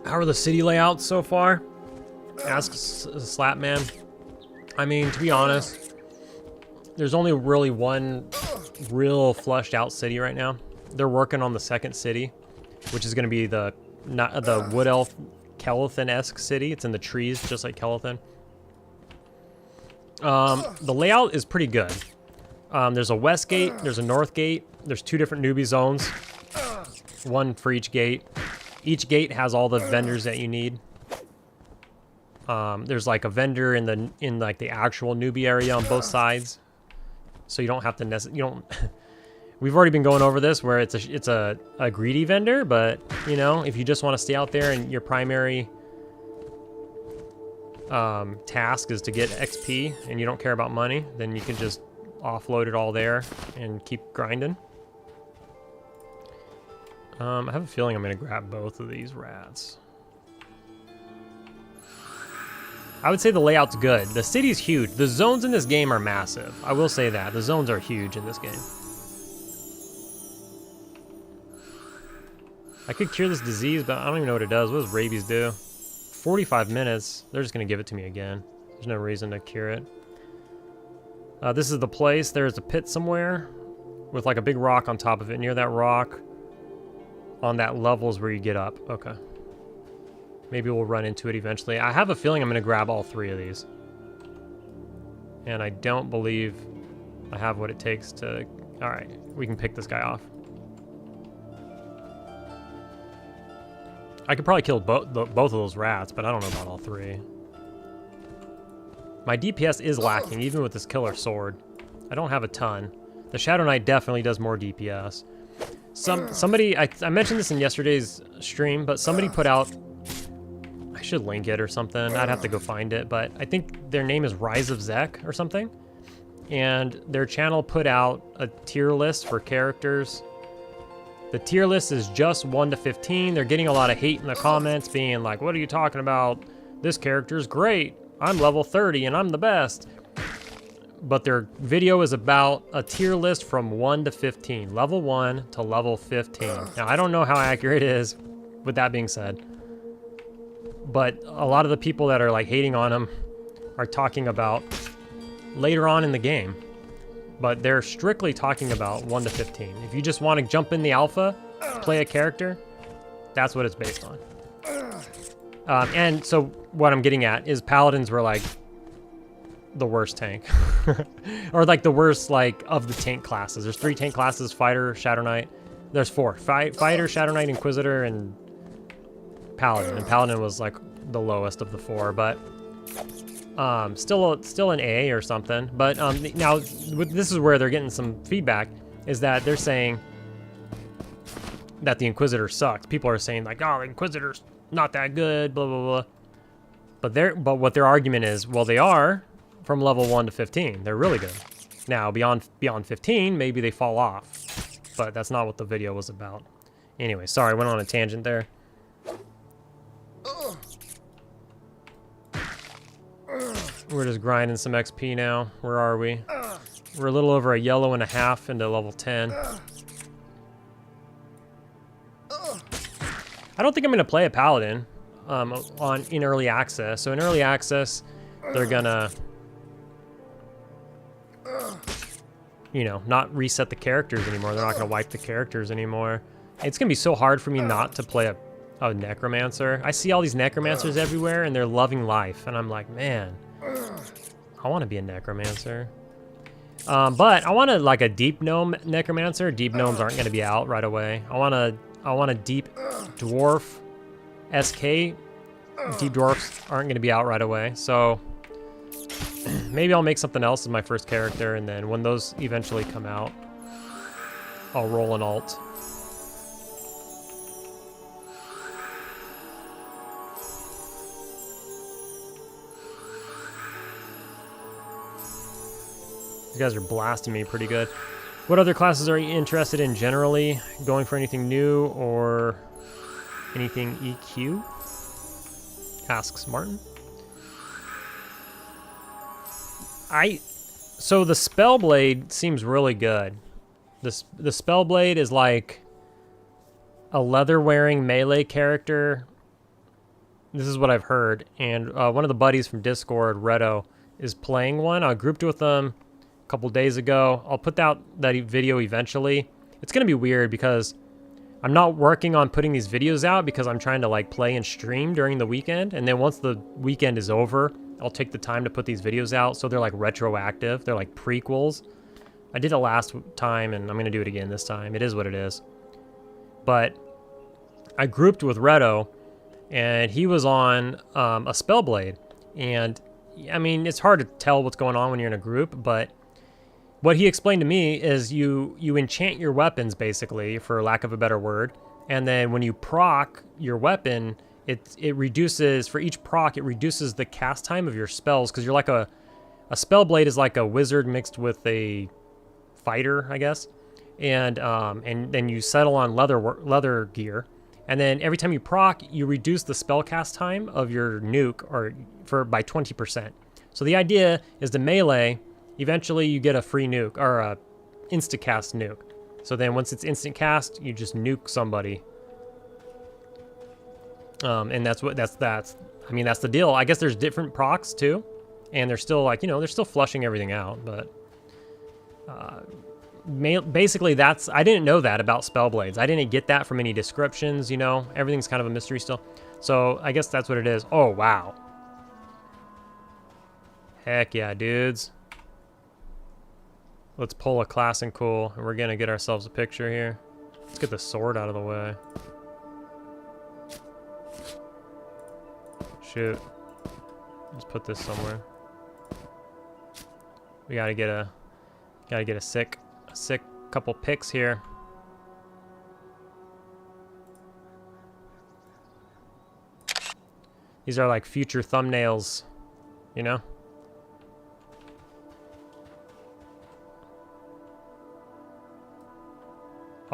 How are the city layouts so far? Asks Slapman. I mean, to be honest, there's only really one real fleshed out city right now. They're working on the second city, which is going to be the Wood Elf Kelethan-esque city. It's in the trees, just like Kelethan. The layout is pretty good. There's a west gate, there's a north gate, there's 2 different newbie zones, 1 for each gate. Each gate has all the vendors that you need. There's like a vendor in like the actual newbie area on both sides, so you don't have to We've already been going over this where it's a greedy vendor, but you know, if you just want to stay out there and your primary task is to get XP and you don't care about money, then you can just offload it all there and keep grinding. I have a feeling I'm gonna grab both of these rats. I would say the layout's good. The city's huge. The zones in this game are massive. I will say that. The zones are huge in this game. I could cure this disease, but I don't even know what it does. What does rabies do? 45 minutes. They're just going to give it to me again. There's no reason to cure it. This is the place. There's a pit somewhere with like a big rock on top of it. Near that rock, on that level is where you get up. Okay. Maybe we'll run into it eventually. I have a feeling I'm going to grab all 3 of these. And I don't believe I have what it takes to... Alright, we can pick this guy off. I could probably kill both of those rats, but I don't know about all 3. My DPS is lacking, even with this killer sword. I don't have a ton. The Shadow Knight definitely does more DPS. Somebody... I mentioned this in yesterday's stream, but somebody put out... I should link it or something. I'd have to go find it, but I think their name is Rise of Zek or something. And their channel put out a tier list for characters. The tier list is just 1 to 15. They're getting a lot of hate in the comments being like, what are you talking about? This character's great. I'm level 30 and I'm the best. But their video is about a tier list from 1 to 15. Level 1 to level 15. Now, I don't know how accurate it is, with that being said. But a lot of the people that are like hating on him are talking about later on in the game. But they're strictly talking about 1 to 15. If you just want to jump in the alpha, play a character, that's what it's based on. And so what I'm getting at is paladins were like the worst tank. Or like the worst like of the tank classes. There's 3 tank classes: Fighter, Shadow Knight. There's 4. Fighter, Shadow Knight, Inquisitor, and Paladin. And Paladin was like the lowest of the 4, but still an A or something. But now this is where they're getting some feedback, is that they're saying that the Inquisitor sucked. People are saying like, oh, the Inquisitor's not that good, blah blah blah. But what their argument is, well, they are from level 1 to 15. They're really good. Now beyond 15, maybe they fall off. But that's not what the video was about. Anyway, sorry, I went on a tangent there. We're just grinding some XP now. Where are we? We're a little over a yellow and a half into level 10. I don't think I'm going to play a Paladin in early access. So in early access, they're going to, you know, not reset the characters anymore. They're not going to wipe the characters anymore. It's going to be so hard for me not to play a Necromancer. I see all these Necromancers everywhere, and they're loving life. And I'm like, man, I want to be a Necromancer. But I want like a Deep Gnome Necromancer. Deep Gnomes aren't going to be out right away. I want a Deep Dwarf SK. Deep Dwarfs aren't going to be out right away. So maybe I'll make something else as my first character, and then when those eventually come out, I'll roll an alt. These guys are blasting me pretty good. What other classes are you interested in generally? Going for anything new or anything EQ? Asks Martin. So the Spellblade seems really good. The Spellblade is like a leather-wearing melee character This is what I've heard. And one of the buddies from Discord, Redo, is playing one. I grouped with them a couple days ago. I'll put out that video eventually. It's going to be weird because I'm not working on putting these videos out because I'm trying to like play and stream during the weekend. And then once the weekend is over, I'll take the time to put these videos out. So they're like retroactive. They're like prequels. I did it last time and I'm going to do it again this time. It is what it is. But I grouped with Redo and he was on a Spellblade. And I mean, it's hard to tell what's going on when you're in a group, but what he explained to me is you enchant your weapons, basically, for lack of a better word. And then when you proc your weapon, it reduces, for each proc, it reduces the cast time of your spells. Because you're like a Spellblade is like a wizard mixed with a fighter, I guess. And then you settle on leather gear. And then every time you proc, you reduce the spell cast time of your nuke by 20%. So the idea is to melee. Eventually, you get a free nuke, or a insta-cast nuke. So then once it's instant cast, you just nuke somebody. And that's I mean, that's the deal. I guess there's different procs, too. And they're still, like, they're still flushing everything out. But basically, I didn't know that about Spellblades. I didn't get that from any descriptions, Everything's kind of a mystery still. So I guess that's what it is. Oh, wow. Heck yeah, dudes. Let's pull a class and cool, and we're gonna get ourselves a picture here. Let's get the sword out of the way. Shoot. Let's put this somewhere. We gotta get a sick couple pics here. These are like future thumbnails,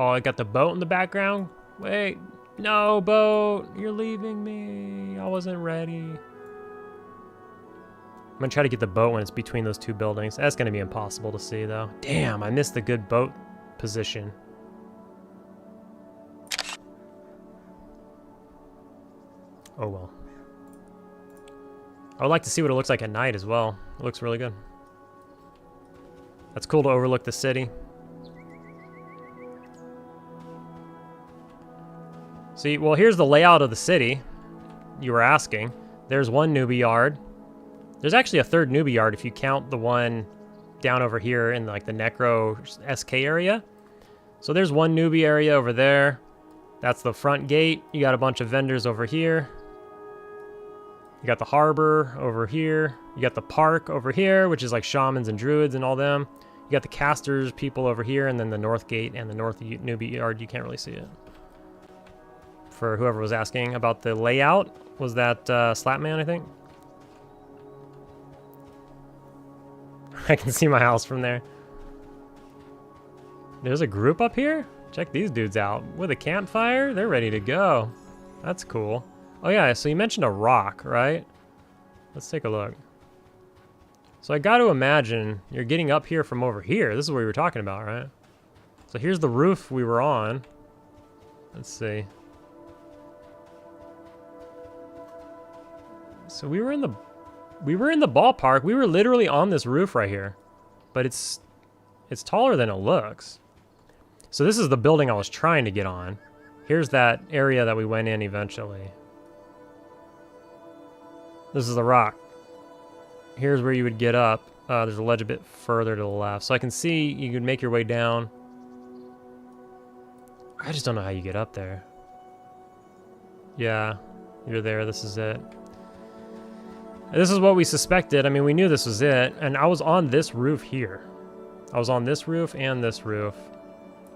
Oh, I got the boat in the background. Wait, no, boat, you're leaving me. I wasn't ready. I'm gonna try to get the boat when it's between those two buildings. That's gonna be impossible to see though. Damn, I missed the good boat position. Oh well. I would like to see what it looks like at night as well. It looks really good. That's cool to overlook the city. See, well, here's the layout of the city you were asking. There's one newbie yard. There's actually a third newbie yard if you count the one down over here in like the Necro SK area. So there's one newbie area over there. That's the front gate. You got a bunch of vendors over here. You got the harbor over here. You got the park over here, which is like shamans and druids and all them. You got the casters people over here, and then the north gate and the north newbie yard. You can't really see it. For whoever was asking about the layout, was that Slapman, I think? I can see my house from there. There's a group up here? Check these dudes out. With a campfire? They're ready to go. That's cool. Oh yeah, so you mentioned a rock, right? Let's take a look. So I got to imagine you're getting up here from over here. This is what we were talking about, right? So here's the roof we were on. Let's see. So we were in the ballpark. We were literally on this roof right here. But it's taller than it looks. So this is the building I was trying to get on. Here's that area that we went in eventually. This is the rock. Here's where you would get up. There's a ledge a bit further to the left. So I can see you could make your way down. I just don't know how you get up there. Yeah, you're there. This is it. This is what we suspected. I mean, we knew this was it. And I was on this roof here. I was on this roof and this roof.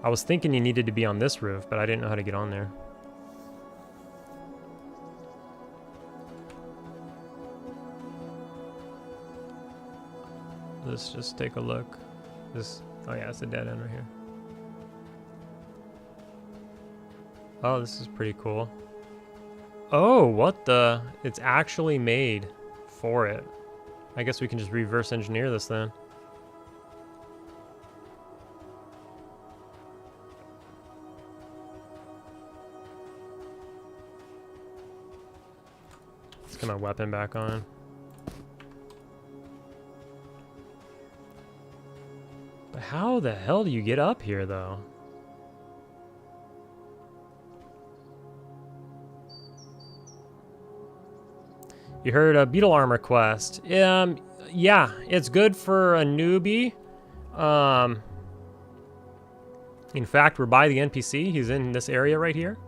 I was thinking you needed to be on this roof, but I didn't know how to get on there. Let's just take a look. Oh yeah, it's a dead end right here. Oh, this is pretty cool. Oh, what the? It's actually made for it. I guess we can just reverse engineer this then. Let's get my weapon back on. But how the hell do you get up here, though? You heard a beetle armor quest. Yeah, it's good for a newbie. In fact, we're by the NPC. He's in this area right here.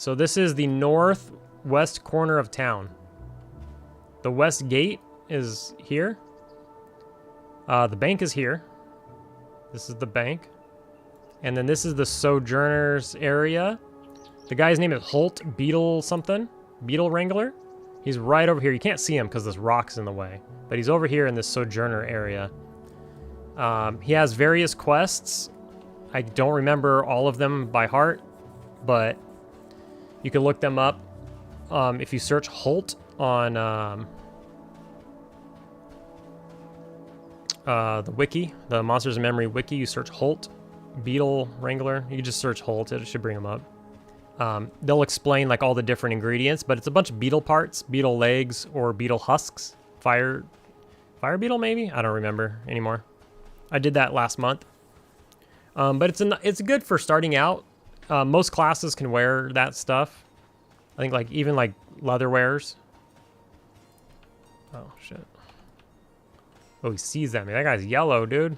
So this is the northwest corner of town. The west gate is here. The bank is here. This is the bank. And then this is the Sojourners area. The guy's name is Holt Beetle something. Beetle Wrangler. He's right over here. You can't see him because this rock's in the way. But he's over here in this Sojourner area. He has various quests. I don't remember all of them by heart. But you can look them up. If you search Holt on the wiki, the Monsters in Memory wiki, you search Holt Beetle Wrangler. You can just search Holt. It should bring him up. They'll explain like all the different ingredients, but it's a bunch of beetle parts, beetle legs, or beetle husks. Fire beetle maybe? I don't remember anymore. I did that last month. But it's good for starting out. Most classes can wear that stuff. I think like even like leather wearers. Oh shit. Oh, he sees at me. That guy's yellow, dude.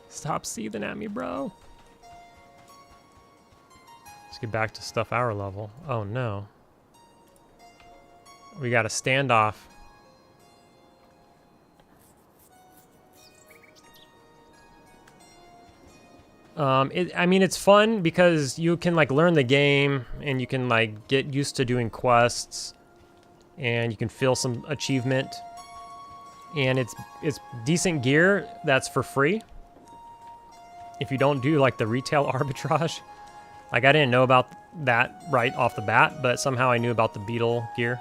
Stop seething at me, bro. Let's get back to stuff our level. Oh no. We got a standoff. I mean, it's fun because you can like learn the game and you can like get used to doing quests and you can feel some achievement. And it's decent gear that's for free. If you don't do like the retail arbitrage. Like I didn't know about that right off the bat, but somehow I knew about the beetle gear.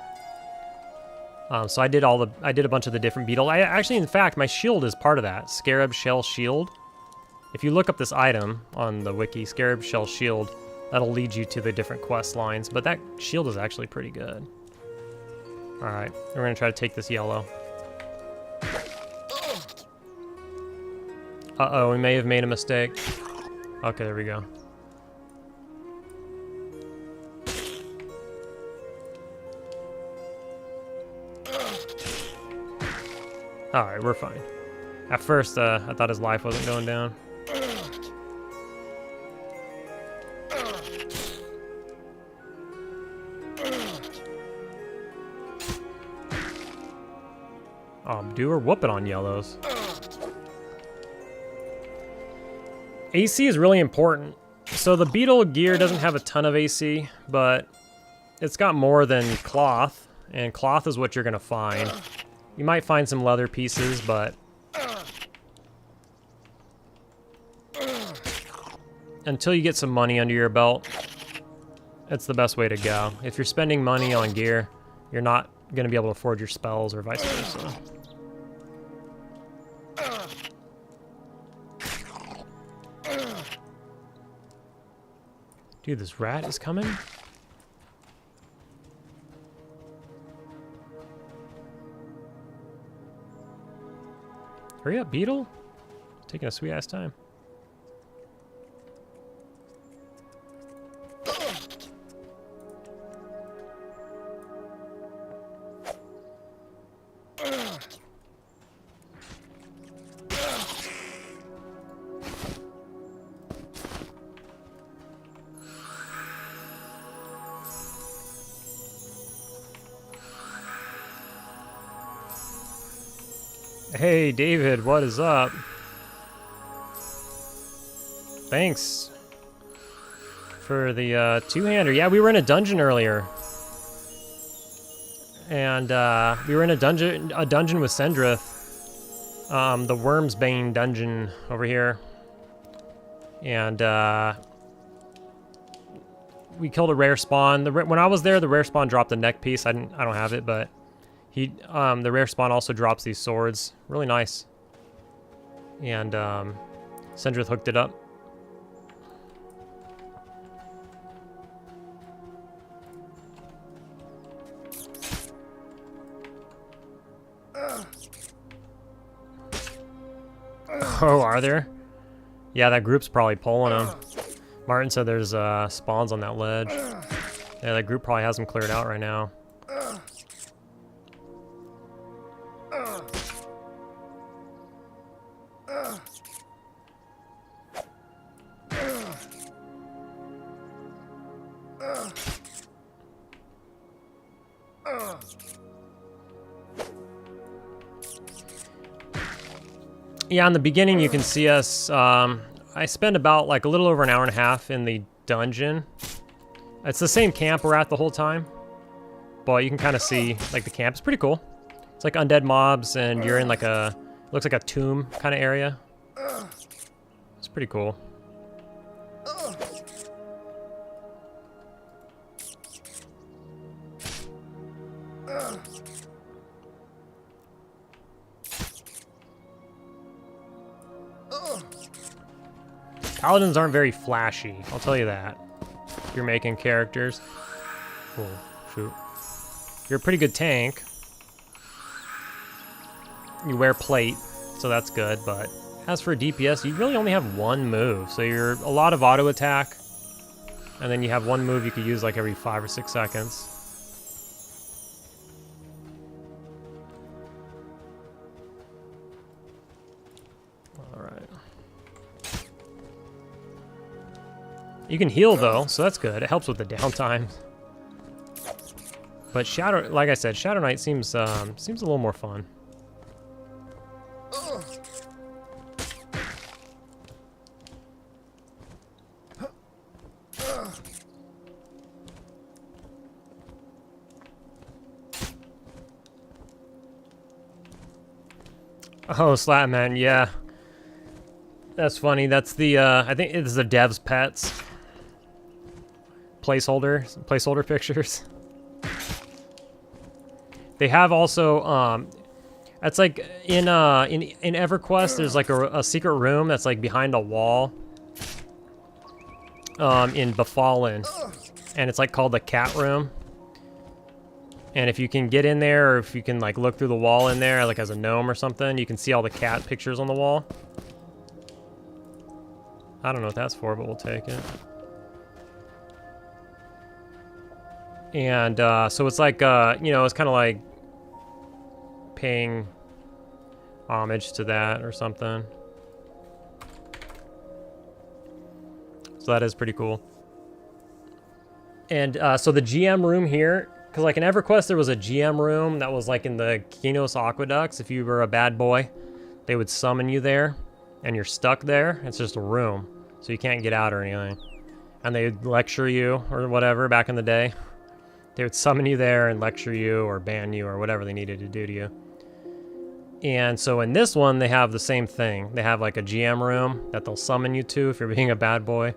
So I did a bunch of the different beetle. I actually, in fact, my shield is part of that. Scarab Shell Shield. If you look up this item on the wiki, Scarab Shell Shield, that'll lead you to the different quest lines. But that shield is actually pretty good. All right, we're gonna try to take this yellow. Uh-oh, we may have made a mistake. Okay, there we go. Alright, we're fine. At first, I thought his life wasn't going down. Oh, dude, we're whooping on yellows. AC is really important. So the beetle gear doesn't have a ton of AC, but it's got more than cloth, and cloth is what you're gonna find. You might find some leather pieces, but until you get some money under your belt, it's the best way to go. If you're spending money on gear, you're not gonna be able to afford your spells or vice versa. Dude, this rat is coming. Hurry up, beetle. Taking a sweet ass time. Hey, David, what is up? Thanks for the two-hander. Yeah, we were in a dungeon earlier. And we were in a dungeon with Sendrith. The Wyrmsbane dungeon over here. And we killed a rare spawn. When I was there, the rare spawn dropped a neck piece. I don't have it, but the rare spawn also drops these swords. Really nice. And Sendrith hooked it up. Oh, are there? Yeah, that group's probably pulling them. Martin said there's spawns on that ledge. Yeah, that group probably has them cleared out right now. Yeah, in the beginning you can see us, I spend about like a little over an hour and a half in the dungeon. It's the same camp we're at the whole time, but you can kind of see like the camp. It's pretty cool. It's like undead mobs and you're in like a, looks like a tomb kind of area. It's pretty cool. Paladins aren't very flashy, I'll tell you that. If you're making characters. Oh, shoot. You're a pretty good tank. You wear plate, so that's good, but as for DPS, you really only have one move. So you're a lot of auto attack, and then you have one move you could use like every 5 or 6 seconds. You can heal though, so that's good. It helps with the downtime. But Shadow, like I said, Shadow Knight seems a little more fun. Oh, Slapman, yeah. That's funny. That's the I think it's the devs' pets. Placeholder pictures. They have also that's like in EverQuest there's like a secret room that's like behind a wall in Befallen, and it's like called the cat room. And if you can get in there, or if you can like look through the wall in there like as a gnome or something, you can see all the cat pictures on the wall. I don't know what that's for, but we'll take it. And so it's like, you know, it's kind of like paying homage to that or something. So that is pretty cool. And so the GM room here, because like in EverQuest there was a GM room that was like in the Kinos Aqueducts. If you were a bad boy, they would summon you there, and you're stuck there. It's just a room, so you can't get out or anything. And they would lecture you or whatever back in the day. They would summon you there and lecture you or ban you or whatever they needed to do to you. And so in this one, they have the same thing. They have like a GM room that they'll summon you to if you're being a bad boy.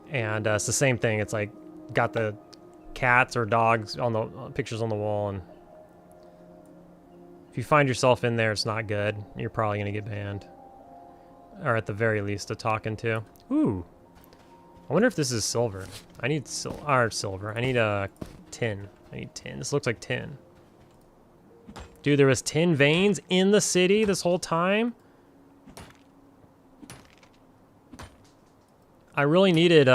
And it's the same thing. It's like got the cats or dogs on the pictures on the wall. And if you find yourself in there, it's not good. You're probably going to get banned. Or at the very least, a talking to. Ooh. I wonder if this is silver. I need silver. I need tin. I need tin. This looks like tin. Dude, there was tin veins in the city this whole time? I really needed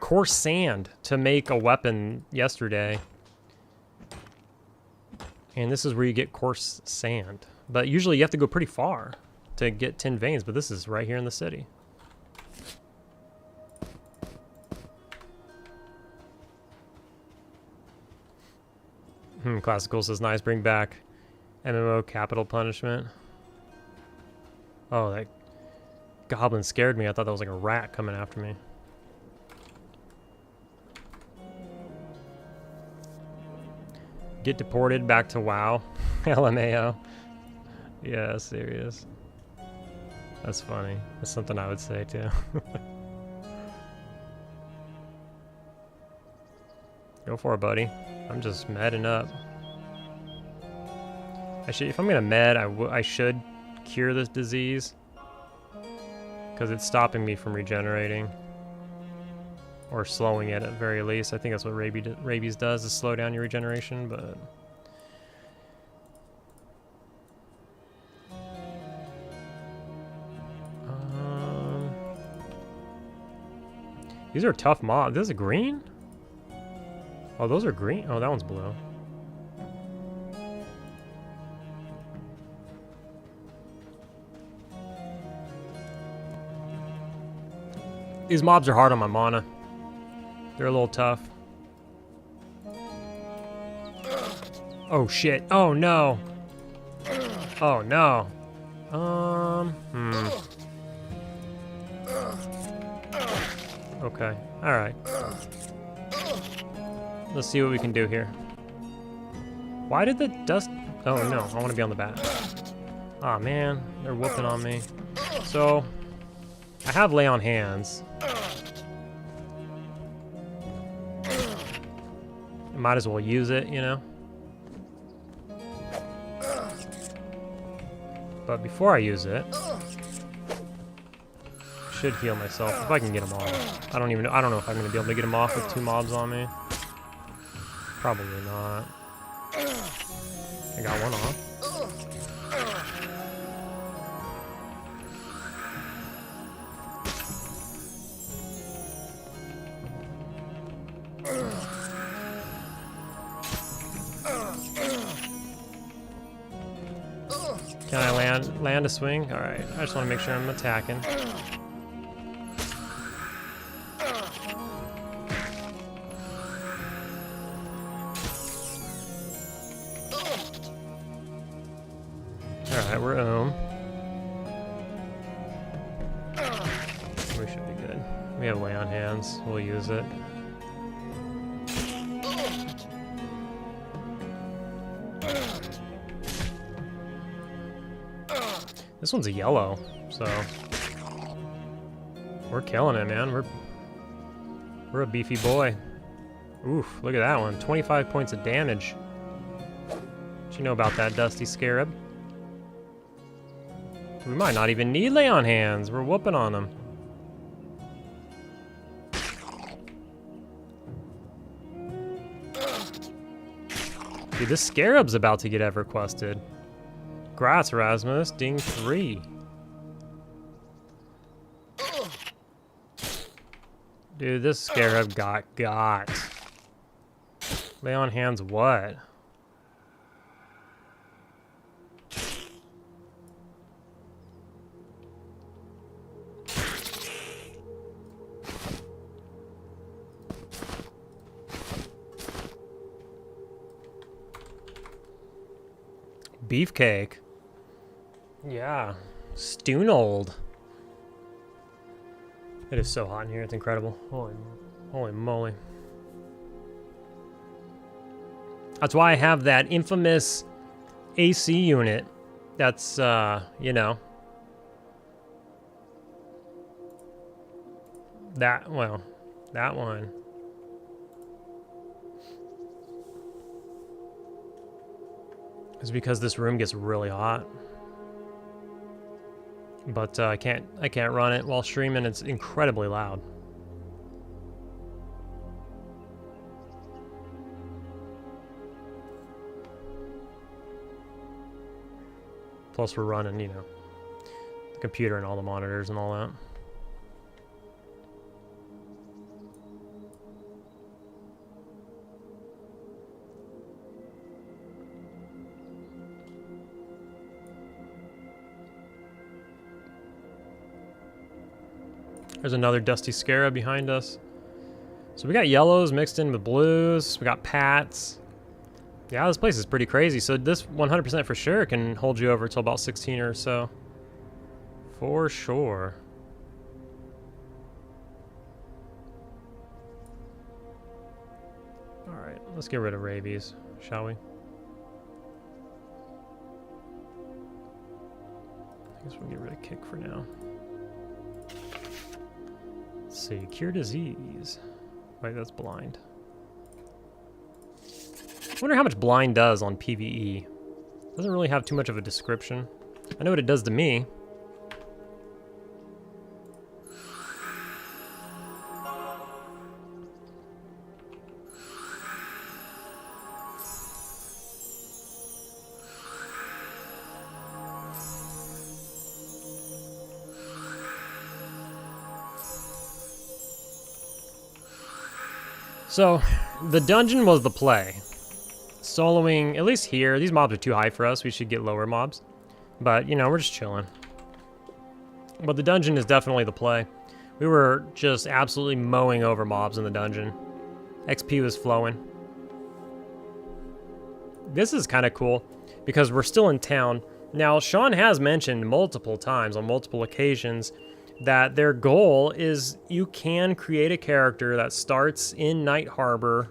coarse sand to make a weapon yesterday. And this is where you get coarse sand. But usually you have to go pretty far to get tin veins, but this is right here in the city. Classical says, nice, bring back MMO capital punishment. Oh, that goblin scared me. I thought that was like a rat coming after me. Get deported back to WoW. LMAO. Yeah, serious. That's funny. That's something I would say too. Go for it, buddy. I'm just medding up. Actually, if I'm gonna med, I should cure this disease, because it's stopping me from regenerating, or slowing it at very least. I think that's what rabies does, is slow down your regeneration. But These are tough mobs. This is a green? Oh, those are green? Oh, that one's blue. These mobs are hard on my mana. They're a little tough. Oh shit. Oh no. Oh no. Okay. Alright. Let's see what we can do here. Why did the dust... Oh no, I want to be on the bat. Aw man, they're whooping on me. So, I have lay on hands. Might as well use it, you know? But before I use it, I should heal myself if I can get them off. I don't know if I'm gonna be able to get them off with 2 mobs on me. Probably not. I got one off. Can I land a swing? All right, I just want to make sure I'm attacking. All right, we're we should be good. We have lay on hands. We'll use it. This one's a yellow, so we're killing it, man. We're a beefy boy. Oof, look at that one. 25 points of damage. What you know about that, Dusty Scarab? We might not even need lay on hands. We're whooping on them. Dude, this Scarab's about to get EverQuested. Grass, Rasmus. Ding 3. Dude, this Scarab got. Lay on hands what? Beefcake. Yeah. Stoonold. It is so hot in here, it's incredible. Holy moly. That's why I have that infamous AC unit. That's, you know. That one. Is because this room gets really hot. But I can't run it while streaming. It's incredibly loud. Plus we're running, you know, the computer and all the monitors and all that. There's another Dusty Scarab behind us. So we got yellows mixed in with blues. We got pats. Yeah, this place is pretty crazy. So this 100% for sure can hold you over till about 16 or so. For sure. All right, let's get rid of rabies, shall we? I guess we'll get rid of kick for now. Let's see, cure disease. Wait, that's blind. I wonder how much blind does on PvE. Doesn't really have too much of a description. I know what it does to me. So, the dungeon was the play. Soloing, at least here, these mobs are too high for us. We should get lower mobs. But, you know, we're just chilling. But the dungeon is definitely the play. We were just absolutely mowing over mobs in the dungeon. XP was flowing. This is kind of cool because we're still in town. Now, Sean has mentioned multiple times on multiple occasions that their goal is you can create a character that starts in Night Harbor,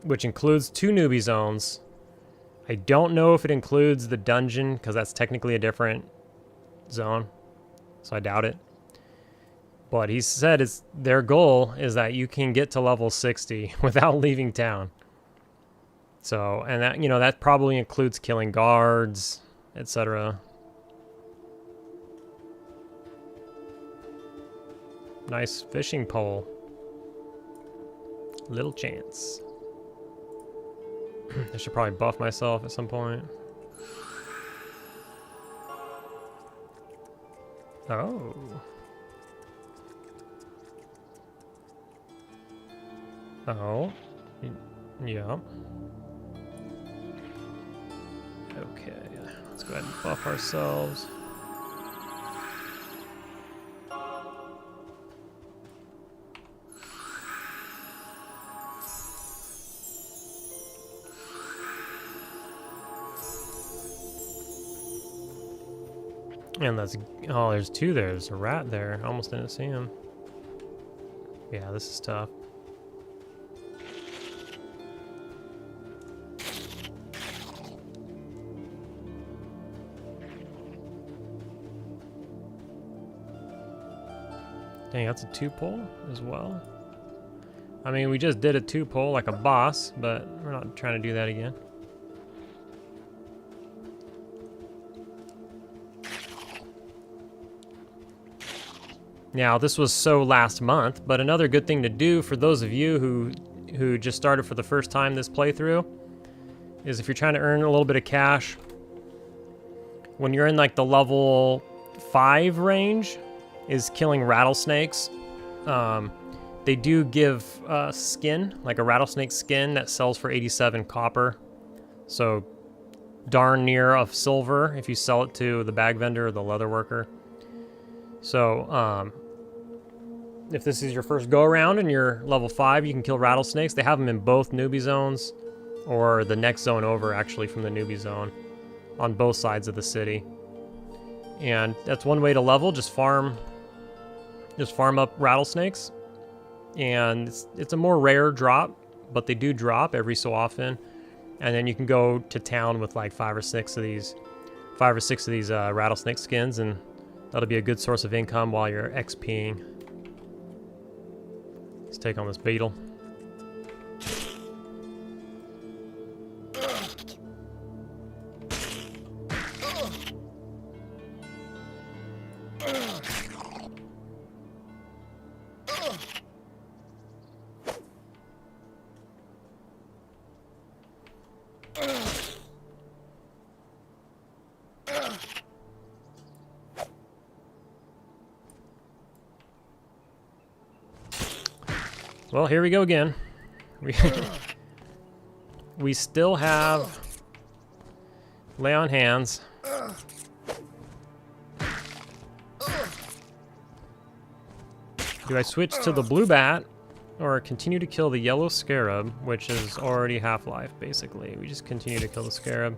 which includes 2 newbie zones. I don't know if it includes the dungeon because that's technically a different zone, so I doubt it. But he said their goal is that you can get to level 60 without leaving town. So, and that, you know, that probably includes killing guards, etc. Nice fishing pole. Little chance. I should probably buff myself at some point. Oh. Oh. Yeah. Okay, let's go ahead and buff ourselves. And that's, oh, there's 2 there. There's a rat there. Almost didn't see him. Yeah, this is tough. Dang, that's a 2-pull as well. I mean, we just did a 2-pull like a boss, but we're not trying to do that again. Now, this was so last month, but another good thing to do for those of you who just started for the first time this playthrough is if you're trying to earn a little bit of cash, when you're in like the level 5 range, is killing rattlesnakes. They do give skin, like a rattlesnake skin that sells for 87 copper. So darn near of silver if you sell it to the bag vendor or the leather worker. So if this is your first go around and you're level 5, you can kill rattlesnakes. They have them in both newbie zones or the next zone over actually from the newbie zone on both sides of the city. And that's one way to level, just farm up rattlesnakes. And it's a more rare drop, but they do drop every so often. And then you can go to town with like 5 or 6 of these rattlesnake skins, and that'll be a good source of income while you're XPing. Let's take on this beetle. Well, here we go again. We still have lay on hands. Do I switch to the blue bat or continue to kill the yellow scarab, which is already half-life, basically? We just continue to kill the scarab.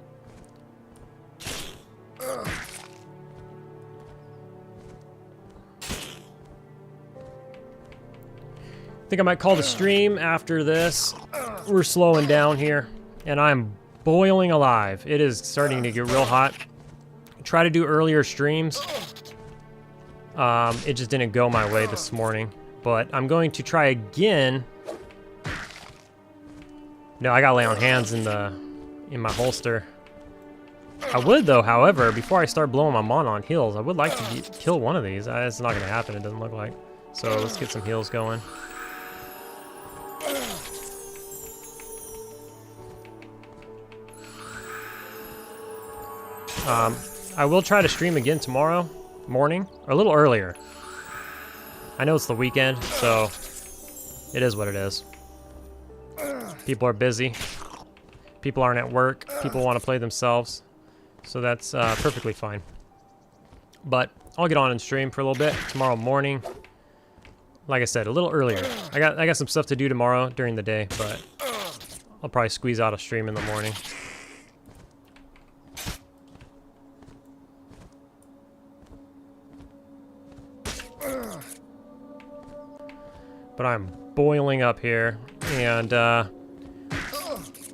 I think I might call the stream after this. We're slowing down here, and I'm boiling alive. It is starting to get real hot. Try to do earlier streams. It just didn't go my way this morning, but I'm going to try again. No, I gotta lay on hands in my holster. I would though, however, before I start blowing my mana on heals, I would like to kill one of these. It's not gonna happen, it doesn't look like. So let's get some heals going. I will try to stream again tomorrow morning, or a little earlier. I know it's the weekend, so It is what it is. People are busy. People aren't at work. People want to play themselves. So that's perfectly fine. But I'll get on and stream for a little bit tomorrow morning. Like I said, a little earlier. I got some stuff to do tomorrow during the day, but I'll probably squeeze out a stream in the morning. But I'm boiling up here, and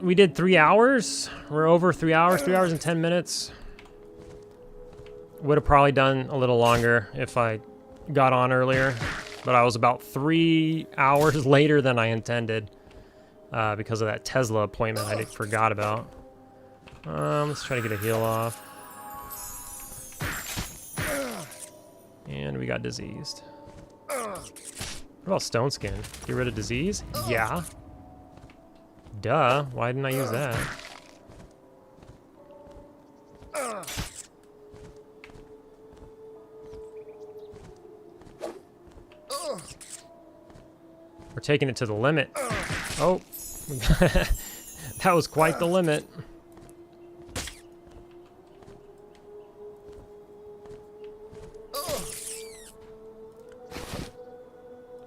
we did 3 hours. We're over 3 hours, 3 hours and 10 minutes. Would have probably done a little longer if I got on earlier, but I was about 3 hours later than I intended because of that Tesla appointment I forgot about. Let's try to get a heal off. And we got diseased. What about stone skin? Get rid of disease? Yeah. Duh. Why didn't I use that? We're taking it to the limit. Oh. That was quite the limit.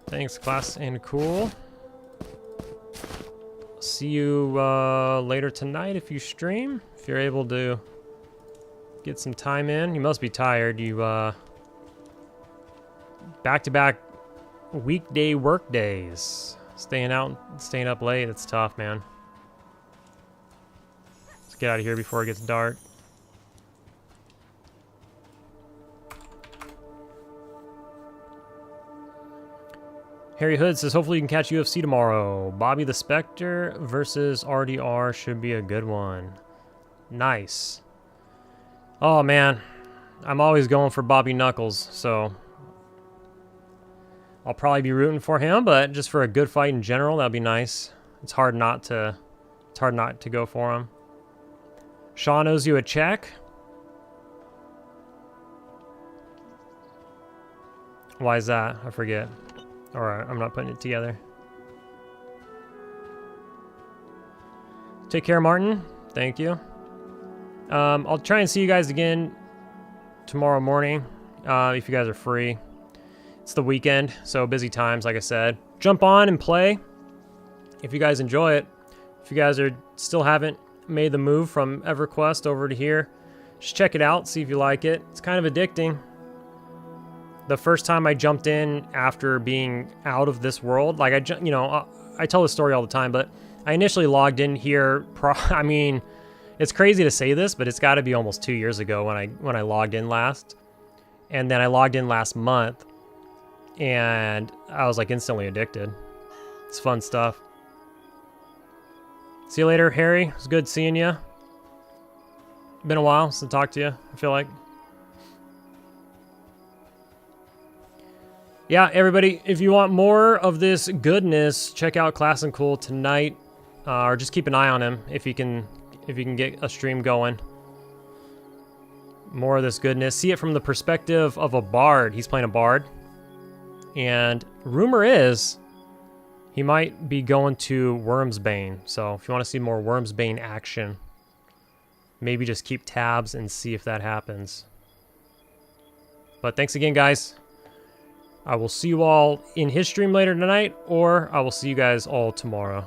Thanks, class and cool. See you later tonight if you stream. If you're able to get some time in. You must be tired. You back-to-back weekday work days. Staying up late, it's tough, man. Let's get out of here before it gets dark. Harry Hood says, hopefully you can catch UFC tomorrow. Bobby the Spectre versus RDR should be a good one. Nice. Oh, man. I'm always going for Bobby Knuckles, so I'll probably be rooting for him, but just for a good fight in general, that'd be nice. It's hard not to go for him. Sean owes you a check. Why is that? I forget. Alright, I'm not putting it together. Take care, Martin. Thank you. I'll try and see you guys again tomorrow morning, if you guys are free. It's the weekend, so busy times, like I said. Jump on and play if you guys enjoy it. If you guys still haven't made the move from EverQuest over to here, just check it out, see if you like it. It's kind of addicting. The first time I jumped in after being out of this world, like I tell this story all the time, but I initially logged in here. I mean, it's crazy to say this, but it's got to be almost 2 years ago when I logged in last, and then I logged in last month, and I was like instantly addicted. It's fun stuff. See you later, Harry. It's good seeing you. Been a while since I talked to you, I feel like. Yeah, everybody, if you want more of this goodness, check out Class and Cool tonight, or just keep an eye on him if you can get a stream going. More of this goodness. See it from the perspective of a bard. He's playing a bard, and rumor is he might be going to Wyrmsbane. So if you want to see more Wyrmsbane action, maybe just keep tabs and see if that happens. But thanks again, guys. I will see you all in his stream later tonight, or I will see you guys all tomorrow.